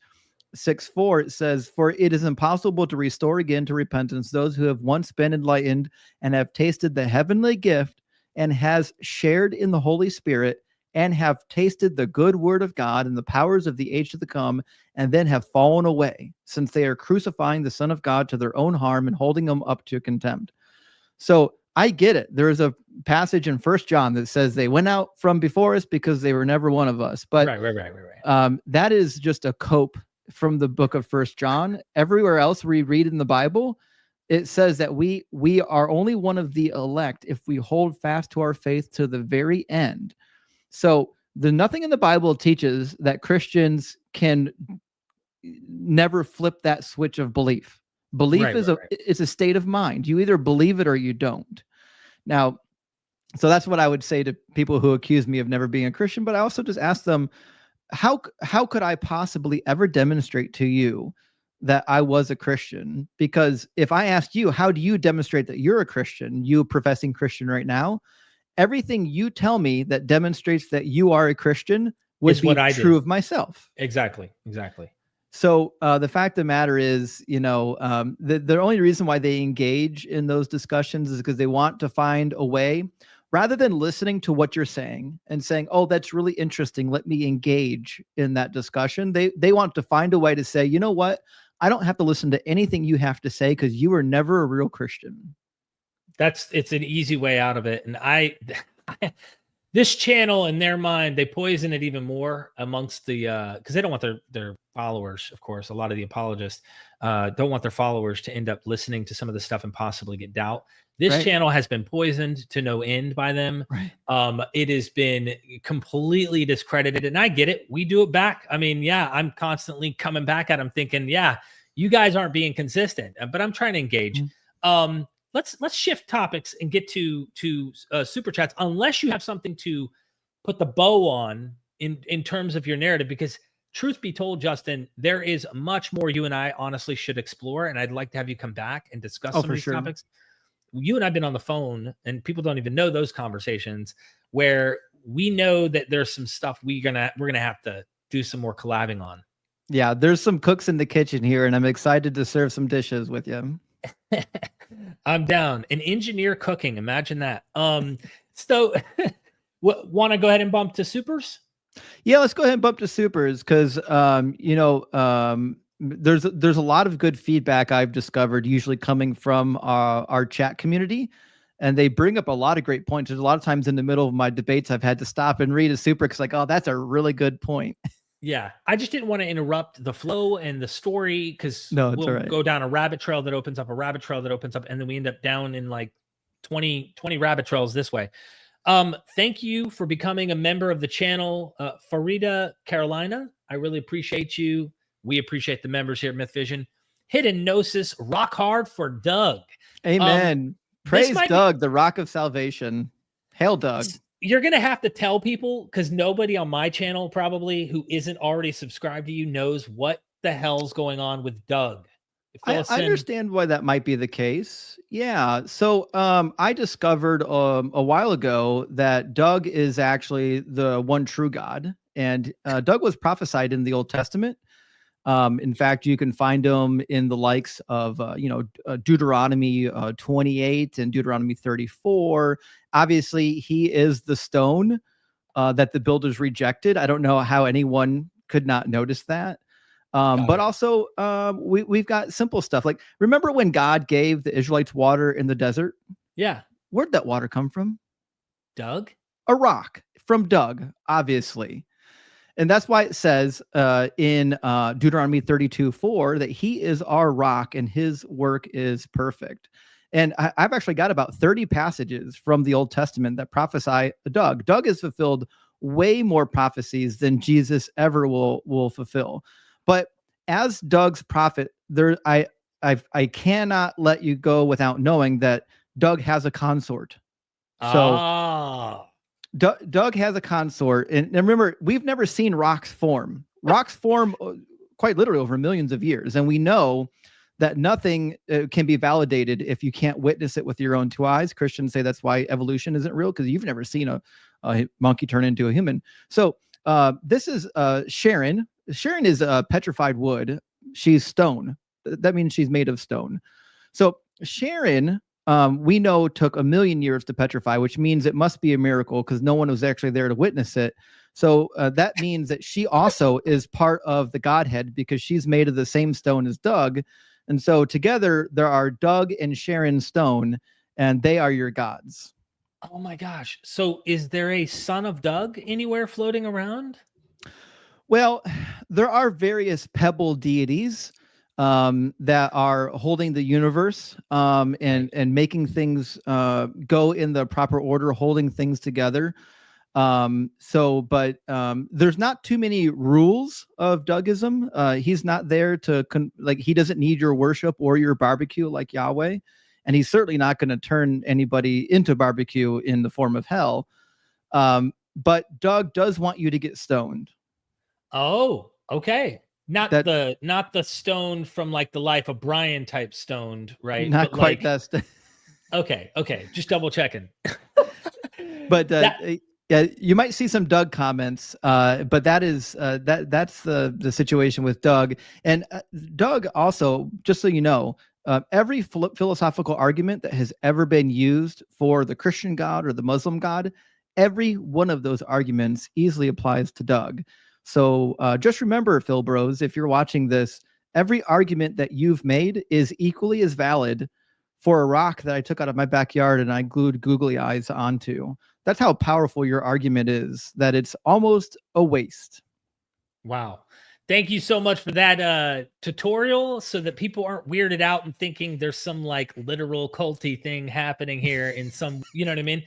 6:4, it says, for it is impossible to restore again to repentance those who have once been enlightened and have tasted the heavenly gift and has shared in the Holy Spirit and have tasted the good word of God and the powers of the age to come, and then have fallen away, since they are crucifying the Son of God to their own harm and holding him up to contempt. So I get it. There is a passage in 1 John that says they went out from before us because they were never one of us. But right. That is just a cope from the book of 1 John. Everywhere else we read in the Bible, it says that we are only one of the elect if we hold fast to our faith to the very end. So nothing in the Bible teaches that Christians can never flip that switch of belief. Belief is a state of mind. You either believe it or you don't. Now, so that's what I would say to people who accuse me of never being a Christian. But I also just ask them, how could I possibly ever demonstrate to you that I was a Christian? Because if I asked you, how do you demonstrate that you're a Christian, you professing Christian right now, everything you tell me that demonstrates that you are a Christian would be true of myself. Exactly. So the fact of the matter is, the only reason why they engage in those discussions is because they want to find a way, rather than listening to what you're saying and saying, oh, that's really interesting, let me engage in that discussion. They want to find a way to say, you know what? I don't have to listen to anything you have to say because you were never a real Christian. It's an easy way out of it. And this channel, in their mind, they poison it even more amongst the, because they don't want their followers, of course, a lot of the apologists don't want their followers to end up listening to some of the stuff and possibly get doubt. This channel has been poisoned to no end by them. It has been completely discredited, and I get it. We do it back. I mean, yeah, I'm constantly coming back at them thinking, yeah, you guys aren't being consistent, but I'm trying to engage. Let's shift topics and get to super chats, unless you have something to put the bow on in terms of your narrative, because truth be told, Justin, there is much more you and I honestly should explore, and I'd like to have you come back and discuss some of these topics. You and I've been on the phone, and people don't even know those conversations where we know that there's some stuff we're gonna have to do some more collabing on. Yeah, there's some cooks in the kitchen here, and I'm excited to serve some dishes with you. I'm down. An engineer cooking. Imagine that. So want to go ahead and bump to supers? Yeah, let's go ahead and bump to supers, because there's a lot of good feedback I've discovered, usually coming from our chat community. and they bring up a lot of great points. There's a lot of times in the middle of my debates, I've had to stop and read a super because like, oh, that's a really good point. Yeah, I just didn't want to interrupt the flow and the story because No, it's all we'll right. go down a rabbit trail that opens up, a rabbit trail that opens up, and then we end up down in like 20 rabbit trails this way. Thank you for becoming a member of the channel, Farida Carolina. I really appreciate you. We appreciate the members here at MythVision. Hidden Gnosis, rock hard for Doug. Amen. Praise Doug, the rock of salvation. Hail Doug. You're going to have to tell people, because nobody on my channel probably who isn't already subscribed to you knows what the hell's going on with Doug. I understand why that might be the case. Yeah. So I discovered a while ago that Doug is actually the one true God. And Doug was prophesied in the Old Testament. In fact, you can find him in the likes of, Deuteronomy 28 and Deuteronomy 34. Obviously, he is the stone that the builders rejected. I don't know how anyone could not notice that. But also, we've got simple stuff. Like, remember when God gave the Israelites water in the desert? Yeah. Where'd that water come from? Doug? A rock from Doug, obviously. And that's why it says in Deuteronomy 32:4 that he is our rock and his work is perfect. And I've actually got about 30 passages from the Old Testament that prophesy Doug. Doug has fulfilled way more prophecies than Jesus ever will fulfill. But as Doug's prophet, I cannot let you go without knowing that Doug has a consort. So Doug has a consort, and remember, we've never seen rocks form. Rocks form quite literally over millions of years, and we know that nothing can be validated if you can't witness it with your own two eyes. Christians say that's why evolution isn't real, because you've never seen a monkey turn into a human. So this is Sharon. Sharon is petrified wood. She's stone. That means she's made of stone. So Sharon, we know, took 1,000,000 years to petrify, which means it must be a miracle because no one was actually there to witness it. So that means that she also is part of the Godhead because she's made of the same stone as Doug. And so together there are Doug and Sharon Stone, and they are your gods. Oh my gosh. So is there a son of Doug anywhere floating around? Well, there are various pebble deities that are holding the universe and making things go in the proper order, holding things together. But there's not too many rules of Dougism. He's not there to he doesn't need your worship or your barbecue like Yahweh, and he's certainly not going to turn anybody into barbecue in the form of hell. But Doug does want you to get stoned. Oh, okay. Not the stone from like the Life of Brian type stoned, right? Not but quite like, that. Okay. Just double checking. But yeah, you might see some Doug comments, but that's the situation with Doug. And Doug also, just so you know, every philosophical argument that has ever been used for the Christian God or the Muslim God, every one of those arguments easily applies to Doug. So just remember, Phil Bros, if you're watching this, every argument that you've made is equally as valid for a rock that I took out of my backyard and I glued googly eyes onto. That's how powerful your argument is, that it's almost a waste. Wow. Thank you so much for that tutorial, so that people aren't weirded out and thinking there's some like literal culty thing happening here in some, you know what I mean?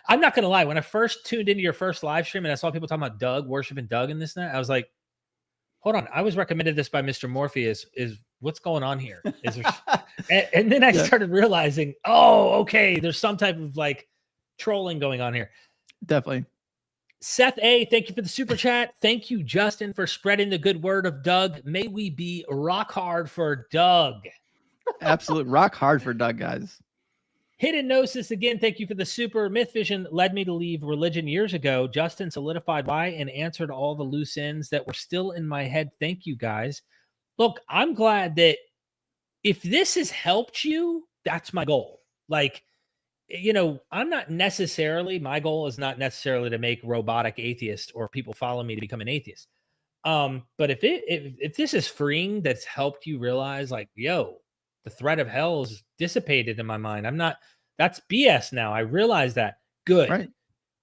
I'm not going to lie. When I first tuned into your first live stream and I saw people talking about Doug, worshiping Doug and this and that, I was like, hold on. I was recommended this by Mr. Morpheus. Is what's going on here? Is there... and then I started realizing, oh, okay, there's some type of like trolling going on here. Definitely. Seth A, thank you for the super chat. Thank you, Justin, for spreading the good word of Doug. May we be rock hard for Doug. Absolute rock hard for Doug, guys. Hidden Gnosis, again, thank you for the super. MythVision led me to leave religion years ago. Justin solidified why and answered all the loose ends that were still in my head. Thank you, guys. Look, I'm glad that if this has helped you, that's my goal. Like, you know, my goal is not necessarily to make robotic atheists or people follow me to become an atheist. But if this is freeing, that's helped you realize like, yo, the threat of hell is dissipated in my mind. I'm not That's BS now. I realize that. Good. Right.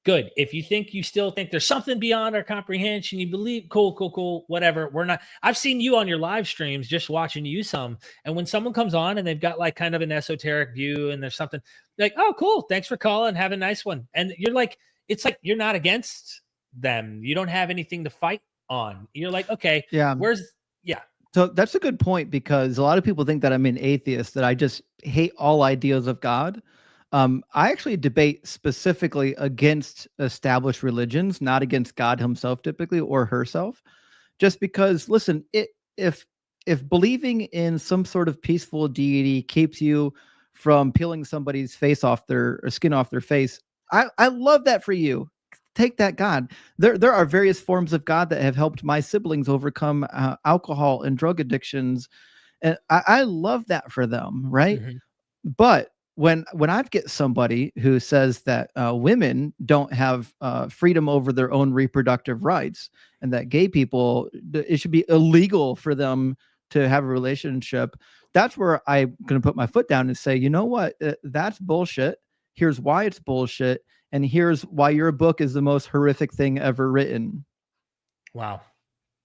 Good. If you still think there's something beyond our comprehension, you believe, cool, whatever. We're not. I've seen you on your live streams, just watching you some. And when someone comes on and they've got like kind of an esoteric view and there's something like, oh, cool, thanks for calling, have a nice one. And you're like, it's like you're not against them. You don't have anything to fight on. You're like, okay, Yeah. So that's a good point, because a lot of people think that I'm an atheist, that I just hate all ideas of God. I actually debate specifically against established religions, not against God himself typically, or herself, just because, listen, if believing in some sort of peaceful deity keeps you from peeling somebody's face off their, or skin off their face, I love that for you. Take that God. There are various forms of God that have helped my siblings overcome alcohol and drug addictions, and I love that for them, right? Mhm. But when I get somebody who says that women don't have freedom over their own reproductive rights, and that gay people, it should be illegal for them to have a relationship, that's where I'm going to put my foot down and say, you know what, that's bullshit. Here's why it's bullshit, and here's why your book is the most horrific thing ever written. Wow.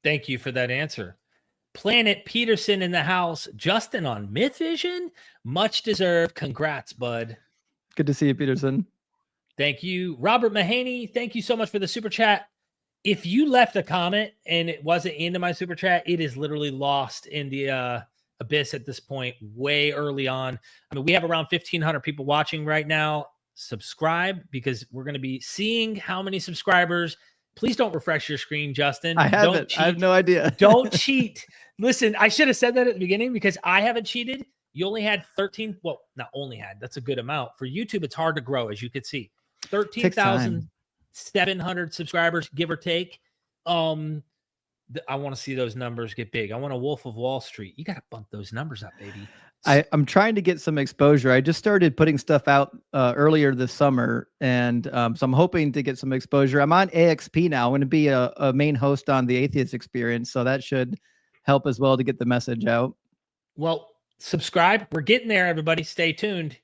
Thank you for that answer. Planet Peterson in the house. Justin on MythVision. Much deserved. Congrats, bud. Good to see you, Peterson. Thank you. Robert Mahaney, thank you so much for the super chat. If you left a comment and it wasn't into my super chat, it is literally lost in the abyss at this point, way early on. I mean, we have around 1,500 people watching right now. Subscribe, because we're going to be seeing how many subscribers. Please don't refresh your screen, Justin. I haven't. I have no idea. Don't cheat. Listen, I should have said that at the beginning, because I haven't cheated. You only had 13. Well, not only had. That's a good amount. For YouTube, it's hard to grow, as you could see. 13,700 subscribers, give or take. I want to see those numbers get big. I want a Wolf of Wall Street. You got to bump those numbers up, baby. I'm trying to get some exposure. I just started putting stuff out earlier this summer, and so I'm hoping to get some exposure. I'm on AXP now. I'm going to be a main host on the Atheist Experience, so that should help as well to get the message out. Well, subscribe. We're getting there, everybody. Stay tuned.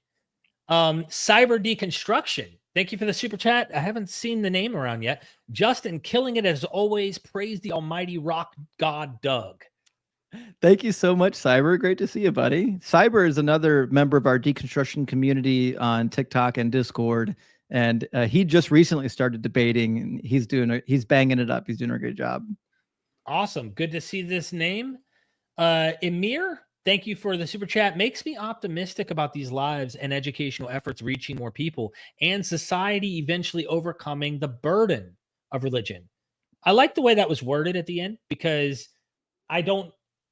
Cyber Deconstruction. Thank you for the super chat. I haven't seen the name around yet. Justin, killing it as always. Praise the almighty rock god Doug. Thank you so much, Cyber. Great to see you, buddy. Cyber is another member of our deconstruction community on TikTok and Discord, and he just recently started debating, and he's banging it up. He's doing a great job. Awesome. Good to see this name. Emir, thank you for the super chat. Makes me optimistic about these lives and educational efforts reaching more people, and society eventually overcoming the burden of religion. I like the way that was worded at the end, because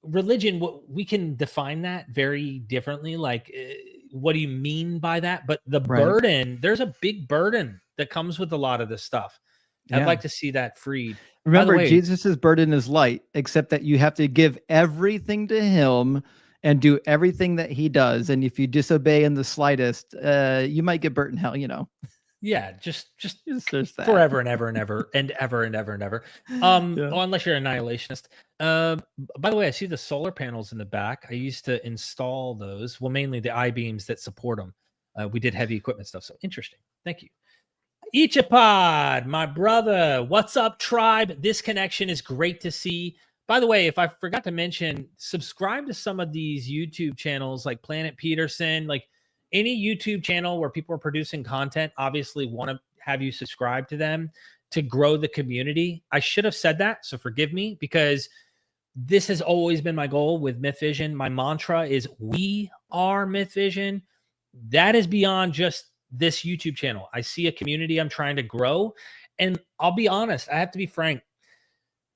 religion, we can define that very differently. Like, what do you mean by that? But the burden, there's a big burden that comes with a lot of this stuff. I'd like to see that freed. Remember, Jesus's burden is light, except that you have to give everything to him and do everything that he does. And if you disobey in the slightest, you might get burnt in hell, you know. Yeah, just forever and ever and ever and ever and ever and ever. Well, unless you're an annihilationist. By the way, I see the solar panels in the back. I used to install those. Well, mainly the I-beams that support them. We did heavy equipment stuff. So interesting. Thank you. Ichapod, my brother. What's up, tribe? This connection is great to see. By the way, if I forgot to mention, subscribe to some of these YouTube channels like Planet Peterson, like any YouTube channel where people are producing content. Obviously want to have you subscribe to them to grow the community. I should have said that, so forgive me, because this has always been my goal with MythVision. My mantra is we are MythVision. That is beyond just this YouTube channel. I see a community I'm trying to grow. And I'll be honest, I have to be frank.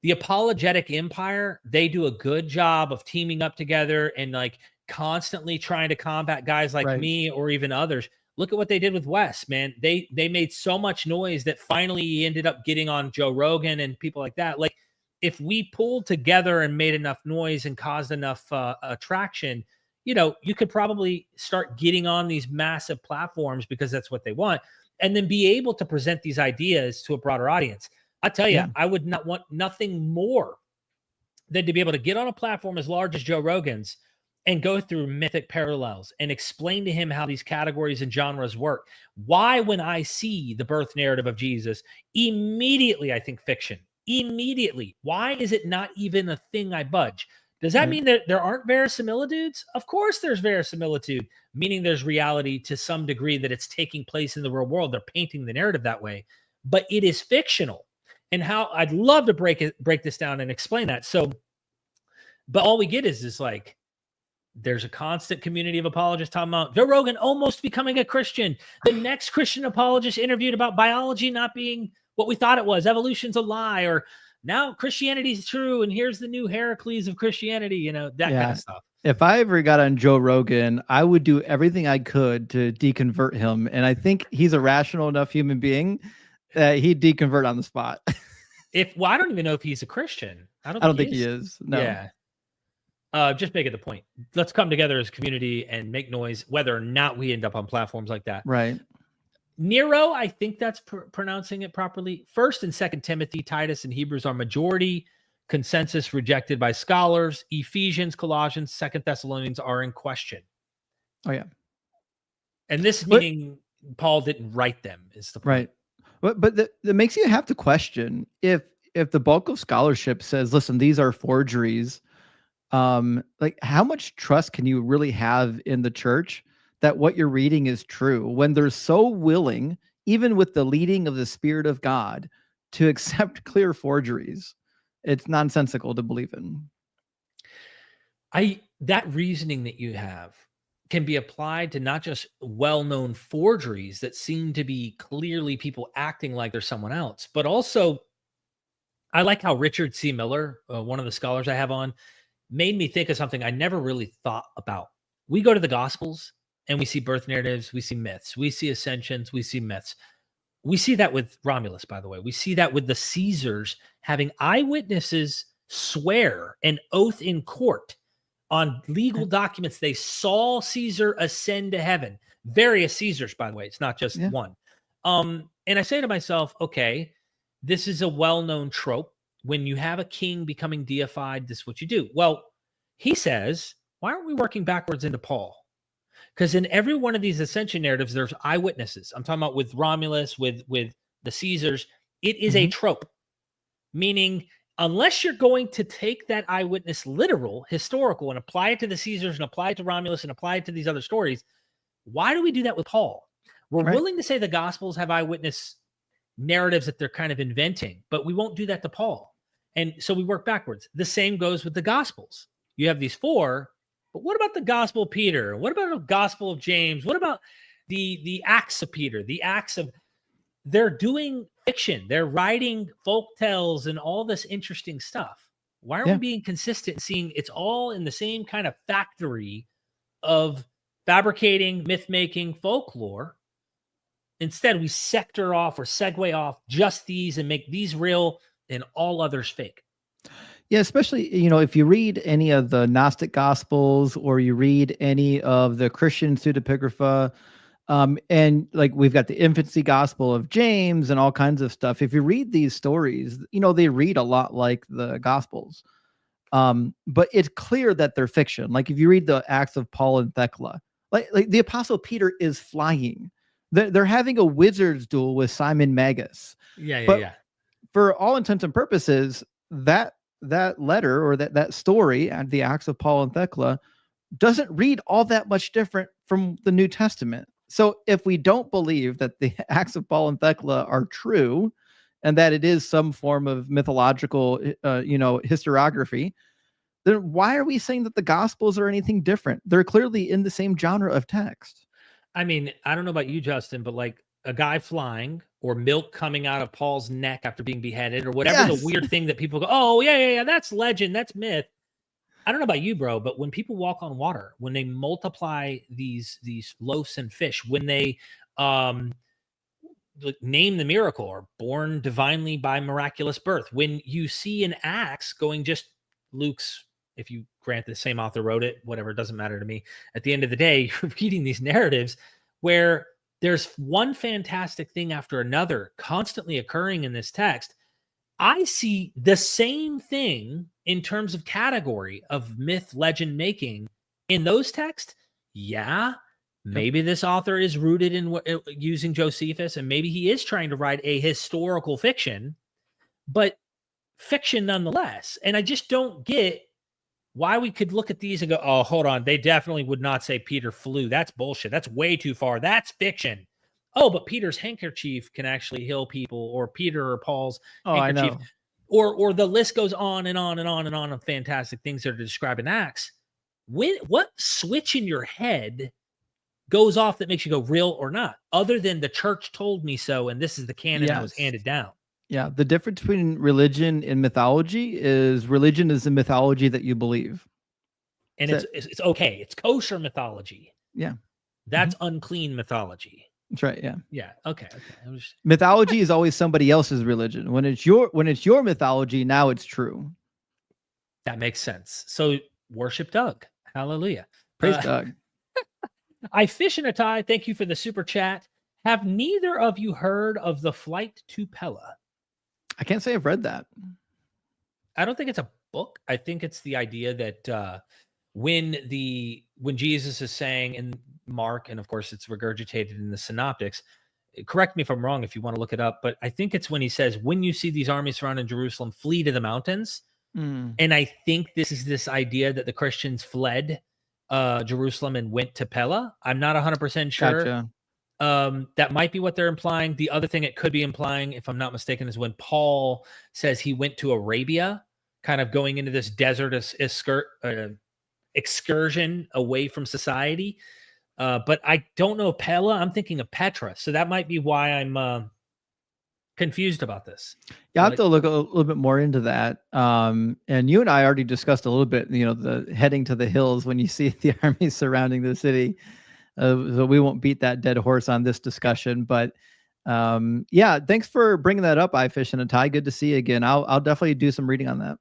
The apologetic empire, they do a good job of teaming up together and like constantly trying to combat guys like me or even others. Look at what they did with Wes, man. They made so much noise that finally he ended up getting on Joe Rogan and people like that. Like, if we pulled together and made enough noise and caused enough attraction, you know, you could probably start getting on these massive platforms, because that's what they want, and then be able to present these ideas to a broader audience. I tell you, I would not want nothing more than to be able to get on a platform as large as Joe Rogan's and go through mythic parallels and explain to him how these categories and genres work. Why, when I see the birth narrative of Jesus, immediately I think fiction. Immediately. Why is it not even a thing I budge? Does that mean that there aren't verisimilitudes? Of course there's verisimilitude, meaning there's reality to some degree that it's taking place in the real world. They're painting the narrative that way, but it is fictional. And how I'd love to break this down and explain that. So, but all we get is this like, there's a constant community of apologists talking about Joe Rogan almost becoming a Christian. The next Christian apologist interviewed about biology not being what we thought it was. Evolution's a lie. Or now Christianity is true. And here's the new Heracles of Christianity, that kind of stuff. If I ever got on Joe Rogan, I would do everything I could to deconvert him. And I think he's a rational enough human being that he'd deconvert on the spot. Well, I don't even know if he's a Christian. I don't think he is. No. Yeah. Just making the point. Let's come together as a community and make noise, whether or not we end up on platforms like that. Right. Nero, I think that's pronouncing it properly. 1st and 2nd Timothy, Titus, and Hebrews are majority consensus rejected by scholars. Ephesians, Colossians, 2nd Thessalonians are in question. Oh yeah. And this meaning Paul didn't write them is the point. Right. But that makes you have to question if the bulk of scholarship says, listen, these are forgeries. Like how much trust can you really have in the church that what you're reading is true when they're so willing, even with the leading of the Spirit of God, to accept clear forgeries? It's nonsensical to believe in. That reasoning that you have can be applied to not just well-known forgeries that seem to be clearly people acting like they're someone else, but also I like how Richard C. Miller, one of the scholars I have on, made me think of something I never really thought about. We go to the Gospels and we see birth narratives, we see myths, we see ascensions, we see myths. We see that with Romulus, by the way. We see that with the Caesars having eyewitnesses swear an oath in court on legal documents. They saw Caesar ascend to heaven. Various Caesars, by the way. It's not just one. And I say to myself, okay, this is a well-known trope. When you have a king becoming deified, this is what you do. Well, he says, why aren't we working backwards into Paul? Because in every one of these ascension narratives, there's eyewitnesses. I'm talking about with Romulus, with the Caesars. It is a trope, meaning unless you're going to take that eyewitness literal, historical, and apply it to the Caesars and apply it to Romulus and apply it to these other stories, why do we do that with Paul? We're willing to say the Gospels have eyewitness narratives that they're kind of inventing, but we won't do that to Paul. And so we work backwards. The same goes with the Gospels. You have these 4, but what about the Gospel of Peter? What about the Gospel of James? What about the Acts of Peter? The Acts of... They're doing fiction. They're writing folk tales and all this interesting stuff. Why aren't we being consistent and seeing it's all in the same kind of factory of fabricating, myth-making, folklore? Instead, we sector off or segue off just these and make these real and all others fake. Yeah, especially, if you read any of the Gnostic Gospels or you read any of the Christian pseudepigrapha, and like we've got the infancy Gospel of James and all kinds of stuff. If you read these stories, they read a lot like the Gospels. But it's clear that they're fiction. Like if you read the Acts of Paul and Thecla, like the Apostle Peter is flying. They're having a wizard's duel with Simon Magus. Yeah. For all intents and purposes, that letter or that story and the Acts of Paul and Thecla doesn't read all that much different from the New Testament. So if we don't believe that the Acts of Paul and Thecla are true and that it is some form of mythological, historiography, then why are we saying that the Gospels are anything different? They're clearly in the same genre of text. I mean, I don't know about you, Justin, but like a guy flying or milk coming out of Paul's neck after being beheaded or whatever the weird thing that people go, oh, yeah, that's legend, that's myth. I don't know about you, bro, but when people walk on water, when they multiply these loaves and fish, when they name the miracle or born divinely by miraculous birth, when you see an Acts going just Luke's, if you grant the same author wrote it, whatever, it doesn't matter to me. At the end of the day, you're reading these narratives where there's one fantastic thing after another constantly occurring in this text. I see the same thing in terms of category of myth legend making In those texts, yeah, maybe this author is rooted in using Josephus, and maybe he is trying to write a historical fiction, but fiction nonetheless. And I just don't get why we could look at these and go, oh, hold on, they definitely would not say Peter flew. That's bullshit. That's way too far. That's fiction. Oh, but Peter's handkerchief can actually heal people, or Peter or Paul's handkerchief. I know. Or the list goes on and on and on and on of fantastic things that are described in Acts. What switch in your head goes off that makes you go real or not, other than the church told me so, and this is the canon that was handed down? Yeah, the difference between religion and mythology is religion is the mythology that you believe. And it's okay. It's kosher mythology. Yeah. That's unclean mythology. That's right. Yeah. Yeah. Okay. Mythology is always somebody else's religion. When it's your mythology, now it's true. That makes sense. So worship Doug. Hallelujah. Praise Doug. I fish in a tie. Thank you for the super chat. Have neither of you heard of the flight to Pella? I can't say I've read that. I don't think it's a book. I think it's the idea that when Jesus is saying in Mark, and of course it's regurgitated in the synoptics, correct me if I'm wrong if you want to look it up, but I think it's when he says, when you see these armies surrounding Jerusalem, flee to the mountains. And I think this is this idea that the Christians fled Jerusalem and went to Pella. I'm not 100% sure. Gotcha. That might be what they're implying. The other thing it could be implying, if I'm not mistaken, is when Paul says he went to Arabia, kind of going into this desert excursion away from society. But I don't know Pella. I'm thinking of Petra. So that might be why I'm confused about this. Yeah, I have to look a little bit more into that. And you and I already discussed a little bit, the heading to the hills when you see the army surrounding the city. So we won't beat that dead horse on this discussion, but yeah, thanks for bringing that up. I fish in a tie. Good to see you again. I'll definitely do some reading on that.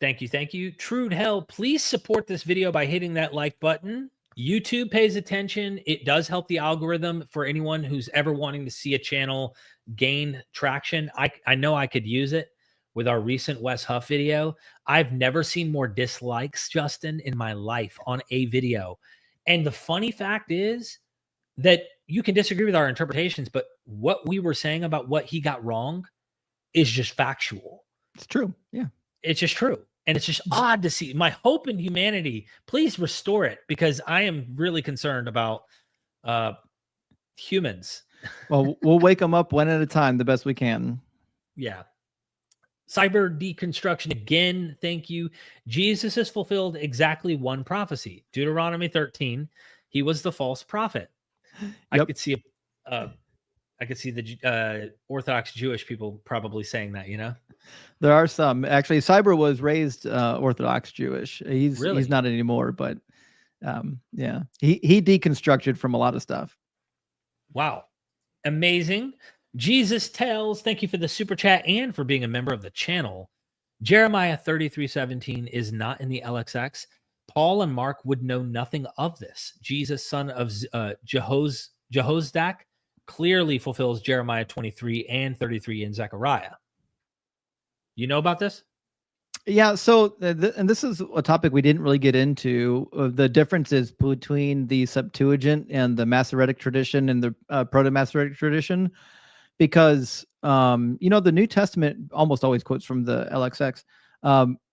Thank you. Thank you. Trude Hell, please support this video by hitting that like button. YouTube pays attention. It does help the algorithm for anyone who's ever wanting to see a channel gain traction. I know I could use it with our recent Wes Huff video. I've never seen more dislikes, Justin, in my life on a video. And the funny fact is that you can disagree with our interpretations, but what we were saying about what he got wrong is just factual. It's true. Yeah. It's just true. And it's just odd to see. My hope in humanity, please restore it, because I am really concerned about humans. Well, we'll wake them up one at a time, the best we can. Yeah. Cyber Deconstruction again. Thank you. Jesus has fulfilled exactly one prophecy. Deuteronomy 13. He was the false prophet. Yep. I could see the Orthodox Jewish people probably saying that, There are some. Actually, Cyber was raised Orthodox Jewish. He's not anymore, but yeah, he deconstructed from a lot of stuff. Wow. Amazing. Jesus Tells, thank you for the super chat and for being a member of the channel. Jeremiah 33:17 is not in the LXX. Paul and Mark would know nothing of this. Jesus, son of Jehozdak, clearly fulfills Jeremiah 23 and 33 in Zechariah. You know about this? Yeah. So, and this is a topic we didn't really get into, the differences between the Septuagint and the Masoretic tradition and the Proto-Masoretic tradition, because, the New Testament almost always quotes from the LXX.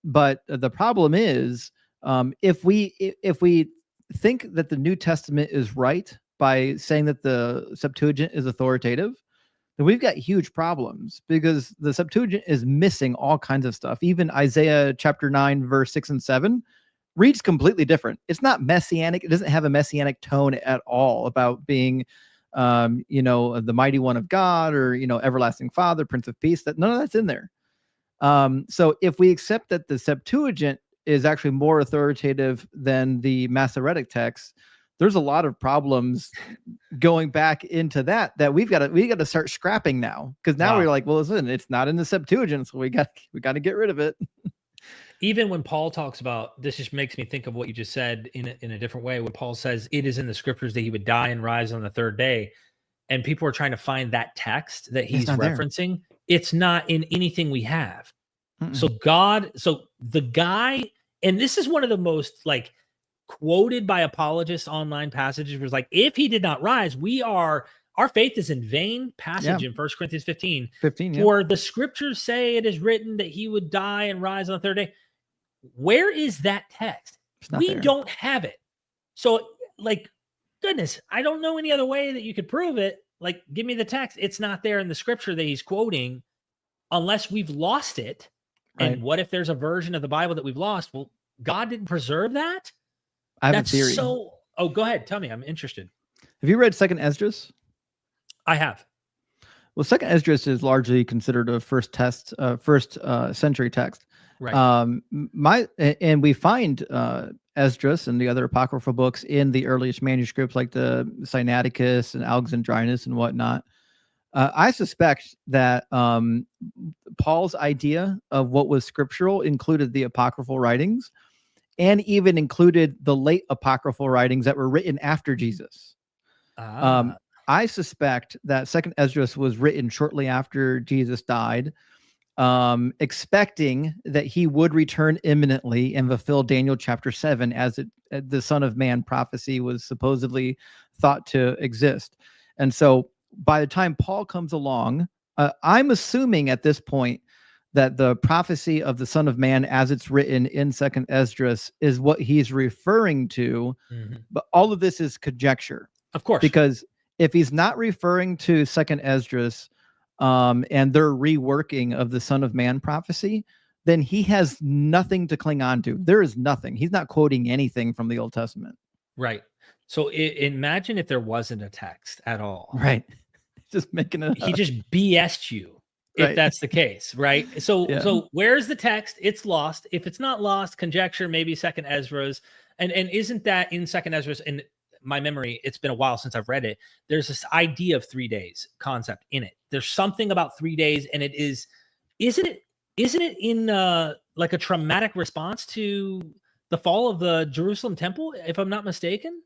But the problem is, if we think that the New Testament is right by saying that the Septuagint is authoritative, then we've got huge problems, because the Septuagint is missing all kinds of stuff. Even Isaiah chapter 9, verse 6 and 7 reads completely different. It's not messianic. It doesn't have a messianic tone at all about being, the mighty one of God, or, everlasting Father, Prince of Peace. That none of that's in there. So if we accept that the Septuagint is actually more authoritative than the Masoretic text, there's a lot of problems going back into that we got to start scrapping now, because now we're like, well, listen, it's not in the Septuagint, so we got to get rid of it. Even when Paul talks about this, just makes me think of what you just said in a different way. When Paul says it is in the scriptures that he would die and rise on the third day, and people are trying to find that text that he's referencing, it's not in anything we have. So the guy, and this is one of the most quoted by apologists online passages was like, if he did not rise, our faith is in vain passage in 1 Corinthians 15. For the scriptures say it is written that he would die and rise on the third day. Where is that text? We don't have it. So, like, goodness, I don't know any other way that you could prove it. Like, give me the text. It's not there in the scripture that he's quoting unless we've lost it. Right. And what if there's a version of the Bible that we've lost? Well, God didn't preserve that? I have a theory. So, go ahead. Tell me. I'm interested. Have you read 2nd Esdras? I have. Well, 2nd Esdras is largely considered a first century text. Right. And we find Esdras and the other apocryphal books in the earliest manuscripts, like the Sinaiticus and Alexandrinus and whatnot. I suspect that Paul's idea of what was scriptural included the apocryphal writings, and even included the late apocryphal writings that were written after Jesus. I suspect that 2nd Esdras was written shortly after Jesus died, expecting that he would return imminently and fulfill Daniel chapter 7 as the Son of Man prophecy was supposedly thought to exist. And so by the time Paul comes along, I'm assuming at this point that the prophecy of the Son of Man as it's written in 2nd Esdras is what he's referring to. Mm-hmm. But all of this is conjecture. Of course. Because if he's not referring to 2nd Esdras and their reworking of the Son of Man prophecy, then he has nothing to cling on to. There is nothing. He's not quoting anything from the Old Testament. Right. So imagine if there wasn't a text at all. Right. Just making it up. He just BS'd you if that's the case, right? So where's the text? It's lost. If it's not lost, conjecture, maybe 2nd Esdras. And isn't that in 2nd Esdras, in my memory, it's been a while since I've read it, there's this idea of 3 days concept in it. There's something about 3 days, and it is, isn't it in like a traumatic response to the fall of the Jerusalem temple, if I'm not mistaken?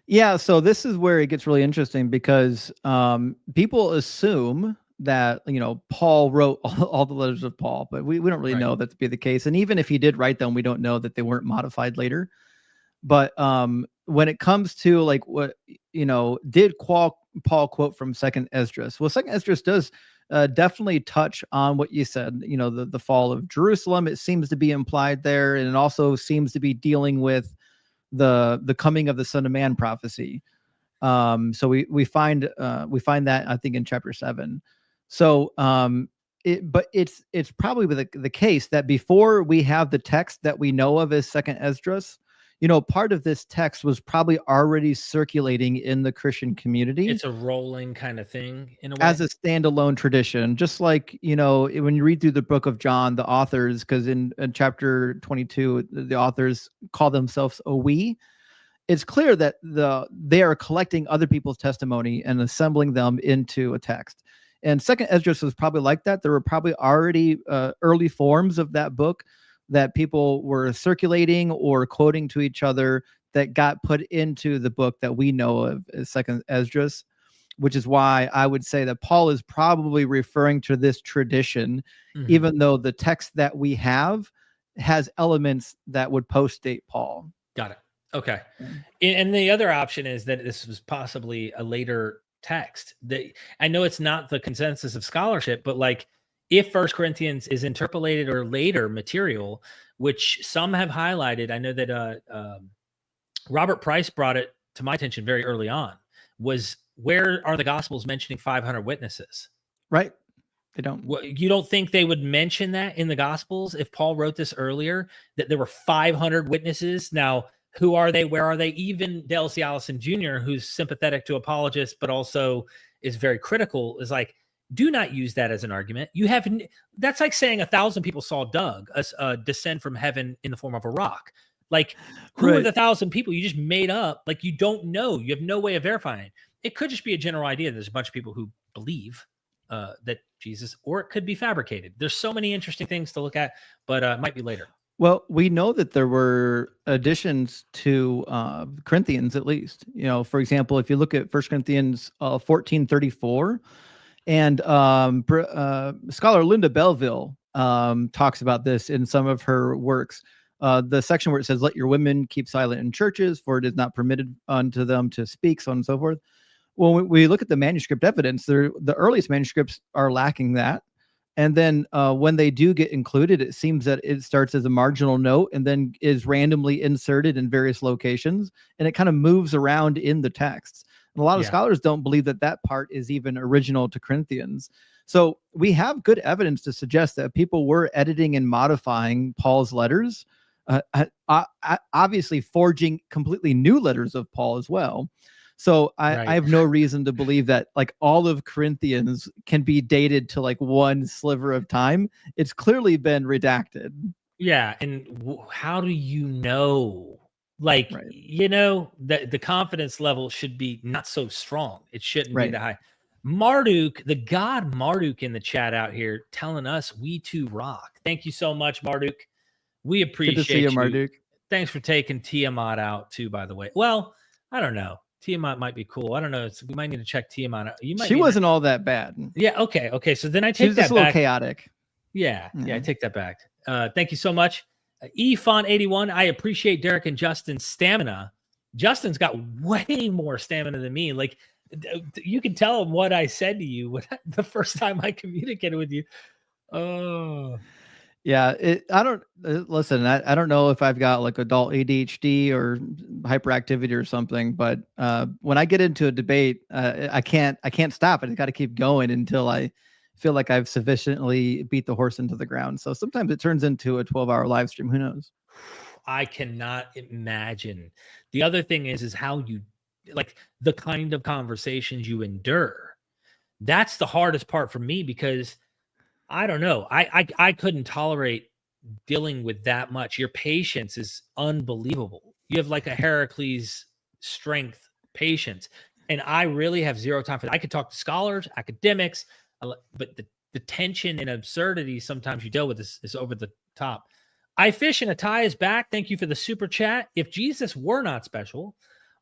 Yeah, so this is where it gets really interesting, because people assume that, Paul wrote all the letters of Paul, but we don't really know that to be the case. And even if he did write them, we don't know that they weren't modified later. But when it comes to like what, did Paul quote from 2nd Esdras? Well, 2nd Esdras does definitely touch on what you said, the fall of Jerusalem. It seems to be implied there. And it also seems to be dealing with the coming of the Son of Man prophecy. So we find that, I think, in chapter 7. So it's probably the case that before we have the text that we know of as 2nd Esdras, part of this text was probably already circulating in the Christian community. It's a rolling kind of thing in a way. As a standalone tradition, just like, when you read through the book of John, the authors, because in chapter 22, the authors call themselves a we. It's clear that they are collecting other people's testimony and assembling them into a text. And 2nd Esdras was probably like that. There were probably already early forms of that book that people were circulating or quoting to each other that got put into the book that we know of as 2nd Esdras, which is why I would say that Paul is probably referring to this tradition, even though the text that we have has elements that would post-date Paul. Got it. Okay. And the other option is that this was possibly a later text. I know it's not the consensus of scholarship, but like if 1 Corinthians is interpolated or later material, which some have highlighted, I know that Robert Price brought it to my attention very early on, was where are the Gospels mentioning 500 witnesses? Right. They don't. You don't think they would mention that in the Gospels if Paul wrote this earlier, that there were 500 witnesses? Now, who are they? Where are they? Even Dale Allison Jr., who's sympathetic to apologists, but also is very critical, is like, do not use that as an argument. That's like saying 1,000 people saw Doug descend from heaven in the form of a rock. Like, who are the 1,000 people you just made up? Like, you don't know. You have no way of verifying. It could just be a general idea. There's a bunch of people who believe that Jesus, or it could be fabricated. There's so many interesting things to look at, but it might be later. Well, we know that there were additions to Corinthians, at least. For example, if you look at 1 Corinthians 14:34, and scholar Linda Belleville talks about this in some of her works. the section where it says, let your women keep silent in churches, for it is not permitted unto them to speak, so on and so forth. When we look at the manuscript evidence, the earliest manuscripts are lacking that. And then when they do get included, it seems that it starts as a marginal note and then is randomly inserted in various locations. And it kind of moves around in the texts. And a lot of scholars don't believe that that part is even original to Corinthians. So we have good evidence to suggest that people were editing and modifying Paul's letters, obviously forging completely new letters of Paul as well. So I have no reason to believe that like all of Corinthians can be dated to like one sliver of time. It's clearly been redacted. Yeah. And how do you know? Like, you know, the confidence level should be not so strong. It shouldn't be that high. Marduk, the god Marduk in the chat out here telling us we too rock. Thank you so much, Marduk. We appreciate Good to see you, Marduk. Thanks for taking Tiamat out too, by the way. Well, I don't know. Tiamat might be cool. I don't know. We might need to check Tiamat out. She wasn't all that bad. Yeah. Okay. So then I take that back. She was just a little chaotic. Yeah. I take that back. Thank you so much. eFont81. I appreciate Derek and Justin's stamina. Justin's got way more stamina than me. Like, you can tell him what I said to you the first time I communicated with you. Oh. Yeah, I don't listen. I don't know if I've got like adult ADHD or hyperactivity or something, but when I get into a debate, I can't stop it. I got to keep going until I feel like I've sufficiently beat the horse into the ground. So sometimes it turns into a 12-hour live stream. Who knows? I cannot imagine. The other thing is how you like the kind of conversations you endure. That's the hardest part for me because I don't know. I couldn't tolerate dealing with that much. Your patience is unbelievable. You have like a Heracles strength patience. And I really have zero time for that. I could talk to scholars, academics, but the tension and absurdity sometimes you deal with is over the top. I Fish and a Tie is back. Thank you for the super chat. If Jesus were not special,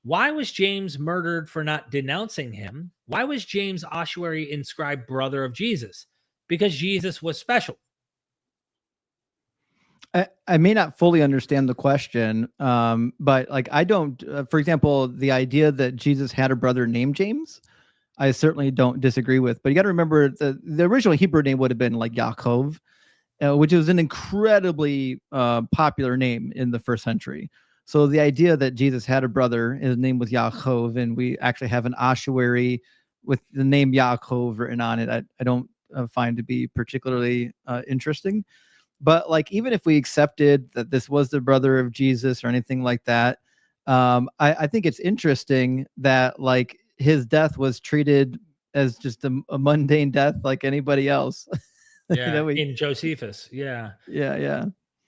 why was James murdered for not denouncing him? Why was James Ossuary inscribed brother of Jesus? Because Jesus was special. I may not fully understand the question, but like I don't, for example, the idea that Jesus had a brother named James, I certainly don't disagree with. But you got to remember the original Hebrew name would have been like Yaakov, which was an incredibly popular name in the first century. So the idea that Jesus had a brother, his name was Yaakov, and we actually have an ossuary with the name Yaakov written on it, I don't find to be particularly interesting. But like, even if we accepted that this was the brother of Jesus or anything like that, I think it's interesting that like his death was treated as just a mundane death like anybody else. Yeah, in Josephus. Yeah.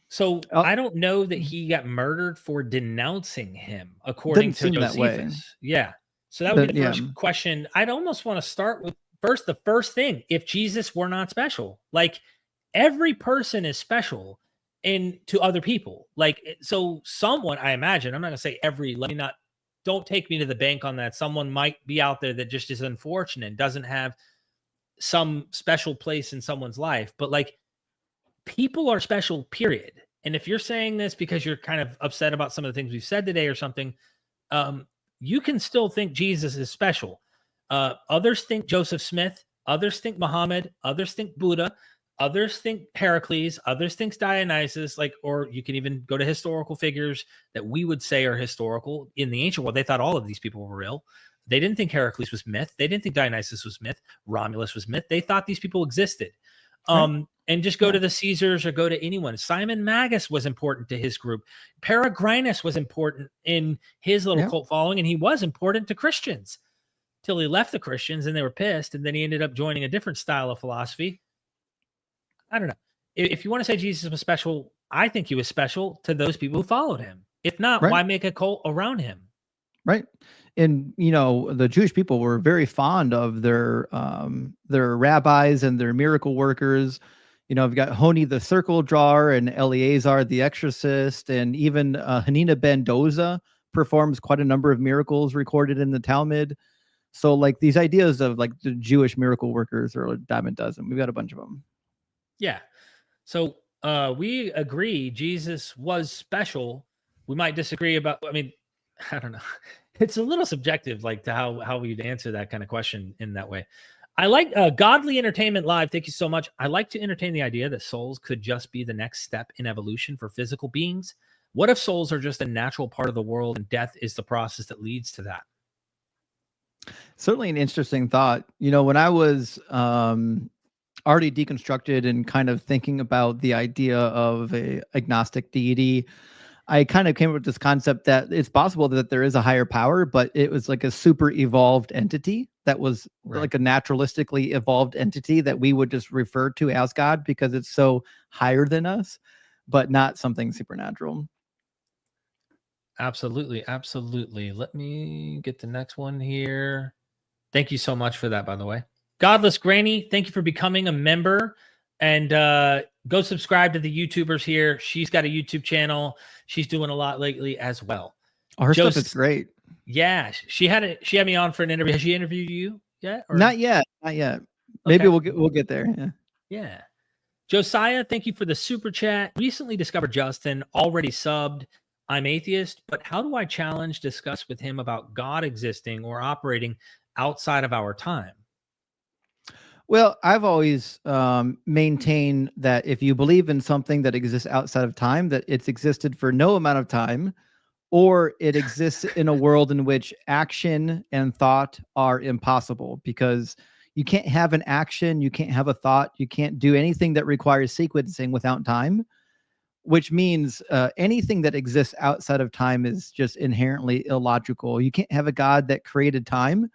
So I don't know that he got murdered for denouncing him, according to Josephus. Yeah. So that would be the first question. I'd almost want to start with the first thing. If Jesus were not special, like every person is special to other people. Like, so someone, I imagine, I'm not gonna say every, don't take me to the bank on that. Someone might be out there that just is unfortunate, doesn't have some special place in someone's life, but like people are special, period. And if you're saying this because you're kind of upset about some of the things we've said today or something, you can still think Jesus is special. Others think Joseph Smith, others think Muhammad, others think Buddha, others think Heracles, others think Dionysus, or you can even go to historical figures that we would say are historical. In the ancient world, they thought all of these people were real. They didn't think Heracles was myth. They didn't think Dionysus was myth. Romulus was myth. They thought these people existed. And just go to the Caesars or go to anyone. Simon Magus was important to his group. Peregrinus was important in his little cult following, and he was important to Christians till he left the Christians and they were pissed. And then he ended up joining a different style of philosophy. I don't know. If you want to say Jesus was special, I think he was special to those people who followed him. If not, why make a cult around him? Right. And, the Jewish people were very fond of their rabbis and their miracle workers. We've got Honi the circle drawer and Eleazar the exorcist, and even Hanina ben Doza performs quite a number of miracles recorded in the Talmud. So like these ideas of like the Jewish miracle workers are a dime a dozen. We've got a bunch of them. Yeah. So We agree Jesus was special. We might disagree about, I mean, I don't know. It's a little subjective, like to how we'd answer that kind of question in that way. I like Godly Entertainment Live. Thank you so much. I like to entertain the idea that souls could just be the next step in evolution for physical beings. What if souls are just a natural part of the world and death is the process that leads to that? Certainly an interesting thought. You know, when I was already deconstructed and kind of thinking about the idea of a agnostic deity, I kind of came up with this concept that it's possible that there is a higher power, but it was like a super evolved entity that was like a naturalistically evolved entity that we would just refer to as God because it's so higher than us, but not something supernatural. Absolutely. Absolutely. Let me get the next one here. Thank you so much for that, by the way. Godless Granny, thank you for becoming a member. And go subscribe to the YouTubers here. She's got a YouTube channel. She's doing a lot lately as well. Oh, her stuff is great. Yeah, she had me on for an interview. Has she interviewed you yet? Or? Not yet. Not yet. Maybe we'll get there. Yeah. Yeah. Josiah, thank you for the super chat. Recently discovered Justin, already subbed. I'm atheist, but how do I discuss with him about God existing or operating outside of our time? Well, I've always maintained that if you believe in something that exists outside of time, that it's existed for no amount of time, or it exists in a world in which action and thought are impossible, because you can't have an action, you can't have a thought, you can't do anything that requires sequencing without time, which means anything that exists outside of time is just inherently illogical. You can't have a God that created time,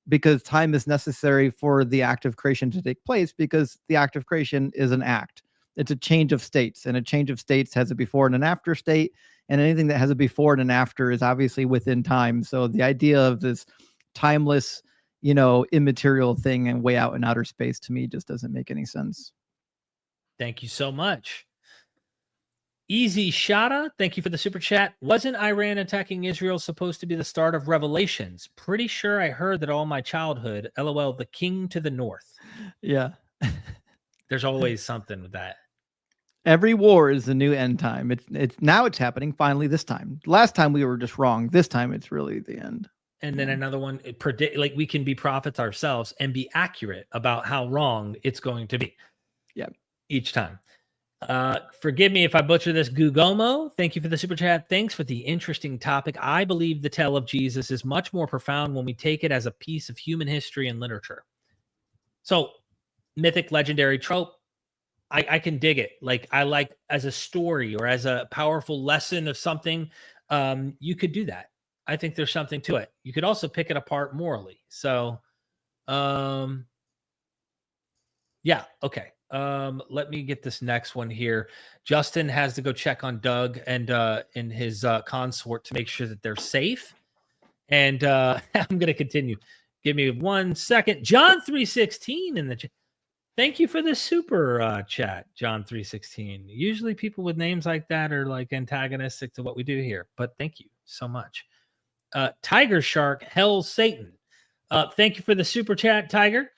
because time is necessary for the act of creation to take place, because the act of creation is an act. It's a change of states, and a change of states has a before and an after state, and anything that has a before and an after is obviously within time. So the idea of this timeless, immaterial thing and way out in outer space, to me, just doesn't make any sense. Thank you so much. Easy Shada, thank you for the super chat. Wasn't Iran attacking Israel supposed to be the start of Revelations? Pretty sure I heard that all my childhood. LOL, the king to the north. Yeah. There's always something with that. Every war is the new end time. It's now it's happening finally this time. Last time we were just wrong. This time it's really the end. And then another one, like we can be prophets ourselves and be accurate about how wrong it's going to be. Yeah. Each time. Forgive me if I butcher this. Gugomo, thank you for the super chat. Thanks for the interesting topic. I believe the tale of Jesus is much more profound when we take it as a piece of human history and literature. So, mythic, legendary trope, I can dig it. Like, I like as a story or as a powerful lesson of something, you could do that. I think there's something to it. You could also pick it apart morally. So, yeah, okay. Let me get this next one here. Justin has to go check on Doug and his consort to make sure that they're safe. And I'm going to continue. Give me 1 second. John 316 in the chat. Thank you for the super chat, John 316. Usually people with names like that are like antagonistic to what we do here, but thank you so much. Tiger Shark, Hell Satan. Thank you for the super chat, Tiger.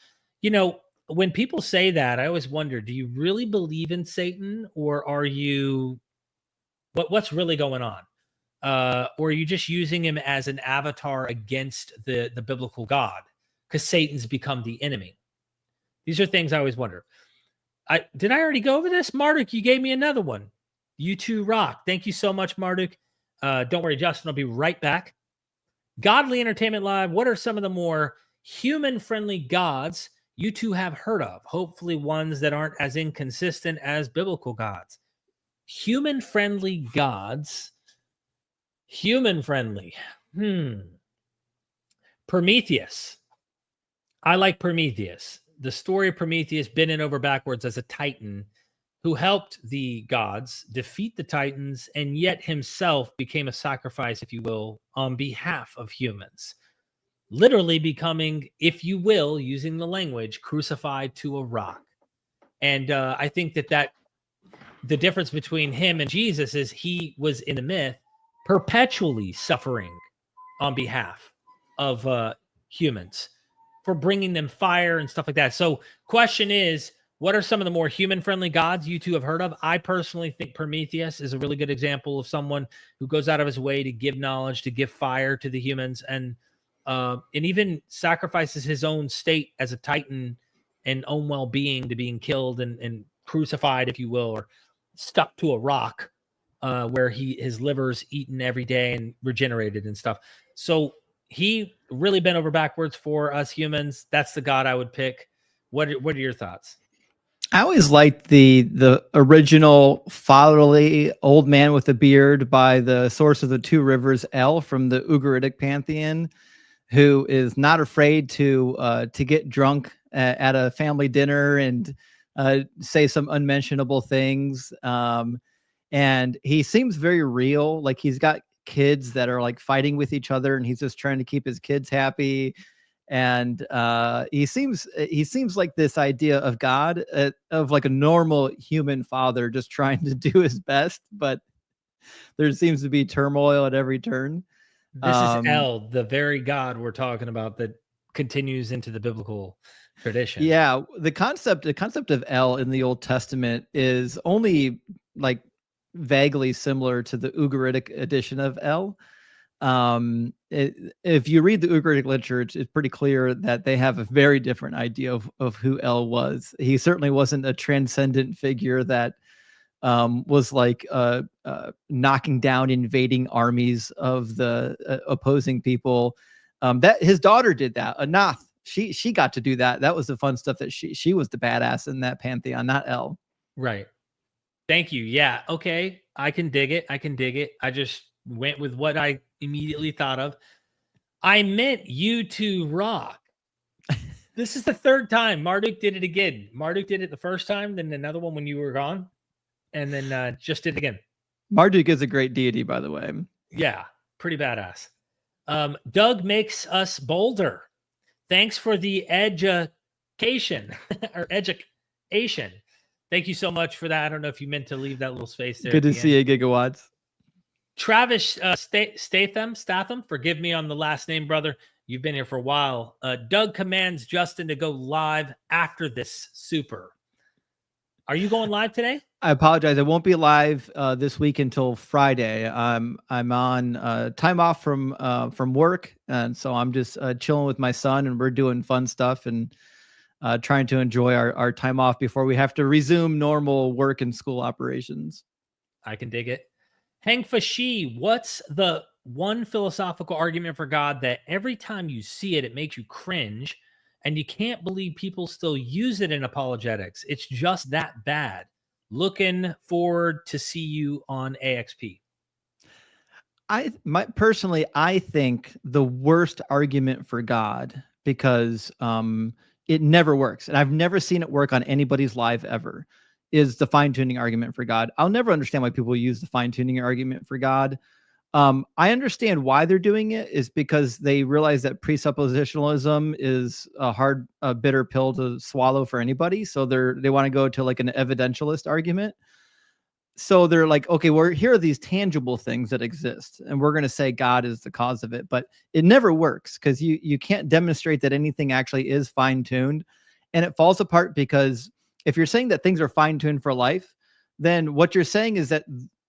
When people say that, I always wonder, do you really believe in Satan, or are you what's really going on? Or are you just using him as an avatar against the biblical God? Because Satan's become the enemy. These are things I always wonder. Did I already go over this? Marduk, you gave me another one. You two rock. Thank you so much, Marduk. Don't worry, Justin, I'll be right back. Godly Entertainment Live, what are some of the more human-friendly gods you two have heard of? Hopefully ones that aren't as inconsistent as biblical gods. Human-friendly gods. Human-friendly. Prometheus. I like Prometheus. The story of Prometheus bending over backwards as a titan who helped the gods defeat the titans, and yet himself became a sacrifice, if you will, on behalf of humans. Literally becoming, if you will, using the language, crucified to a rock. And I think that the difference between him and Jesus is he was in the myth perpetually suffering on behalf of humans for bringing them fire and stuff like that. So question is, What are some of the more human-friendly gods you two have heard of? I personally think Prometheus is a really good example of someone who goes out of his way to give knowledge, to give fire to the humans, and even sacrifices his own state as a titan and own well-being to being killed and crucified, if you will, or stuck to a rock where his liver's eaten every day and regenerated and stuff. So he really bent over backwards for us humans. That's the god I would pick. What are your thoughts? I always liked the original fatherly old man with a beard by the source of the two rivers, El, from the Ugaritic pantheon, who is not afraid to get drunk at a family dinner and say some unmentionable things. And he seems very real. Like he's got kids that are like fighting with each other, and he's just trying to keep his kids happy. And he seems like this idea of God, of like a normal human father just trying to do his best, but there seems to be turmoil at every turn. This is El, the very God we're talking about that continues into the biblical tradition. Yeah, the concept of El in the Old Testament is only like vaguely similar to the Ugaritic edition of El. If you read the Ugaritic literature, it's pretty clear that they have a very different idea of who El was. He certainly wasn't a transcendent figure that was like knocking down invading armies of the opposing people. That his daughter did that. Anath, she got to do that. That was the fun stuff. That she was the badass in that pantheon, not El. Right. Thank you. Yeah. Okay. I can dig it. I just went with what I immediately thought of. I meant you to rock. This is the third time. Marduk did it again. Marduk did it the first time, then another one when you were gone, and then just did it again. Marduk is a great deity, by the way. Yeah, pretty badass. Doug makes us bolder. Thanks for the education or education. Thank you so much for that. I don't know if you meant to leave that little space there. Good to see you, Gigawatts. Travis Statham, forgive me on the last name, brother. You've been here for a while. Doug commands Justin to go live after this super. Are you going live today? I apologize. I won't be live this week until Friday. I'm on time off from work, and so I'm just chilling with my son, and we're doing fun stuff and trying to enjoy our time off before we have to resume normal work and school operations. I can dig it. Heng Fashi, what's the one philosophical argument for God that every time you see it, it makes you cringe, and you can't believe people still use it in apologetics? It's just that bad. Looking forward to see you on AXP. Personally, I think the worst argument for God, because it never works, and I've never seen it work on anybody's live ever, is the fine-tuning argument for God. I'll never understand why people use the fine-tuning argument for God. I understand why they're doing it, is because they realize that presuppositionalism is a bitter pill to swallow for anybody. So they want to go to like an evidentialist argument. So they're like, okay, well, here are these tangible things that exist, and we're going to say God is the cause of it. But it never works, because you can't demonstrate that anything actually is fine-tuned. And it falls apart, because if you're saying that things are fine-tuned for life, then what you're saying is that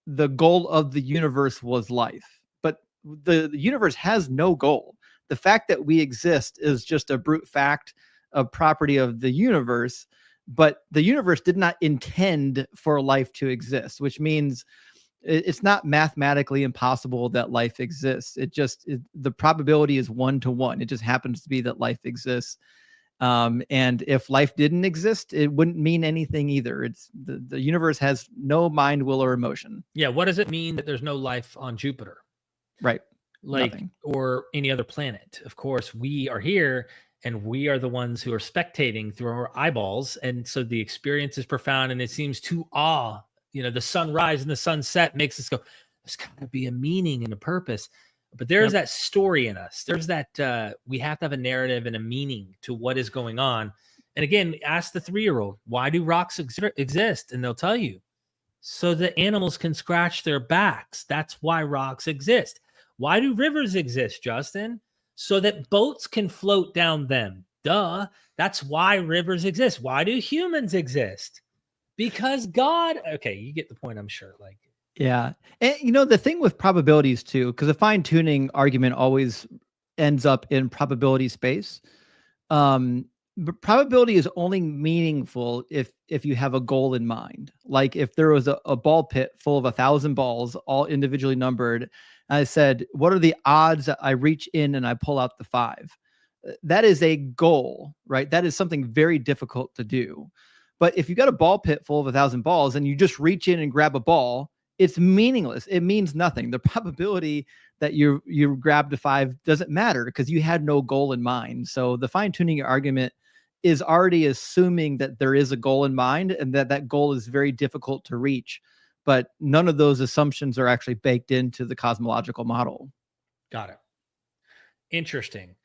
the goal of the universe was life. But the universe has no goal. The fact that we exist is just a brute fact, a property of the universe. But the universe did not intend for life to exist, which means it's not mathematically impossible that life exists. The probability is 1-to-1. It just happens to be that life exists. And if life didn't exist, it wouldn't mean anything either. It's the universe has no mind, will, or emotion. Yeah. What does it mean that there's no life on Jupiter? Right. Like, nothing. Or any other planet? Of course, we are here, and we are the ones who are spectating through our eyeballs. And so the experience is profound, and it seems too awe. The sunrise and the sunset makes us go, there's got to be a meaning and a purpose. But there's that story in us. There's that we have to have a narrative and a meaning to what is going on. And again, ask the 3-year-old, why do rocks exist? And they'll tell you, so that animals can scratch their backs. That's why rocks exist. Why do rivers exist, Justin? So that boats can float down them. duh. That's why rivers exist. Why do humans exist? Because God. Okay, you get the point, I'm sure. Like, Yeah. And the thing with probabilities too, because a fine-tuning argument always ends up in probability space. But probability is only meaningful if you have a goal in mind. Like if there was a ball pit full of 1,000 balls, all individually numbered, and I said, what are the odds that I reach in and I pull out the 5? That is a goal, right? That is something very difficult to do. But if you got a ball pit full of 1,000 balls and you just reach in and grab a ball, it's meaningless. It means nothing. The probability that you grabbed a 5 doesn't matter because you had no goal in mind. So the fine-tuning argument is already assuming that there is a goal in mind and that goal is very difficult to reach. But none of those assumptions are actually baked into the cosmological model. got it. Interesting.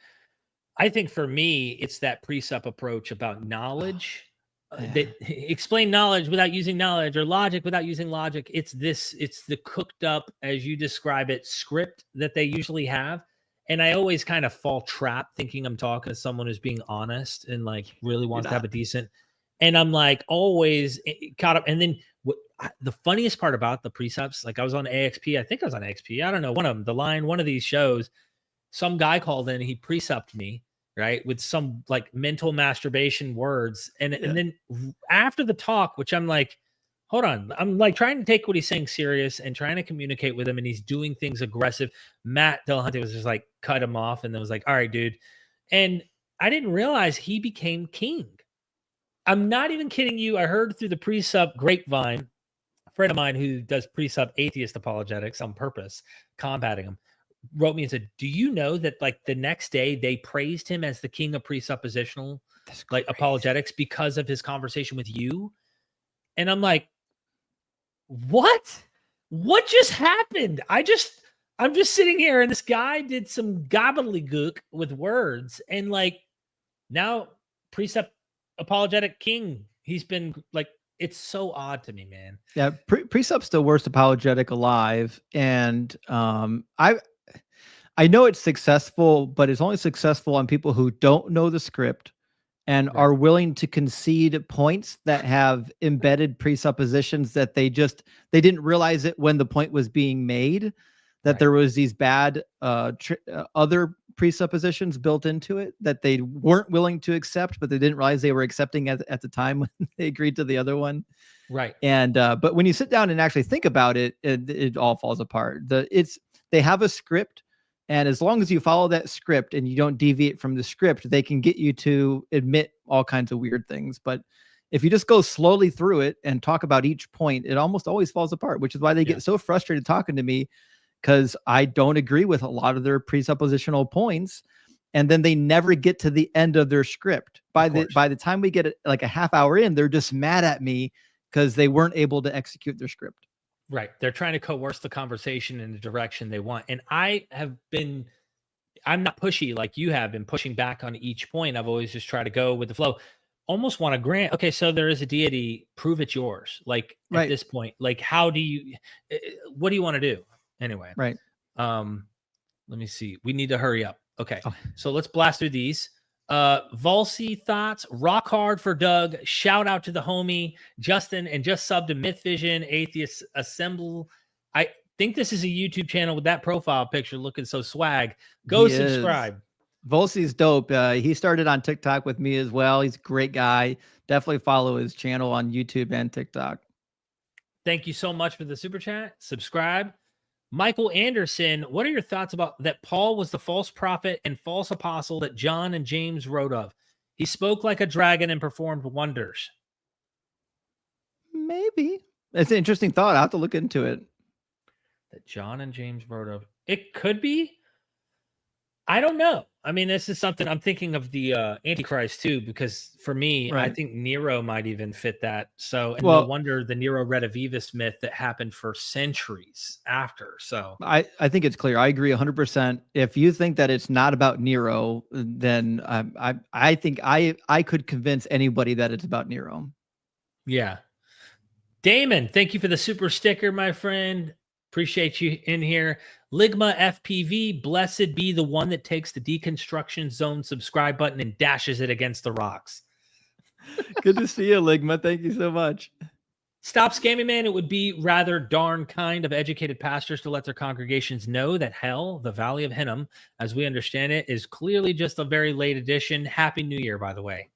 I think for me, it's that precept approach about knowledge. That explain knowledge without using knowledge, or logic without using logic. It's the cooked up, as you describe it, script that they usually have. And I always kind of fall trap thinking I'm talking to someone who's being honest and like really wants to have a decent, and I'm like always caught up. And then the funniest part about the precepts, like I was on AXP, I think I was on AXP, I don't know, one of them, one of these shows, some guy called in, he precepted me, right, with some like mental masturbation words. And then after the talk, which I'm like, hold on, I'm like trying to take what he's saying serious and trying to communicate with him, and he's doing things aggressive. Matt Dillahunty was just like, cut him off, and then was like, all right, dude. And I didn't realize he became king. I'm not even kidding you. I heard through the precept grapevine, a friend of mine who does precept atheist apologetics on purpose, combating them, wrote me and said, do you know that like the next day they praised him as the king of presuppositional like apologetics because of his conversation with you? And I'm like, what just happened? I'm just sitting here and this guy did some gobbledygook with words, and like now precept apologetic king, he's been like, it's so odd to me, man. Yeah. Precept's the worst apologetic alive. And I know it's successful, but it's only successful on people who don't know the script and are willing to concede points that have embedded presuppositions that they didn't realize it when the point was being made, that there was these bad other presuppositions built into it that they weren't willing to accept, but they didn't realize they were accepting at the time when they agreed to the other one. Right. And but when you sit down and actually think about it, it all falls apart. They have a script. And as long as you follow that script and you don't deviate from the script, they can get you to admit all kinds of weird things. But if you just go slowly through it and talk about each point, it almost always falls apart, which is why they get so frustrated talking to me, because I don't agree with a lot of their presuppositional points. And then they never get to the end of their script. By the time we get like a half hour in, they're just mad at me because they weren't able to execute their script. Right. They're trying to coerce the conversation in the direction they want. And I'm not pushy like you have been, pushing back on each point. I've always just tried to go with the flow. Almost want to grant, okay, so there is a deity, prove it's yours. Like at this point, like what do you want to do? Anyway. Right. Let me see. We need to hurry up. Okay. So let's blast through these. Volsey thoughts, rock hard for Doug. Shout out to the homie Justin, and just subbed to MythVision Atheist Assemble. I think this is a YouTube channel with that profile picture looking so swag. Go subscribe. Volsey's dope. He started on TikTok with me as well. He's a great guy. Definitely follow his channel on YouTube and TikTok. Thank you so much for the super chat. Subscribe. Michael Anderson, what are your thoughts about that Paul was the false prophet and false apostle that John and James wrote of? He spoke like a dragon and performed wonders. Maybe. It's an interesting thought. I'll have to look into it. That John and James wrote of. It could be. I don't know. I mean, this is something I'm thinking of the Antichrist too, because for me, I think Nero might even fit that. So, and no wonder the Nero Redivivus myth that happened for centuries after. So I think it's clear. I agree 100%. If you think that it's not about Nero, then I think I could convince anybody that it's about Nero. Yeah. Damon, thank you for the super sticker, my friend. Appreciate you in here. Ligma FPV, blessed be the one that takes the Deconstruction Zone subscribe button and dashes it against the rocks. Good to see you, Ligma. Thank you so much. Stop scamming, man. It would be rather darn kind of educated pastors to let their congregations know that hell, the Valley of Hinnom, as we understand it, is clearly just a very late edition. Happy New Year, by the way.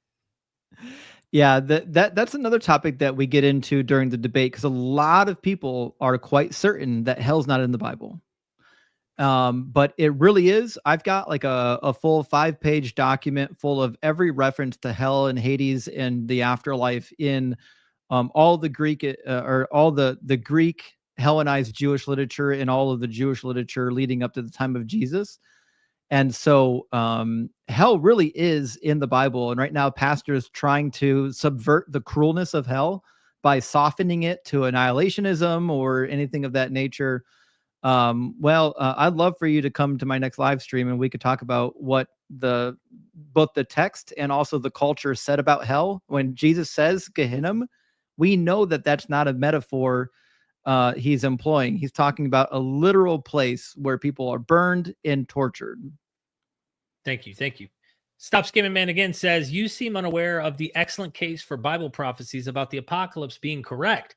Yeah, that's another topic that we get into during the debate, because a lot of people are quite certain that hell's not in the Bible. But it really is. I've got like a full 5-page document full of every reference to hell and Hades and the afterlife in all the Greek or all the Greek Hellenized Jewish literature and all of the Jewish literature leading up to the time of Jesus. And so hell really is in the Bible. And right now, pastors trying to subvert the cruelness of hell by softening it to annihilationism or anything of that nature. I'd love for you to come to my next live stream and we could talk about what both the text and also the culture said about hell. When Jesus says Gehinnom, we know that that's not a metaphor he's employing. He's talking about a literal place where people are burned and tortured. Thank you. Thank you. Stop Skimming Man again says, you seem unaware of the excellent case for Bible prophecies about the apocalypse being correct.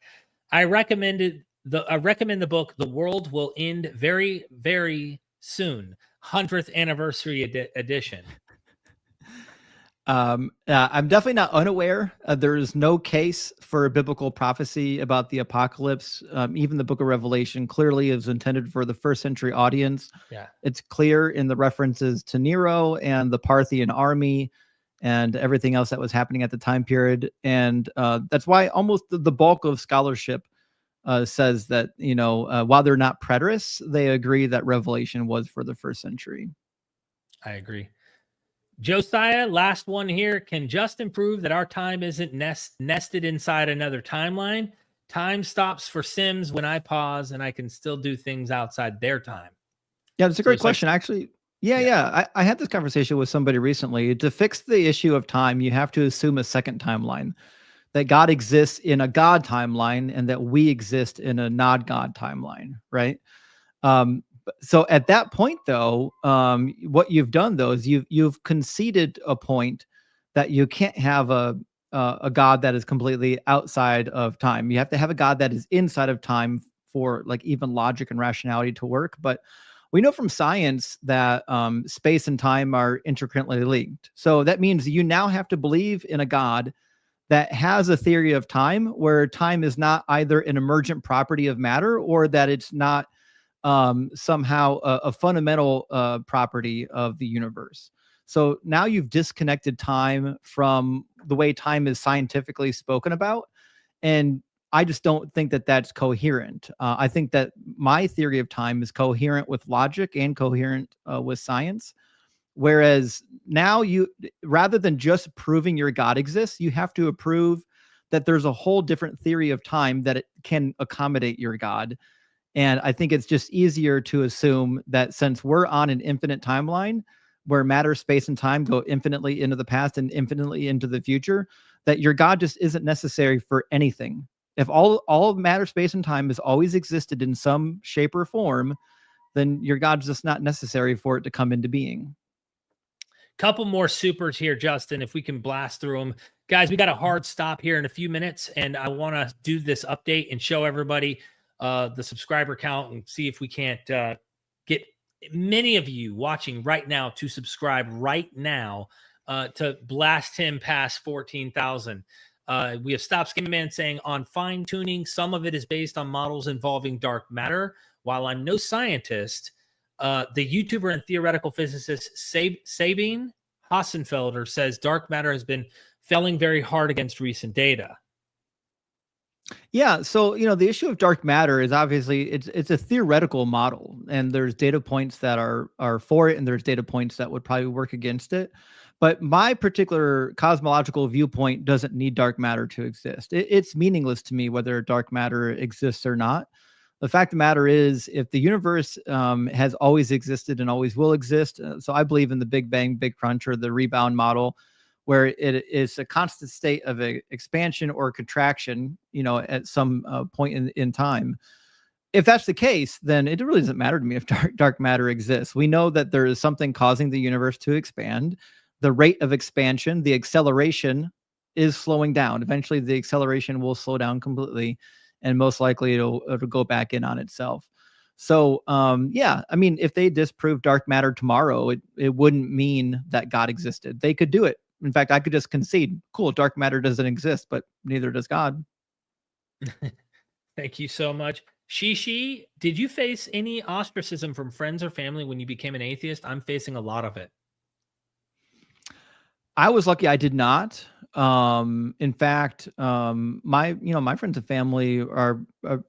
I recommend the book, The World Will End Very, Very Soon, 100th Anniversary Edition. I'm definitely not unaware. There is no case for a biblical prophecy about the apocalypse. Even the book of Revelation clearly is intended for the first century audience. Yeah, it's clear in the references to Nero and the Parthian army and everything else that was happening at the time period. And that's why almost the bulk of scholarship says that, while they're not preterists, they agree that Revelation was for the first century. I agree. Josiah, last one here. Can Justin prove that our time isn't nested inside another timeline? Time stops for Sims when I pause, and I can still do things outside their time. Yeah, that's a great question, actually. Yeah. I had this conversation with somebody recently. To fix the issue of time, you have to assume a second timeline, that God exists in a God timeline and that we exist in a not God timeline, right? So at that point, though, what you've done, though, is you've conceded a point that you can't have a God that is completely outside of time. You have to have a God that is inside of time for like even logic and rationality to work. But we know from science that space and time are intricately linked. So that means you now have to believe in a God that has a theory of time where time is not either an emergent property of matter or that it's not somehow a fundamental property of the universe. So now you've disconnected time from the way time is scientifically spoken about. And I just don't think that that's coherent. I think that my theory of time is coherent with logic and coherent with science. Whereas now rather than just proving your God exists, you have to prove that there's a whole different theory of time that it can accommodate your God. And I think it's just easier to assume that since we're on an infinite timeline where matter, space, and time go infinitely into the past and infinitely into the future, that your God just isn't necessary for anything. If all of matter, space, and time has always existed in some shape or form, then your God's just not necessary for it to come into being. Couple more supers here, Justin, if we can blast through them. Guys, we got a hard stop here in a few minutes, and I want to do this update and show everybody the subscriber count and see if we can't get many of you watching right now to subscribe right now to blast him past 14,000. We have Stop Skimming Man saying, on fine tuning, some of it is based on models involving dark matter. While I'm no scientist, the YouTuber and theoretical physicist Sabine Hassenfelder says dark matter has been failing very hard against recent data. Yeah, so the issue of dark matter is obviously it's a theoretical model, and there's data points that are for it, and there's data points that would probably work against it. But my particular cosmological viewpoint doesn't need dark matter to exist. It's meaningless to me whether dark matter exists or not. The fact of the matter is, if the universe has always existed and always will exist, so I believe in the Big Bang, Big Crunch, or the rebound model, where it is a constant state of expansion or contraction, at some point in time. if that's the case, then it really doesn't matter to me if dark matter exists. We know that there is something causing the universe to expand. The rate of expansion, the acceleration, is slowing down. Eventually, the acceleration will slow down completely, and most likely it'll go back in on itself. So, yeah, I mean, if they disprove dark matter tomorrow, it wouldn't mean that God existed. They could do it. In fact, I could just concede, cool, dark matter doesn't exist, but neither does God. Thank you so much. Shishi, did you face any ostracism from friends or family when you became an atheist? I'm facing a lot of it. I was lucky I did not. In fact, my friends and family are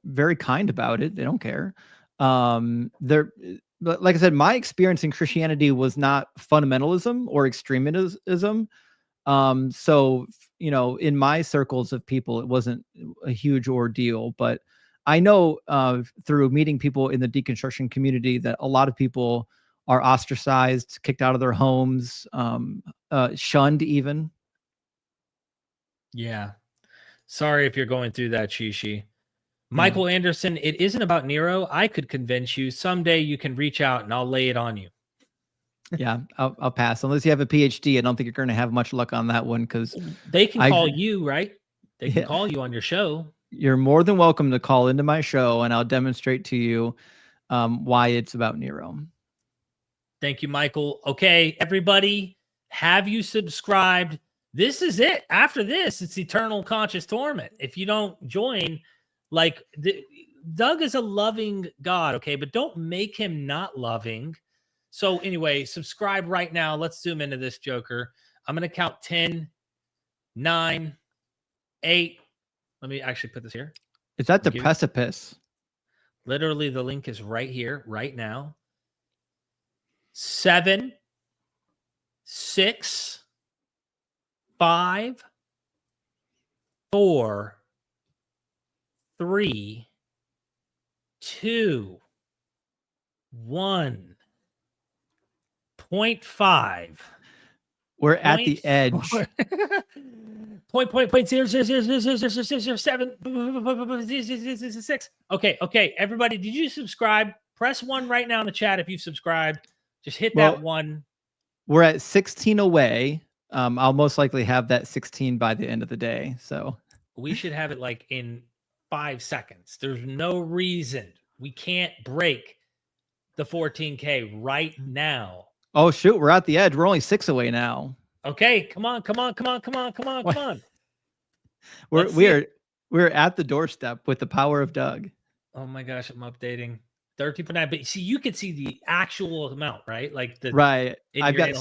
very kind about it. They don't care. But like I said, my experience in Christianity was not fundamentalism or extremism. So, in my circles of people, it wasn't a huge ordeal, but I know through meeting people in the deconstruction community that a lot of people are ostracized, kicked out of their homes, shunned even. Yeah. Sorry if you're going through that, Shishi. Michael Anderson, it isn't about Nero. I could convince you. Someday you can reach out and I'll lay it on you. Yeah, I'll pass. Unless you have a PhD, I don't think you're going to have much luck on that one, because they can call you, right? They can call you on your show. You're more than welcome to call into my show, and I'll demonstrate to you why it's about Nero. Thank you, Michael. Okay, everybody, have you subscribed? This is it. After this, it's eternal conscious torment. If you don't join, like, Doug is a loving God, okay? But don't make him not loving. So anyway, subscribe right now. Let's zoom into this joker. I'm going to count 10, 9, 8. Let me actually put this here. It's at the precipice. Literally, the link is right here, right now. 7, 6, 5, 4, 3, 2, 1. 0.5. We're at the edge. 0.00007 Okay. Everybody, did you subscribe? Press 1 right now in the chat if you've subscribed. Just hit that 1. We're at 16 away. I'll most likely have that 16 by the end of the day. So we should have it like in 5 seconds. There's no reason we can't break the 14K right now. Oh shoot, we're at the edge. We're only 6 away now. Okay, come on. We're at the doorstep with the power of Doug. Oh my gosh, I'm updating 13.9. But see, you can see the actual amount, right? Like I've got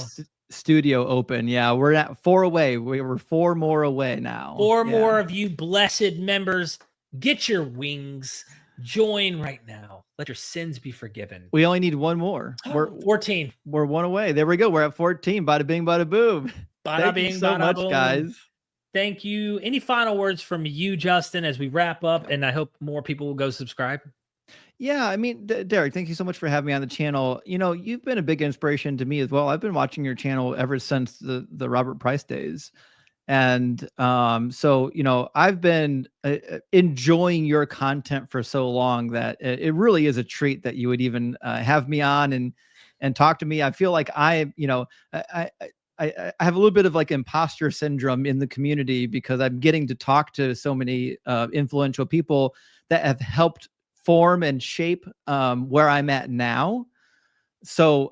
studio open. Yeah, we're at 4 away. We're 4 more away now. 4 more of you blessed members. Get your wings. Join right now. Let your sins be forgiven. We only need 1 more. We're 14. We're 1 away. There we go. We're at 14. Bada bing, bada boom. Thank you so much, guys. Thank you. Any final words from you, Justin, as we wrap up? And I hope more people will go subscribe. Yeah, I mean, Derek, thank you so much for having me on the channel. You've been a big inspiration to me as well. I've been watching your channel ever since the Robert Price days. And so, I've been enjoying your content for so long that it really is a treat that you would even have me on and talk to me. I feel like I have a little bit of like imposter syndrome in the community because I'm getting to talk to so many influential people that have helped form and shape where I'm at now. So,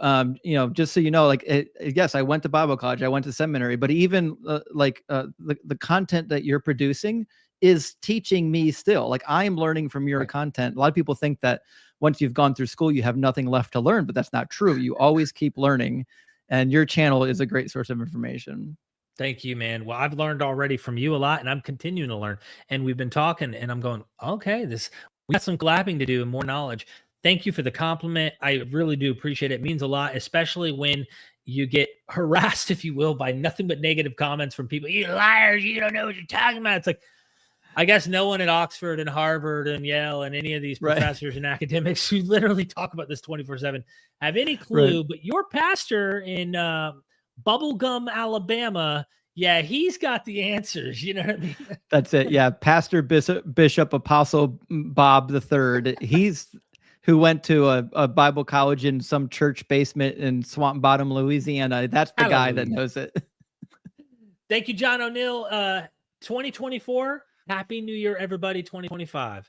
just so you know, like, yes, I went to Bible college, I went to seminary, but even the content that you're producing is teaching me still. Like, I'm learning from your content. A lot of people think that once you've gone through school, you have nothing left to learn, but that's not true. You always keep learning, and your channel is a great source of information. Thank you, man. Well, I've learned already from you a lot, and I'm continuing to learn. And we've been talking, and I'm going, okay, we got some collabing to do and more knowledge. Thank you for the compliment. I really do appreciate it. It means a lot, especially when you get harassed, if you will, by nothing but negative comments from people. You liars, you don't know what you're talking about. It's like, I guess no one at Oxford and Harvard and Yale and any of these professors and academics who literally talk about this 24/7 have any clue. But your pastor in Bubblegum, Alabama Yeah, he's got the answers. You know what I mean? That's it. Yeah. Pastor Bishop Apostle Bob III. He's who went to a Bible college in some church basement in Swamp Bottom, Louisiana. That's the guy that knows it. Thank you, John O'Neill. 2024. Happy New Year, everybody. 2025.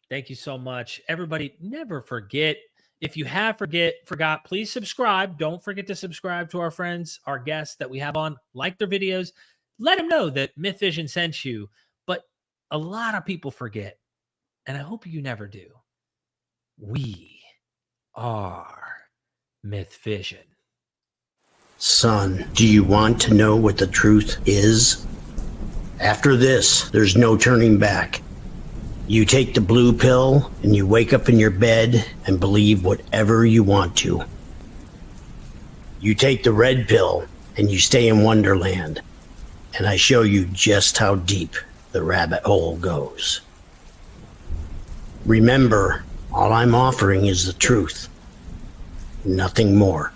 Thank you so much. Everybody, never forget. If you have forgot, please subscribe. Don't forget to subscribe to our friends, our guests that we have on. Like their videos. Let them know that MythVision sent you. But a lot of people forget, and I hope you never do. We are MythVision. Son, do you want to know what the truth is? After this, there's no turning back. You take the blue pill and you wake up in your bed and believe whatever you want to. You take the red pill and you stay in Wonderland, and I show you just how deep the rabbit hole goes. Remember, all I'm offering is the truth, nothing more.